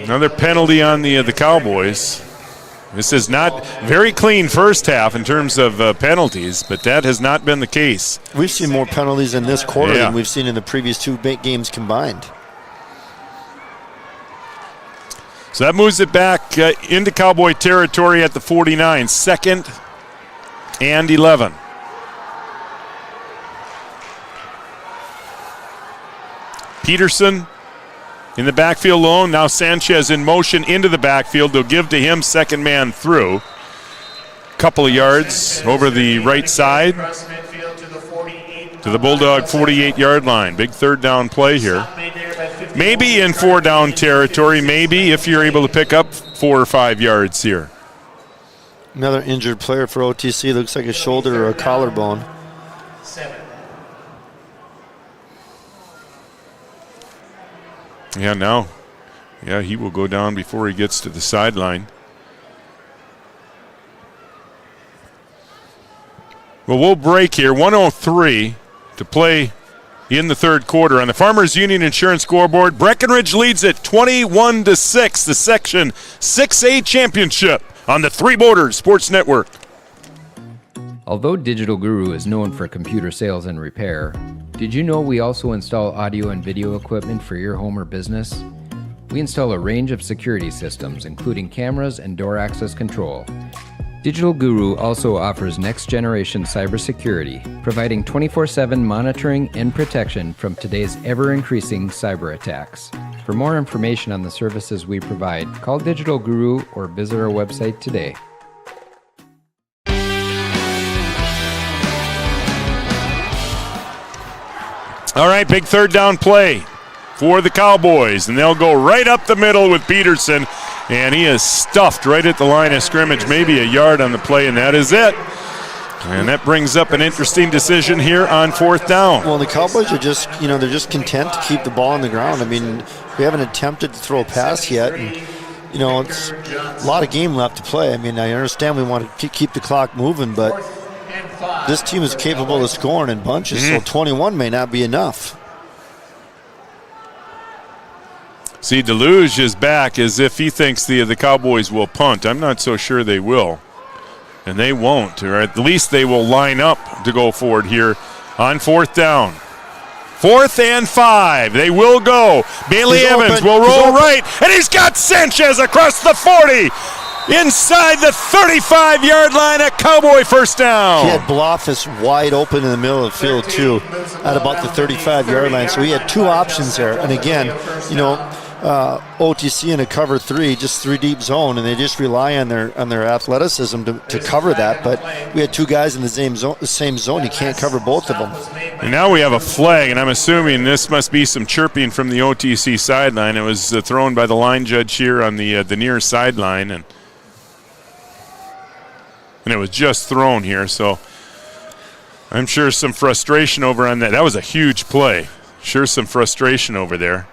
[SPEAKER 1] Another penalty on the Cowboys. This is not very clean first half in terms of penalties, but that has not been the case.
[SPEAKER 7] We've seen more penalties in this quarter than we've seen in the previous 2 games combined.
[SPEAKER 1] So that moves it back into Cowboy territory at the 49, 2nd and 11. Peterson in the backfield alone. Now Sanchez in motion into the backfield. They'll give to him, second man through. Couple of yards over the right side to the Bulldog 48-yard line. Big third down play here. Maybe in 4-down territory, maybe if you're able to pick up 4 or 5 yards here.
[SPEAKER 7] Another injured player for OTC. Looks like a shoulder or a collarbone.
[SPEAKER 1] Yeah, now. Yeah, he will go down before he gets to the sideline. Well, we'll break here. 1:03 to play in the third quarter. On the Farmers Union Insurance scoreboard, Breckenridge leads it 21-6, the Section 6A championship on the Three Borders Sports Network.
[SPEAKER 5] Although Digital Guru is known for computer sales and repair, did you know we also install audio and video equipment for your home or business? We install a range of security systems, including cameras and door access control. Digital Guru also offers next-generation cybersecurity, providing 24/7 monitoring and protection from today's ever-increasing cyber attacks. For more information on the services we provide, call Digital Guru or visit our website today.
[SPEAKER 1] All right, big third down play for the Cowboys, and they'll go right up the middle with Peterson, and he is stuffed right at the line of scrimmage, maybe a yard on the play, and that is it. And that brings up an interesting decision here on fourth down.
[SPEAKER 7] Well, the Cowboys are just, they're just content to keep the ball on the ground. I mean, we haven't attempted to throw a pass yet, and it's a lot of game left to play. I mean, I understand we want to keep the clock moving, but this team is capable of scoring in bunches, so 21 may not be enough.
[SPEAKER 1] See, Deluge is back as if he thinks the Cowboys will punt. I'm not so sure they will. And they won't, or at least they will line up to go forward here on fourth down. 4th and 5. They will go. Bailey Evans will roll right, and he's got Sanchez across the 40. Inside the 35-yard line, a Cowboy first down.
[SPEAKER 7] He had Blofis wide open in the middle of the field, too, at about the 35-yard line. So he had two options there. And again, OTC in a cover 3, just 3 deep zone, and they just rely on their athleticism to cover that. But we had two guys in the same zone. You can't cover both of them.
[SPEAKER 1] And now we have a flag, and I'm assuming this must be some chirping from the OTC sideline. It was thrown by the line judge here on the near sideline, and it was just thrown here, so I'm sure some frustration over on that. That was a huge play. Sure some frustration over there.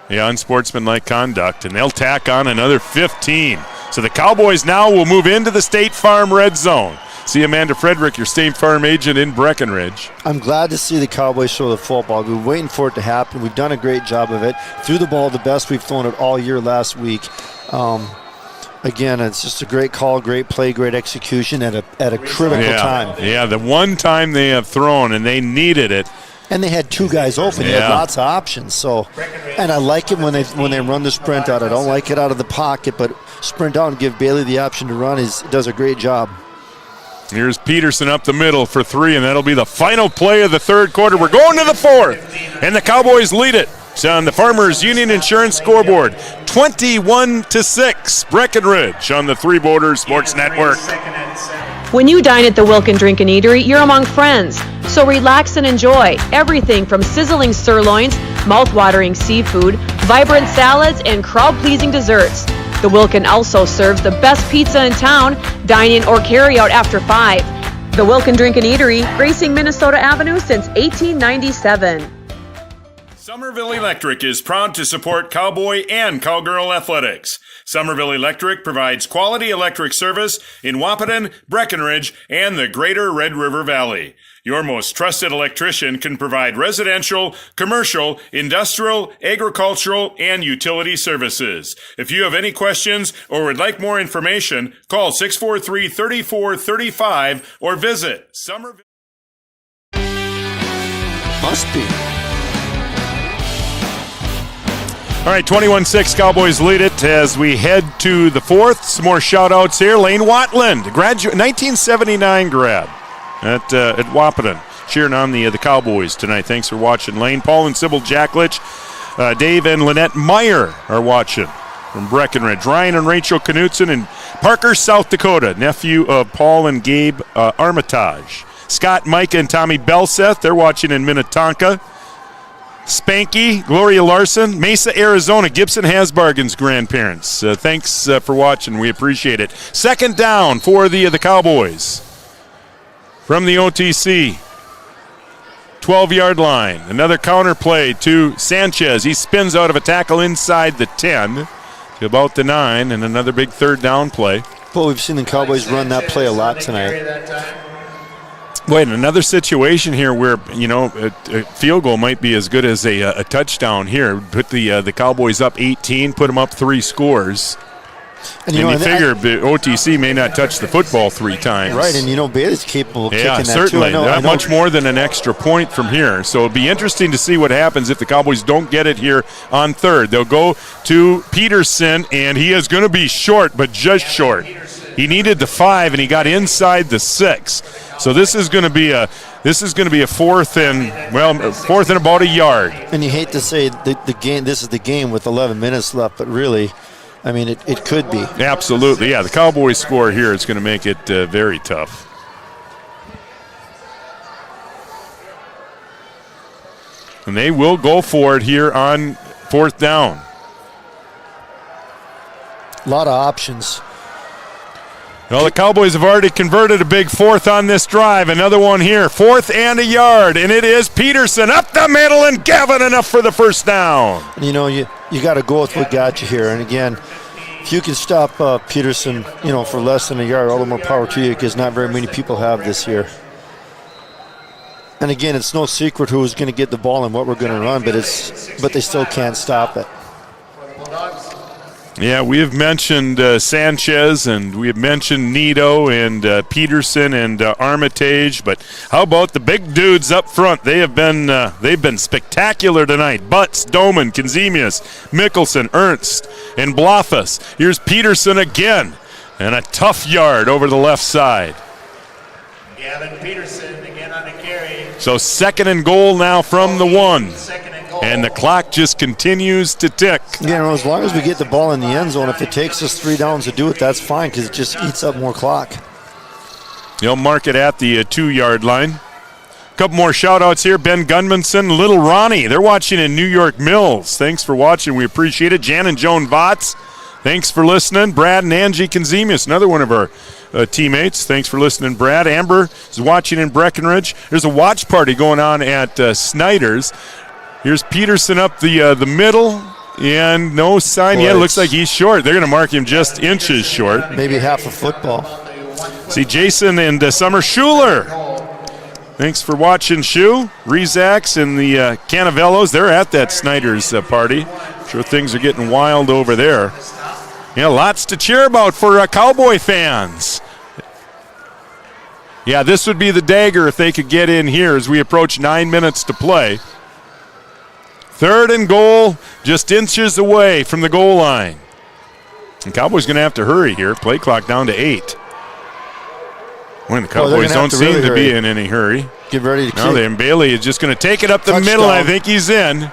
[SPEAKER 1] Yeah, unsportsmanlike conduct, and they'll tack on another 15. So the Cowboys now will move into the State Farm red zone. See Amanda Frederick, your State Farm agent in Breckenridge.
[SPEAKER 7] I'm glad to see the Cowboys show the football. We've been waiting for it to happen. We've done a great job of it. Threw the ball the best we've thrown it all year last week. Again, it's just a great call, great play, great execution at a critical time.
[SPEAKER 1] Yeah, the one time they have thrown, and they needed it.
[SPEAKER 7] And they had two guys open. They had lots of options. So, and I like it when they run the sprint out. I don't like it out of the pocket, but sprint out and give Bailey the option to run does a great job.
[SPEAKER 1] Here's Peterson up the middle for 3, and that'll be the final play of the third quarter. We're going to the 4th, and the Cowboys lead it. It's on the Farmers Union Insurance scoreboard, 21-6, Breckenridge on the Three Borders Sports Network.
[SPEAKER 9] When you dine at the Wilkin Drink and Eatery, you're among friends. So relax and enjoy everything from sizzling sirloins, mouth-watering seafood, vibrant salads, and crowd-pleasing desserts. The Wilkin also serves the best pizza in town. Dine in or carry out after 5. The Wilkin Drink and Eatery, gracing Minnesota Avenue since 1897.
[SPEAKER 13] Somerville Electric is proud to support Cowboy and Cowgirl athletics. Somerville Electric provides quality electric service in Wahpeton, Breckenridge, and the greater Red River Valley. Your most trusted electrician can provide residential, commercial, industrial, agricultural, and utility services. If you have any questions or would like more information, call 643-3435 or visit Somerville.
[SPEAKER 7] Must be.
[SPEAKER 1] All right, 21-6, Cowboys lead it as we head to the 4th. Some more shout-outs here. Lane Watland, 1979 grad at Wahpeton, cheering on the Cowboys tonight. Thanks for watching, Lane. Paul and Sybil Jacklich, Dave and Lynette Meyer are watching from Breckenridge. Ryan and Rachel Knutson in Parker, South Dakota, nephew of Paul and Gabe Armitage. Scott, Micah, and Tommy Belseth, they're watching in Minnetonka. Spanky, Gloria Larson, Mesa, Arizona, Gibson Hasbargen's grandparents. Thanks for watching. We appreciate it. Second down for the Cowboys from the OTC. 12-yard line. Another counter play to Sanchez. He spins out of a tackle inside the 10 to about the 9, and another big third down play.
[SPEAKER 7] Well, we've seen the Cowboys run that play a lot tonight.
[SPEAKER 1] Wait, another situation here where, a field goal might be as good as a touchdown here. Put the Cowboys up 18, put them up 3 scores. And you figure OTC may not touch the football 3 times.
[SPEAKER 7] Right, and Bailey's capable of kicking that
[SPEAKER 1] certainly.
[SPEAKER 7] too.
[SPEAKER 1] Not much more than an extra point from here. So it'll be interesting to see what happens if the Cowboys don't get it here on 3rd. They'll go to Peterson, and he is going to be short, but just short. He needed the 5, and he got inside the 6. So this is going to be a 4th and about a yard.
[SPEAKER 7] And you hate to say the game. This is the game with 11 minutes left, but really, I mean, it could be.
[SPEAKER 1] Absolutely, yeah. The Cowboys score here is going to make it very tough. And they will go for it here on 4th down.
[SPEAKER 7] A lot of options.
[SPEAKER 1] Well, the Cowboys have already converted a big 4th on this drive. Another one here. 4th and a yard. And it is Peterson up the middle, and Gavin enough for the first down.
[SPEAKER 7] You know, you got to go with what got you here. And again, if you can stop Peterson, for less than a yard, all the more power to you, because not very many people have this year. And again, it's no secret who's going to get the ball and what we're going to run, but they still can't stop it.
[SPEAKER 1] Yeah, we have mentioned Sanchez, and we have mentioned Nito and Peterson and Armitage, but how about the big dudes up front? They've been spectacular tonight. Butts, Doman, Kenzemius, Mickelson, Ernst, and Blofus. Here's Peterson again, and a tough yard over the left side.
[SPEAKER 11] Gavin Peterson again on the carry.
[SPEAKER 1] So 2nd and goal now from the 1. And the clock just continues to tick.
[SPEAKER 7] As long as we get the ball in the end zone, if it takes us 3 downs to do it, that's fine, because it just eats up more clock.
[SPEAKER 1] You'll mark it at the 2-yard line. A couple more shout-outs here. Ben Gunmanson, Little Ronnie. They're watching in New York Mills. Thanks for watching. We appreciate it. Jan and Joan Votz, thanks for listening. Brad and Angie Kenzemius, another one of our teammates. Thanks for listening, Brad. Amber is watching in Breckenridge. There's a watch party going on at Snyder's. Here's Peterson up the middle, and no sign yet. Looks like he's short. They're going to mark him just inches short.
[SPEAKER 7] Maybe half a football.
[SPEAKER 1] See Jason and Summer Schuler. Thanks for watching, Shu. Rezax and the Canavellos, they're at that Snyder's party. I'm sure things are getting wild over there. Yeah, lots to cheer about for Cowboy fans. Yeah, this would be the dagger if they could get in here as we approach 9 minutes to play. 3rd and goal, just inches away from the goal line. And Cowboys going to have to hurry here. Play clock down to 8. Well, the Cowboys don't seem to be in any hurry.
[SPEAKER 7] Get ready to
[SPEAKER 1] now then Bailey is just going to take it up the middle. I think he's in.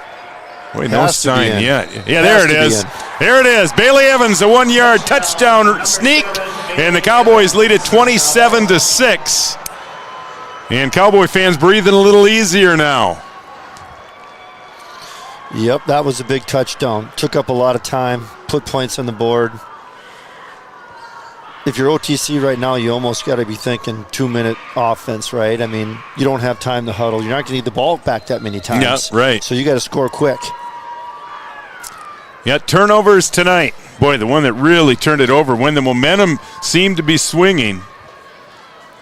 [SPEAKER 1] Wait, no sign yet. Yeah, there it is. There it is. Bailey Evans, a 1-yard touchdown sneak, and the Cowboys lead it 27-6. And Cowboy fans breathing a little easier now.
[SPEAKER 7] Yep, that was a big touchdown. Took up a lot of time, put points on the board. If you're OTC right now, you almost got to be thinking 2-minute offense, right? I mean, you don't have time to huddle. You're not going to need the ball back that many times.
[SPEAKER 1] Yeah, right.
[SPEAKER 7] So you got to score quick.
[SPEAKER 1] Yeah, turnovers tonight. Boy, the one that really turned it over when the momentum seemed to be swinging.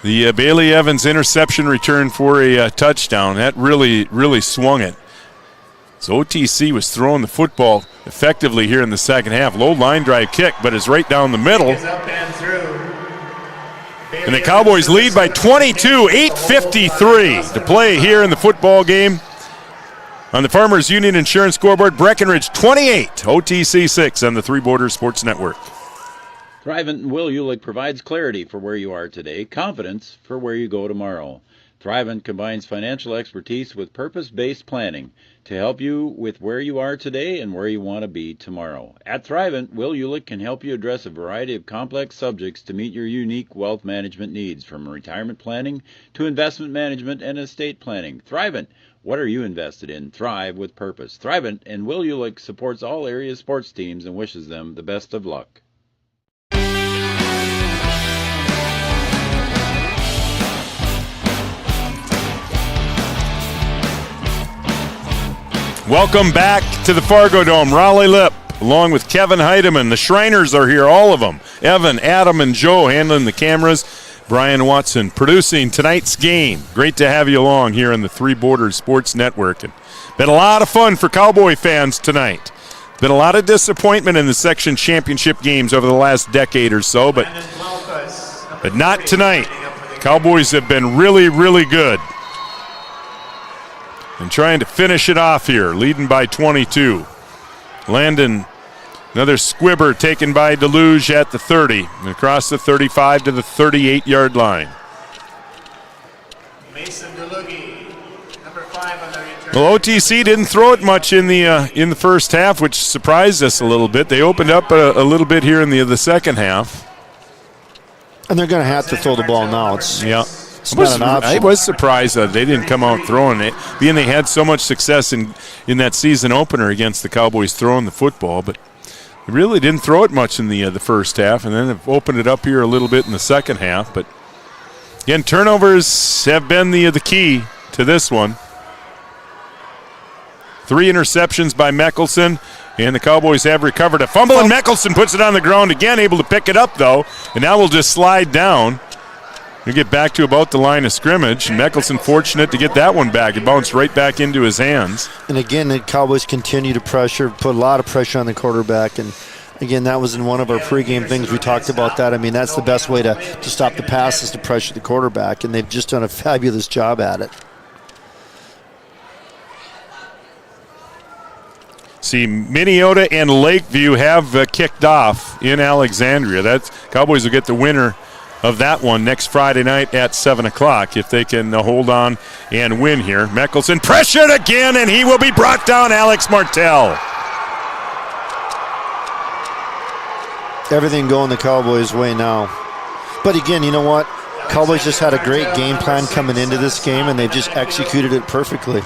[SPEAKER 1] The Bailey Evans interception return for a touchdown. That really swung it. So OTC was throwing the football effectively here in the second half. Low line drive kick, but it's right down the middle. And the Cowboys lead by 22, 8:53 to play here in the football game. On the Farmers Union Insurance scoreboard, Breckenridge 28, OTC 6 on the Three Borders Sports Network.
[SPEAKER 3] Thrivent and Will Ulick provides clarity for where you are today, confidence for where you go tomorrow. Thrivent combines financial expertise with purpose-based planning to help you with where you are today and where you want to be tomorrow. At Thrivent, Will Ulick can help you address a variety of complex subjects to meet your unique wealth management needs, from retirement planning to investment management and estate planning. Thrivent, what are you invested in? Thrive with purpose. Thrivent and Will Ulick supports all area sports teams and wishes them the best of luck.
[SPEAKER 1] Welcome back to the Fargo Dome. Raleigh Lipp, along with Kevin Heidemann. The Shriners are here, all of them. Evan, Adam, and Joe handling the cameras. Brian Watson producing tonight's game. Great to have you along here on the Three Borders Sports Network. And been a lot of fun for Cowboy fans tonight. Been a lot of disappointment in the section championship games over the last decade or so, but not tonight. Cowboys have been really, really good. And trying to finish it off here, leading by 22. Landon, another squibber taken by Deluge at the 30, and across the 35 to the 38-yard line.
[SPEAKER 11] Mason DeLugie, number 5 on the return.
[SPEAKER 1] Well, OTC didn't throw it much in the first half, which surprised us a little bit. They opened up a little bit here in the second half.
[SPEAKER 7] And they're going to have to throw the ball now. It's not an option.
[SPEAKER 1] I was surprised that they didn't come out throwing it, being they had so much success in that season opener against the Cowboys throwing the football, but they really didn't throw it much in the first half, and then have opened it up here a little bit in the second half. But again, turnovers have been the key to this one. 3 interceptions by Meckelson, and the Cowboys have recovered a fumble, and Meckelson puts it on the ground again, able to pick it up, though, and now we'll just slide down. We get back to about the line of scrimmage, and Meckelson fortunate to get that one back. It bounced right back into his hands.
[SPEAKER 7] And again, the Cowboys continue to pressure, put a lot of pressure on the quarterback, and again, that was in one of our pregame things. We talked about that. I mean, that's the best way to stop the pass is to pressure the quarterback, and they've just done a fabulous job at it.
[SPEAKER 1] See, Minneota and Lakeview have kicked off in Alexandria. Cowboys will get the winner of that one next Friday night at 7 o'clock if they can hold on and win here. Meckelson pressured again, and he will be brought down, Alex Martell.
[SPEAKER 7] Everything going the Cowboys' way now. But again, you know what? Cowboys just had a great game plan coming into this game, and they've just executed it perfectly.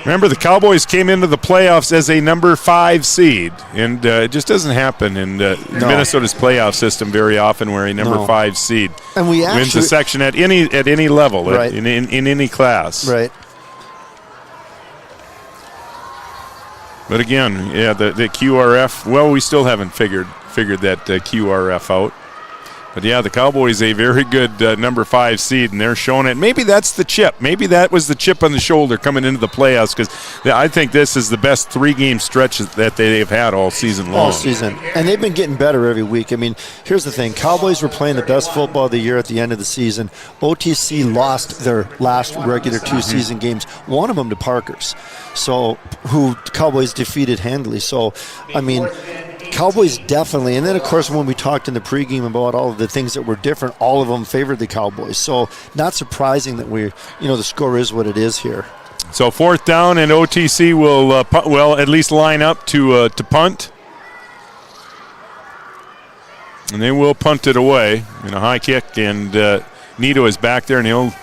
[SPEAKER 1] Remember, the Cowboys came into the playoffs as a number 5 seed, and it just doesn't happen in Minnesota's playoff system very often, where a number 5 seed
[SPEAKER 7] and
[SPEAKER 1] wins a section at any level,
[SPEAKER 7] right.
[SPEAKER 1] in any class.
[SPEAKER 7] Right.
[SPEAKER 1] But again, yeah, the QRF. Well, we still haven't figured that QRF out. But yeah, the Cowboys a very good number 5 seed, and they're showing it. Maybe that's the chip. Maybe that was the chip on the shoulder coming into the playoffs, because I think this is the best 3-game stretch that they've had all season long.
[SPEAKER 7] All season. And they've been getting better every week. I mean, here's the thing. Cowboys were playing the best football of the year at the end of the season. OTC lost their last regular 2-season games, one of them to Parker's, who Cowboys defeated handily. So, I mean, Cowboys definitely, and then of course when we talked in the pregame about all of the things that were different, all of them favored the Cowboys. So not surprising that the score is what it is here.
[SPEAKER 1] So 4th down, and OTC will at least line up to punt, and they will punt it away in a high kick. And Nito is back there, and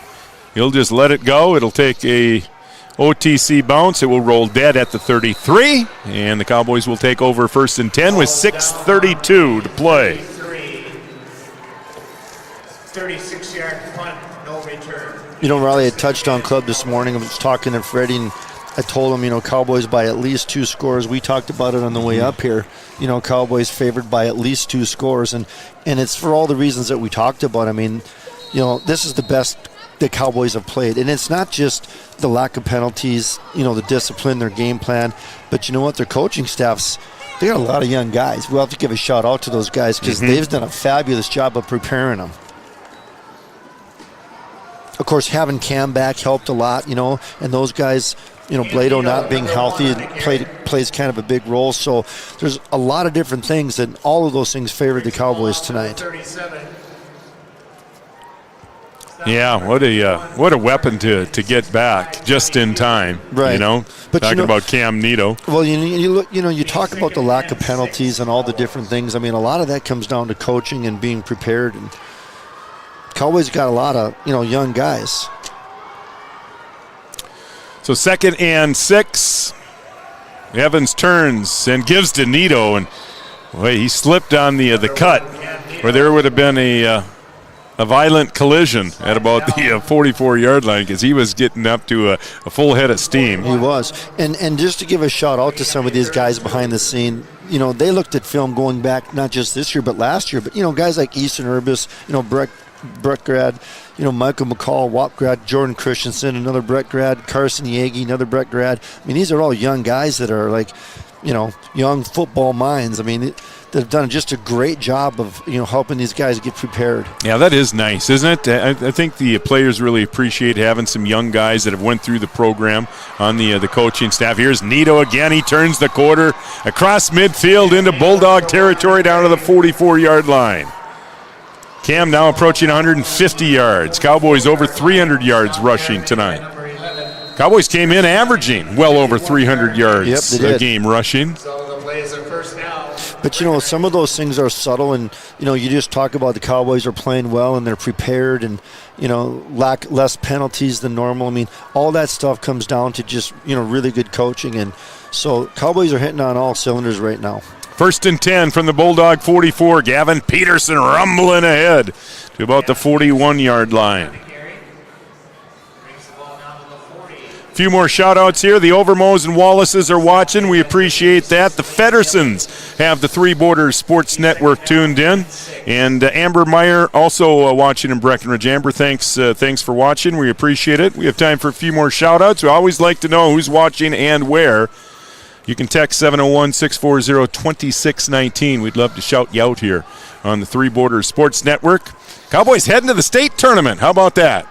[SPEAKER 1] he'll just let it go. It'll take a OTC bounce. It will roll dead at the 33, and the Cowboys will take over 1st and 10 with 6:32 to play.
[SPEAKER 11] 36-yard punt, no return.
[SPEAKER 7] Raleigh had touchdown club this morning. I was talking to Freddie, and I told him, Cowboys by at least 2 scores. We talked about it on the way up here. Cowboys favored by at least 2 scores, and it's for all the reasons that we talked about. I mean, this is the best the Cowboys have played, and it's not just the lack of penalties, the discipline, their game plan, but you know what, their coaching staffs, they got a lot of young guys. We'll have to give a shout out to those guys, because they've done a fabulous job of preparing them. Of course, having Cam back helped a lot, and those guys, Blado not being healthy plays kind of a big role. So there's a lot of different things, and all of those things favored the Cowboys tonight.
[SPEAKER 1] Yeah, what a weapon to get back just in time.
[SPEAKER 7] Right.
[SPEAKER 1] But talking about Cam Nito.
[SPEAKER 7] Well, you talk about the lack of penalties and all the different things. I mean, a lot of that comes down to coaching and being prepared. And Cowboys got a lot of young guys.
[SPEAKER 1] So 2nd and 6. Evans turns and gives to Nito, and he slipped on the cut, where there would have been a violent collision at about the 44-yard line, because he was getting up to a full head of steam.
[SPEAKER 7] He was. And just to give a shout out to some of these guys behind the scene, they looked at film going back not just this year but last year, but guys like Easton Urbis, Brett grad, Michael McCall, Wap grad, Jordan Christensen, another Brett grad, Carson Yagi, another Brett grad. I mean, these are all young guys that are like, young football minds. I mean, they've done just a great job of, helping these guys get prepared. Yeah, that is nice, isn't it? I think the players really appreciate having some young guys that have went through the program on the coaching staff. Here's Nito again. He turns the quarter across midfield into Bulldog territory down to the 44-yard line. Cam now approaching 150 yards. Cowboys over 300 yards rushing tonight. Cowboys came in averaging well over 300 yards a game rushing.
[SPEAKER 11] So the play is a 1st down.
[SPEAKER 7] But, some of those things are subtle, and, you just talk about the Cowboys are playing well and they're prepared and, lack less penalties than normal. I mean, all that stuff comes down to just, really good coaching. And so Cowboys are hitting on all cylinders right now.
[SPEAKER 1] 1st and 10 from the Bulldog 44. Gavin Peterson rumbling ahead to about the 41-yard line. A few more shout-outs here. The Overmos and Wallaces are watching. We appreciate that. The Feddersons have the Three Borders Sports Network tuned in. And Amber Meyer also watching in Breckenridge. Amber, thanks for watching. We appreciate it. We have time for a few more shout-outs. We always like to know who's watching and where. You can text 701-640-2619. We'd love to shout you out here on the Three Borders Sports Network. Cowboys heading to the state tournament. How about that?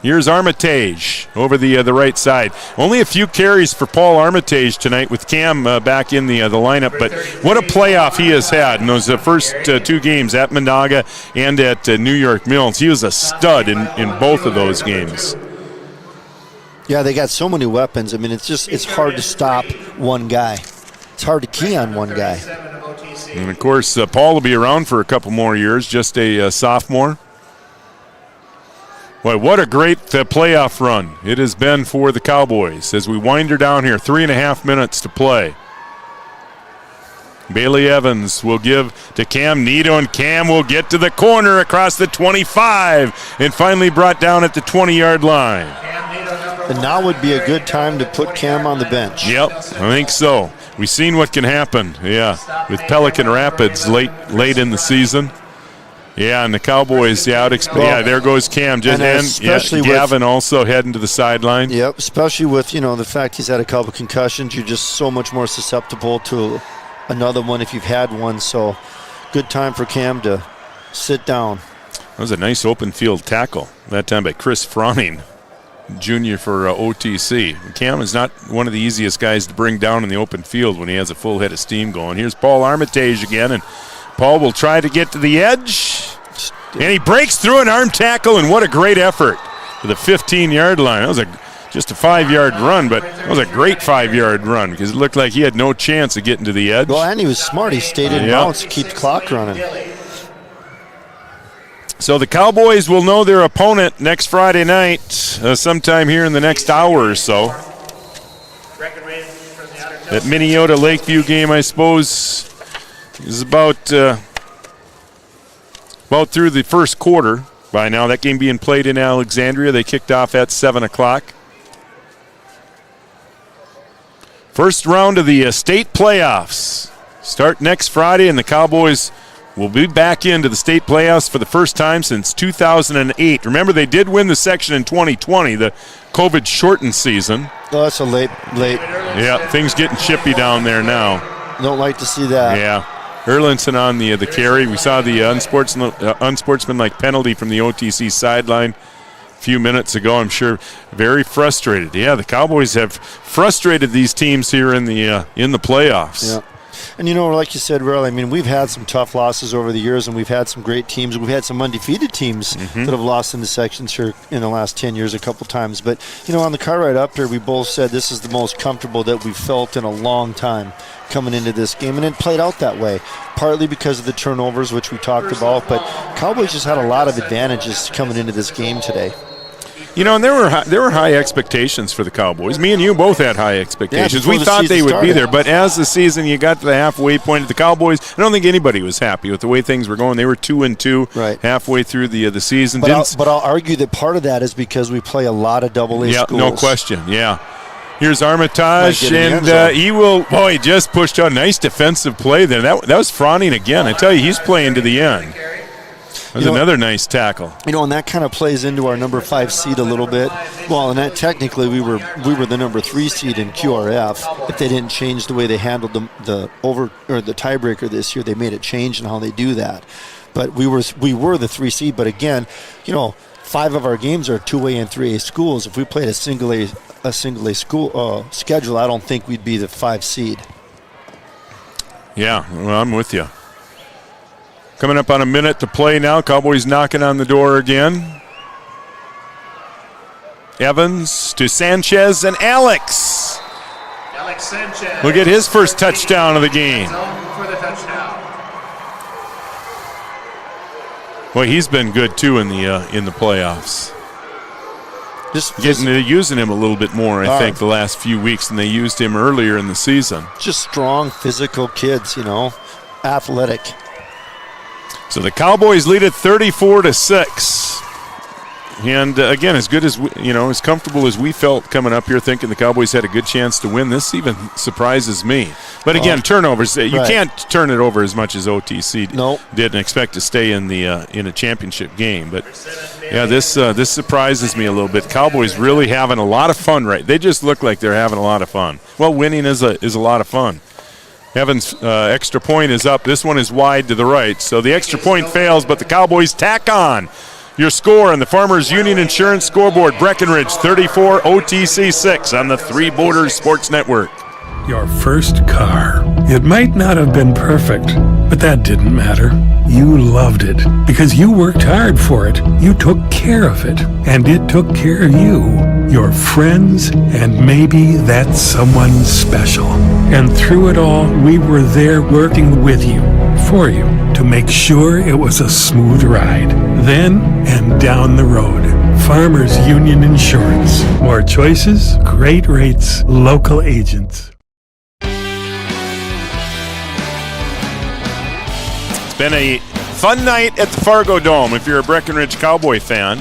[SPEAKER 1] Here's Armitage over the right side. Only a few carries for Paul Armitage tonight with Cam back in the lineup, but what a playoff he has had in those first 2 games at Monaga and at New York Mills. He was a stud in both of those games.
[SPEAKER 7] Yeah, they got so many weapons. I mean, it's hard to stop one guy. It's hard to key on one guy.
[SPEAKER 1] And, of course, Paul will be around for a couple more years, just a sophomore. Boy, what a great playoff run it has been for the Cowboys as we wind her down here. 3.5 minutes to play. Bailey Evans will give to Cam Neto, and Cam will get to the corner across the 25 and finally brought down at the 20-yard line.
[SPEAKER 7] And now would be a good time to put Cam on the bench.
[SPEAKER 1] Yep, I think so. We've seen what can happen, with Pelican Rapids late in the season. Yeah, and the Cowboys, there goes Cam. Gavin also heading to the sideline.
[SPEAKER 7] Yep, especially with, the fact he's had a couple concussions. You're just so much more susceptible to another one if you've had one. So good time for Cam to sit down.
[SPEAKER 1] That was a nice open field tackle, that time by Chris Froning, junior for OTC. Cam is not one of the easiest guys to bring down in the open field when he has a full head of steam going. Here's Paul Armitage again, and Paul will try to get to the edge, and he breaks through an arm tackle, and what a great effort to the 15-yard line. That was just a 5-yard run, but that was a great 5-yard run because it looked like he had no chance of getting to the edge.
[SPEAKER 7] Well, and he was smart. He stayed in bounds to keep the clock running.
[SPEAKER 1] So the Cowboys will know their opponent next Friday night, sometime here in the next hour or so. That Minneota Lakeview game, I suppose, is about through the first quarter by now. That game being played in Alexandria. They kicked off at 7 o'clock. First round of the state playoffs start next Friday, and the Cowboys will be back into the state playoffs for the first time since 2008. Remember, they did win the section in 2020, the COVID-shortened season.
[SPEAKER 7] Oh, that's a late.
[SPEAKER 1] Yeah, things getting chippy down there now.
[SPEAKER 7] Don't like to see that.
[SPEAKER 1] Yeah. Erlinson on the carry. We saw the unsportsmanlike penalty from the OTC sideline a few minutes ago. I'm sure very frustrated. Yeah, the Cowboys have frustrated these teams here in the playoffs.
[SPEAKER 7] Yeah. And, like you said, Riley, I mean, we've had some tough losses over the years, and we've had some great teams. We've had some undefeated teams that have lost in the sections here in the last 10 years a couple times. But, on the car ride up there, we both said this is the most comfortable that we've felt in a long time coming into this game, and it played out that way, partly because of the turnovers, which we talked about. But Cowboys just had a lot of advantages coming into this game today.
[SPEAKER 1] And there were high expectations for the Cowboys. Me and you both had high expectations. We thought they would be there, but as the season, you got to the halfway point of the Cowboys, I don't think anybody was happy with the way things were going. They were 2-2 halfway through the season.
[SPEAKER 7] But I'll argue that part of that is because we play a lot of AA schools.
[SPEAKER 1] No question, yeah. Here's Armitage, and he will, he just pushed out a nice defensive play there. That was Froning again. I tell you, he's playing to the end. That was another nice tackle.
[SPEAKER 7] And that kind of plays into our number 5 seed a little bit. Well, and that technically we were the number 3 seed in QRF. If they didn't change the way they handled the tiebreaker this year, they made a change in how they do that. But we were the 3 seed. But again, 5 of our games are 2A and 3A schools. If we played a single A school schedule, I don't think we'd be the 5 seed.
[SPEAKER 1] Yeah, well, I'm with you. Coming up on a minute to play now. Cowboys knocking on the door again. Evans to Sanchez and Alex.
[SPEAKER 11] Sanchez.
[SPEAKER 1] will get his first touchdown of the game.
[SPEAKER 11] For the touchdown.
[SPEAKER 1] Boy, he's been good too in the playoffs. Using him a little bit more, I think, the last few weeks than they used him earlier in the season.
[SPEAKER 7] Just strong, physical kids, athletic.
[SPEAKER 1] So the Cowboys lead it 34-6. And again, as good as as comfortable as we felt coming up here, thinking the Cowboys had a good chance to win, this even surprises me. But again, turnovers, you can't turn it over as much as OTC did and expect to stay in a championship game. But yeah, this surprises me a little bit. Cowboys really having a lot of fun, right? They just look like they're having a lot of fun. Well, winning is a lot of fun. Evans' extra point is up. This one is wide to the right, so the extra point fails, but the Cowboys tack on. Your score on the Farmers Union Insurance scoreboard: Breckenridge 34, OTC 6 on the Three Borders Sports Network.
[SPEAKER 2] Your first car. It might not have been perfect, but that didn't matter. You loved it because you worked hard for it. You took care of it, and it took care of you, your friends, and maybe that someone special. And through it all, we were there working with you, for you, to make sure it was a smooth ride. Then and down the road. Farmers Union Insurance. More choices, great rates, local agents.
[SPEAKER 1] Been a fun night at the Fargo Dome if you're a Breckenridge Cowboy fan.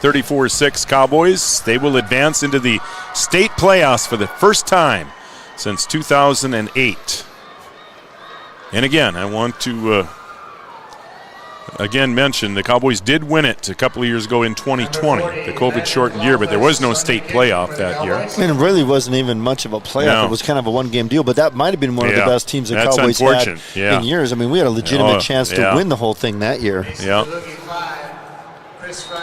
[SPEAKER 1] 34-6 Cowboys. They will advance into the state playoffs for the first time since 2008. And again, I want to mention the Cowboys did win it a couple of years ago in 2020, the COVID-shortened year, but there was no state playoff that year.
[SPEAKER 7] I mean, it really wasn't even much of a playoff. No. It was kind of a one-game deal, but that might have been one of the best teams the Cowboys had in years. I mean, we had a legitimate chance to win the whole thing that year.
[SPEAKER 1] Yeah.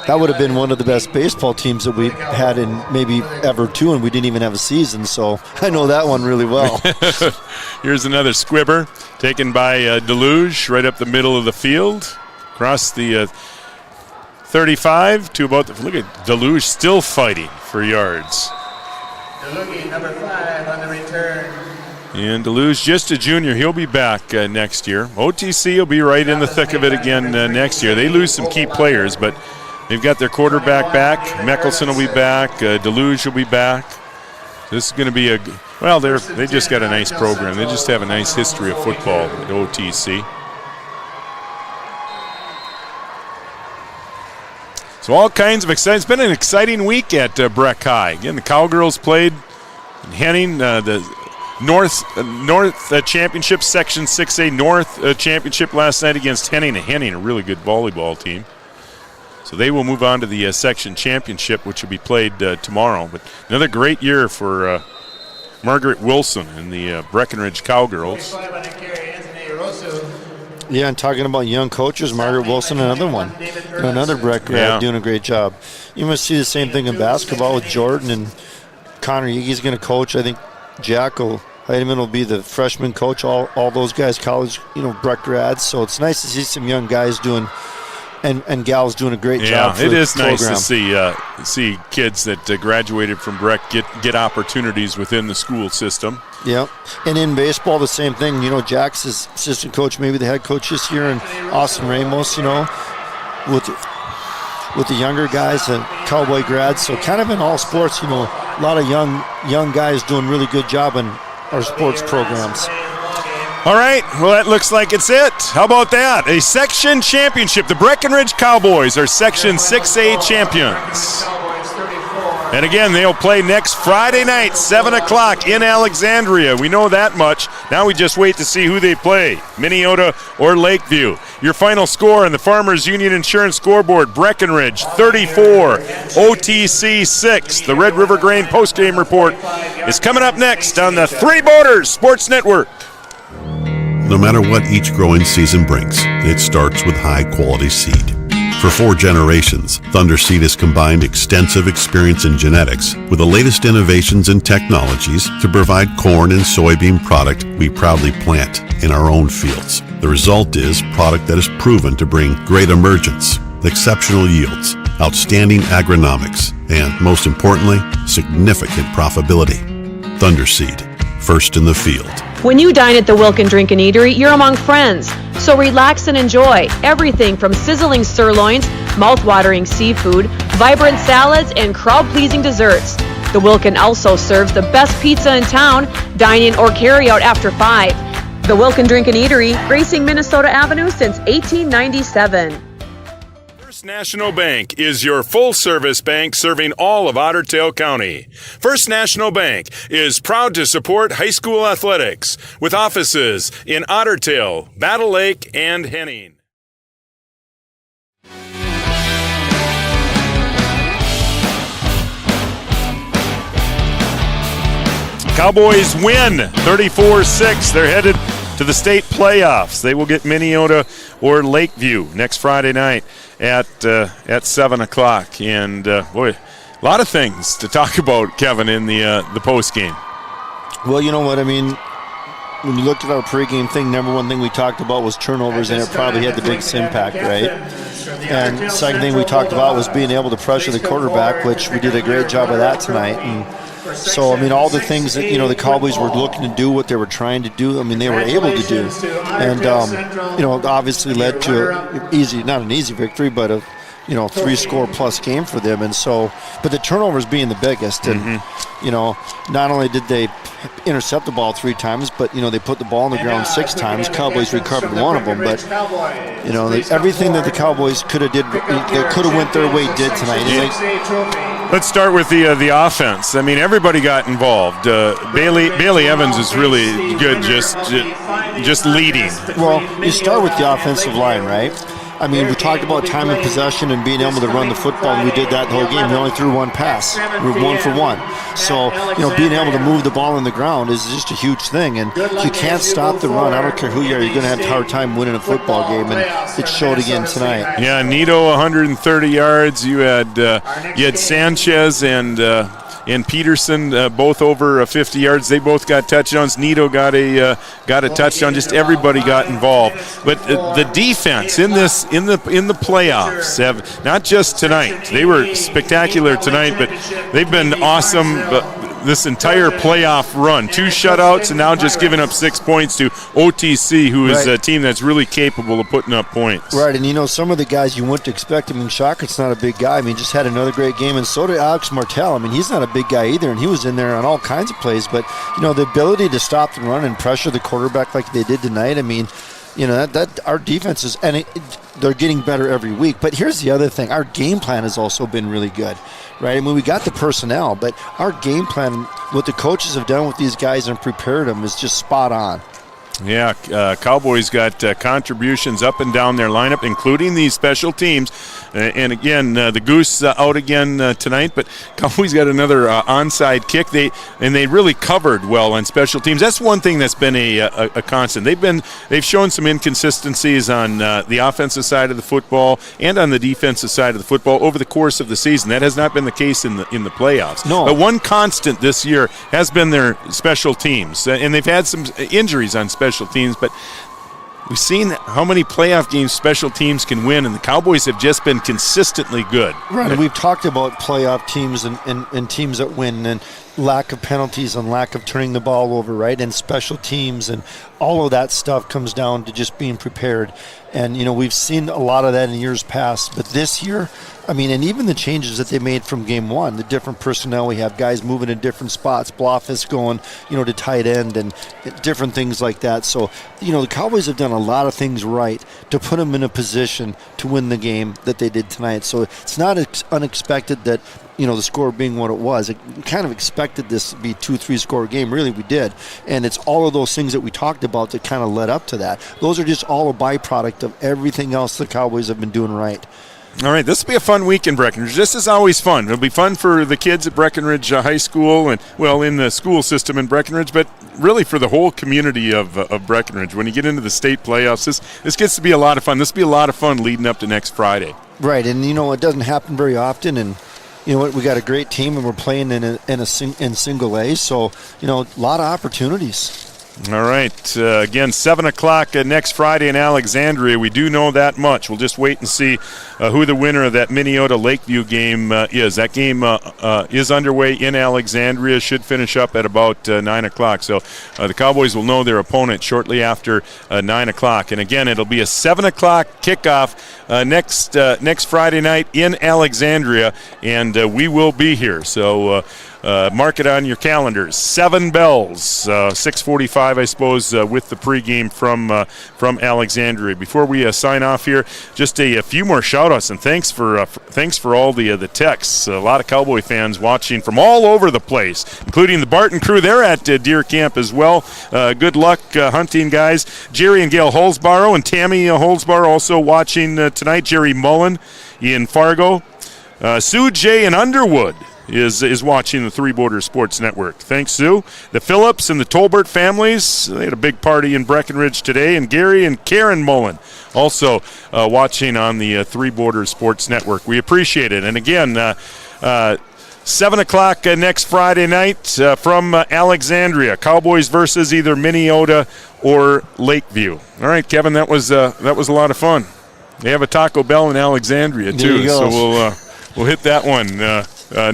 [SPEAKER 7] That would have been one of the best baseball teams that we had in maybe ever, too, and we didn't even have a season, so I know that one really well.
[SPEAKER 1] Here's another squibber taken by Deluge right up the middle of the field. Across the 35 to about look at Deluge still fighting for yards.
[SPEAKER 11] Deluge, number 5 on the return.
[SPEAKER 1] And Deluge, just a junior, he'll be back next year. OTC will be right in the thick of it again next year. They lose some key players, but they've got their quarterback back. Meckelson will be back. Deluge will be back. This is going to be they just got a nice program. They just have a nice history of football at OTC. So all kinds of exciting. It's been an exciting week at Breck High. Again, the Cowgirls played in Henning, the North Championship, Section 6A North Championship last night against Henning. Henning, a really good volleyball team. So they will move on to the Section Championship, which will be played tomorrow. But another great year for Margaret Wilson and the Breckenridge Cowgirls.
[SPEAKER 7] Yeah, and talking about young coaches, Margaret Wilson, another one. Another Breck grad doing a great job. You must see the same thing in basketball with Jordan and Connor Yeage's going to coach. I think Jack Heidemann will be the freshman coach. All those guys, college, Breck grads. So it's nice to see some young guys doing and gals doing a great job.
[SPEAKER 1] Yeah, it is nice to see kids that graduated from Breck get opportunities within the school system.
[SPEAKER 7] Yeah, and in baseball, the same thing. Jack's his assistant coach, maybe the head coach this year, and Austin Ramos, with the younger guys, the Cowboy grads. So kind of in all sports, a lot of young guys doing really good job in our sports programs.
[SPEAKER 1] All right, well, that looks like it's it. How about that? A section championship. The Breckenridge Cowboys are Section 6A champions. And again, they'll play next Friday night, 7 o'clock in Alexandria. We know that much. Now we just wait to see who they play, Minneota or Lakeview. Your final score on the Farmers Union Insurance scoreboard: Breckenridge 34, OTC 6. The Red River Grain postgame report is coming up next on the Three Borders Sports Network.
[SPEAKER 8] No matter what each growing season brings, it starts with high-quality seed. For 4 generations, Thunder Seed has combined extensive experience in genetics with the latest innovations and technologies to provide corn and soybean product we proudly plant in our own fields. The result is product that is proven to bring great emergence, exceptional yields, outstanding agronomics, and most importantly, significant profitability. Thunder Seed, first in the field.
[SPEAKER 9] When you dine at the Wilkin Drink and Eatery, you're among friends. So relax and enjoy everything from sizzling sirloins, mouth-watering seafood, vibrant salads, and crowd-pleasing desserts. The Wilkin also serves the best pizza in town. Dine in or carry out after 5. The Wilkin Drink and Eatery, gracing Minnesota Avenue since 1897.
[SPEAKER 13] First National Bank is your full-service bank serving all of Otter Tail County. First National Bank is proud to support high school athletics with offices in Otter Tail, Battle Lake, and Henning.
[SPEAKER 1] Cowboys win 34-6. They're headed to the state playoffs. They will get Minneota or Lakeview next Friday night at 7 o'clock. And, boy, a lot of things to talk about, Kevin, in the post game.
[SPEAKER 7] Well, you know what? I mean, when you looked at our pregame thing, number one thing we talked about was turnovers, and it probably had the biggest impact, right? And second thing we talked about was being able to pressure the quarterback, which we did a great job of that tonight. And so, I mean, all the things that, the Cowboys were looking to do, what they were trying to do, I mean, they were able to do. And, obviously led to not an easy victory, but a 3-score plus game for them. And so, but the turnovers being the biggest. And, not only did they intercept the ball 3 times, but, they put the ball on the ground 6 times. Cowboys recovered one of them. But, everything that the Cowboys could have went their way did tonight.
[SPEAKER 1] Let's start with the offense. I mean, everybody got involved. Bailey Evans is really good, just leading.
[SPEAKER 7] Well, you start with the offensive line, right? I mean, we talked about time of possession and being able to run the football, and we did that the whole game. We only threw 1 pass. We were 1 for 1. So, being able to move the ball on the ground is just a huge thing. And you can't stop the run. I don't care who you are. You're going to have a hard time winning a football game, and it showed again tonight.
[SPEAKER 1] Yeah, Nito 130 yards. You had Sanchez and Peterson, both over 50 yards. They both got touchdowns. Nito got a touchdown. Just everybody got involved. But the defense in the playoffs have not just tonight. They were spectacular tonight, but they've been awesome. This entire playoff run, 2 shutouts, and now just giving up 6 points to OTC, who is a team that's really capable of putting up points.
[SPEAKER 7] Right, and some of the guys you wouldn't expect. I mean, Shockert's not a big guy. I mean, just had another great game, and so did Alex Martell. I mean, he's not a big guy either, and he was in there on all kinds of plays. But, the ability to stop the run and pressure the quarterback like they did tonight, I mean, that our defense is, and they're getting better every week. But here's the other thing. Our game plan has also been really good, right? I mean, we got the personnel, but our game plan, what the coaches have done with these guys and prepared them is just spot on.
[SPEAKER 1] Yeah, Cowboys got contributions up and down their lineup, including these special teams. And again, the Goose out again tonight, but Cowboys got another onside kick. They really covered well on special teams. That's one thing that's been a constant. They've shown some inconsistencies on the offensive side of the football and on the defensive side of the football over the course of the season. That has not been the case in the playoffs.
[SPEAKER 7] No.
[SPEAKER 1] But one constant this year has been their special teams, and they've had some injuries on special teams, but we've seen how many playoff games special teams can win, and the Cowboys have just been consistently good.
[SPEAKER 7] Right, and we've talked about playoff teams and teams that win, and lack of penalties and lack of turning the ball over, right? And special teams and all of that stuff comes down to just being prepared. And, we've seen a lot of that in years past. But this year, I mean, and even the changes that they made from game 1, the different personnel we have, guys moving in different spots, Blofis going, to tight end and different things like that. So, the Cowboys have done a lot of things right to put them in a position to win the game that they did tonight. So it's not unexpected that, the score being what it was. We kind of expected this to be a 2-3 score game. Really, we did. And it's all of those things that we talked about that kind of led up to that. Those are just all a byproduct of everything else the Cowboys have been doing right.
[SPEAKER 1] All right, this will be a fun week in Breckenridge. This is always fun. It'll be fun for the kids at Breckenridge High School and, in the school system in Breckenridge, but really for the whole community of Breckenridge. When you get into the state playoffs, this gets to be a lot of fun. This will be a lot of fun leading up to next Friday.
[SPEAKER 7] Right, and, it doesn't happen very often, and you know what, we got a great team, and we're playing in single A, so, a lot of opportunities.
[SPEAKER 1] All right. Again, 7 o'clock next Friday in Alexandria. We do know that much. We'll just wait and see who the winner of that Minneota-Lakeview game is. That game is underway in Alexandria. Should finish up at about 9 o'clock. So the Cowboys will know their opponent shortly after 9 o'clock. And again, it'll be a 7 o'clock kickoff next Friday night in Alexandria. And we will be here. So mark it on your calendars. 7 bells, 6:45, I suppose, with the pregame from Alexandria. Before we sign off here, just a few more shout-outs and thanks for all the texts. A lot of Cowboy fans watching from all over the place, including the Barton crew. They're at Deer Camp as well. Good luck hunting, guys. Jerry and Gail Holzborough and Tammy Holzborough also watching tonight. Jerry Mullen in Fargo. Sue J. in Underwood is watching the Three Borders Sports Network. Thanks, Sue. The Phillips and the Tolbert families, they had a big party in Breckenridge today. And Gary and Karen Mullen also watching on the Three Borders Sports Network. We appreciate it. And again, 7 o'clock next Friday night from Alexandria. Cowboys versus either Minneota or Lakeview. All right, Kevin, that was a lot of fun. They have a Taco Bell in Alexandria, too. So we'll hit that one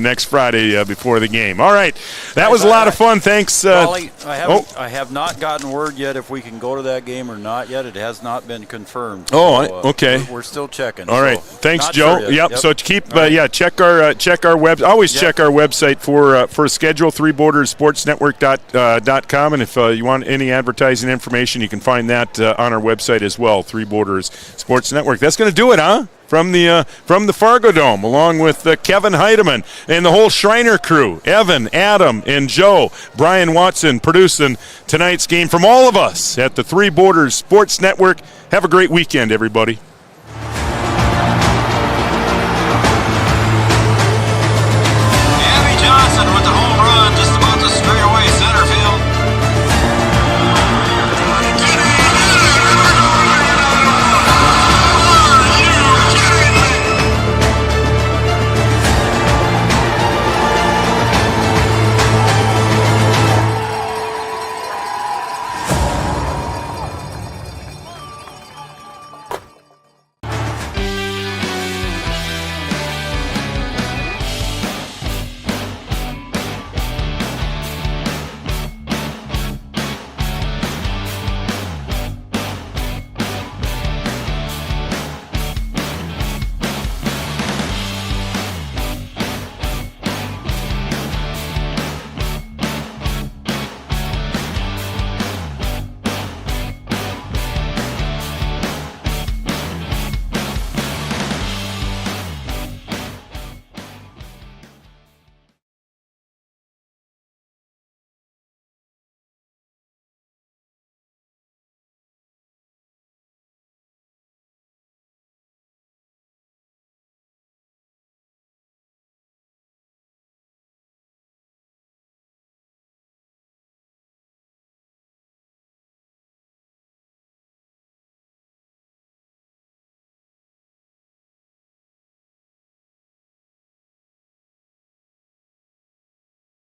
[SPEAKER 1] next Friday before the game. All right, that was a lot of fun. Thanks.
[SPEAKER 21] Raleigh, I have not gotten word yet if we can go to that game or not yet. It has not been confirmed.
[SPEAKER 1] Okay.
[SPEAKER 21] We're still checking.
[SPEAKER 1] All right, thanks, Joe.
[SPEAKER 21] Sure
[SPEAKER 1] yep. So keep check our web. Always check our website for schedule 3bordersportsnetwork.com, and if you want any advertising information, you can find that on our website as well. 3 Borders Sports Network. That's going to do it, huh? From the Fargo Dome, along with Kevin Heidemann and the whole Shriner crew, Evan, Adam, and Joe, Brian Watson producing tonight's game. From all of us at the 3 Borders Sports Network, have a great weekend, everybody.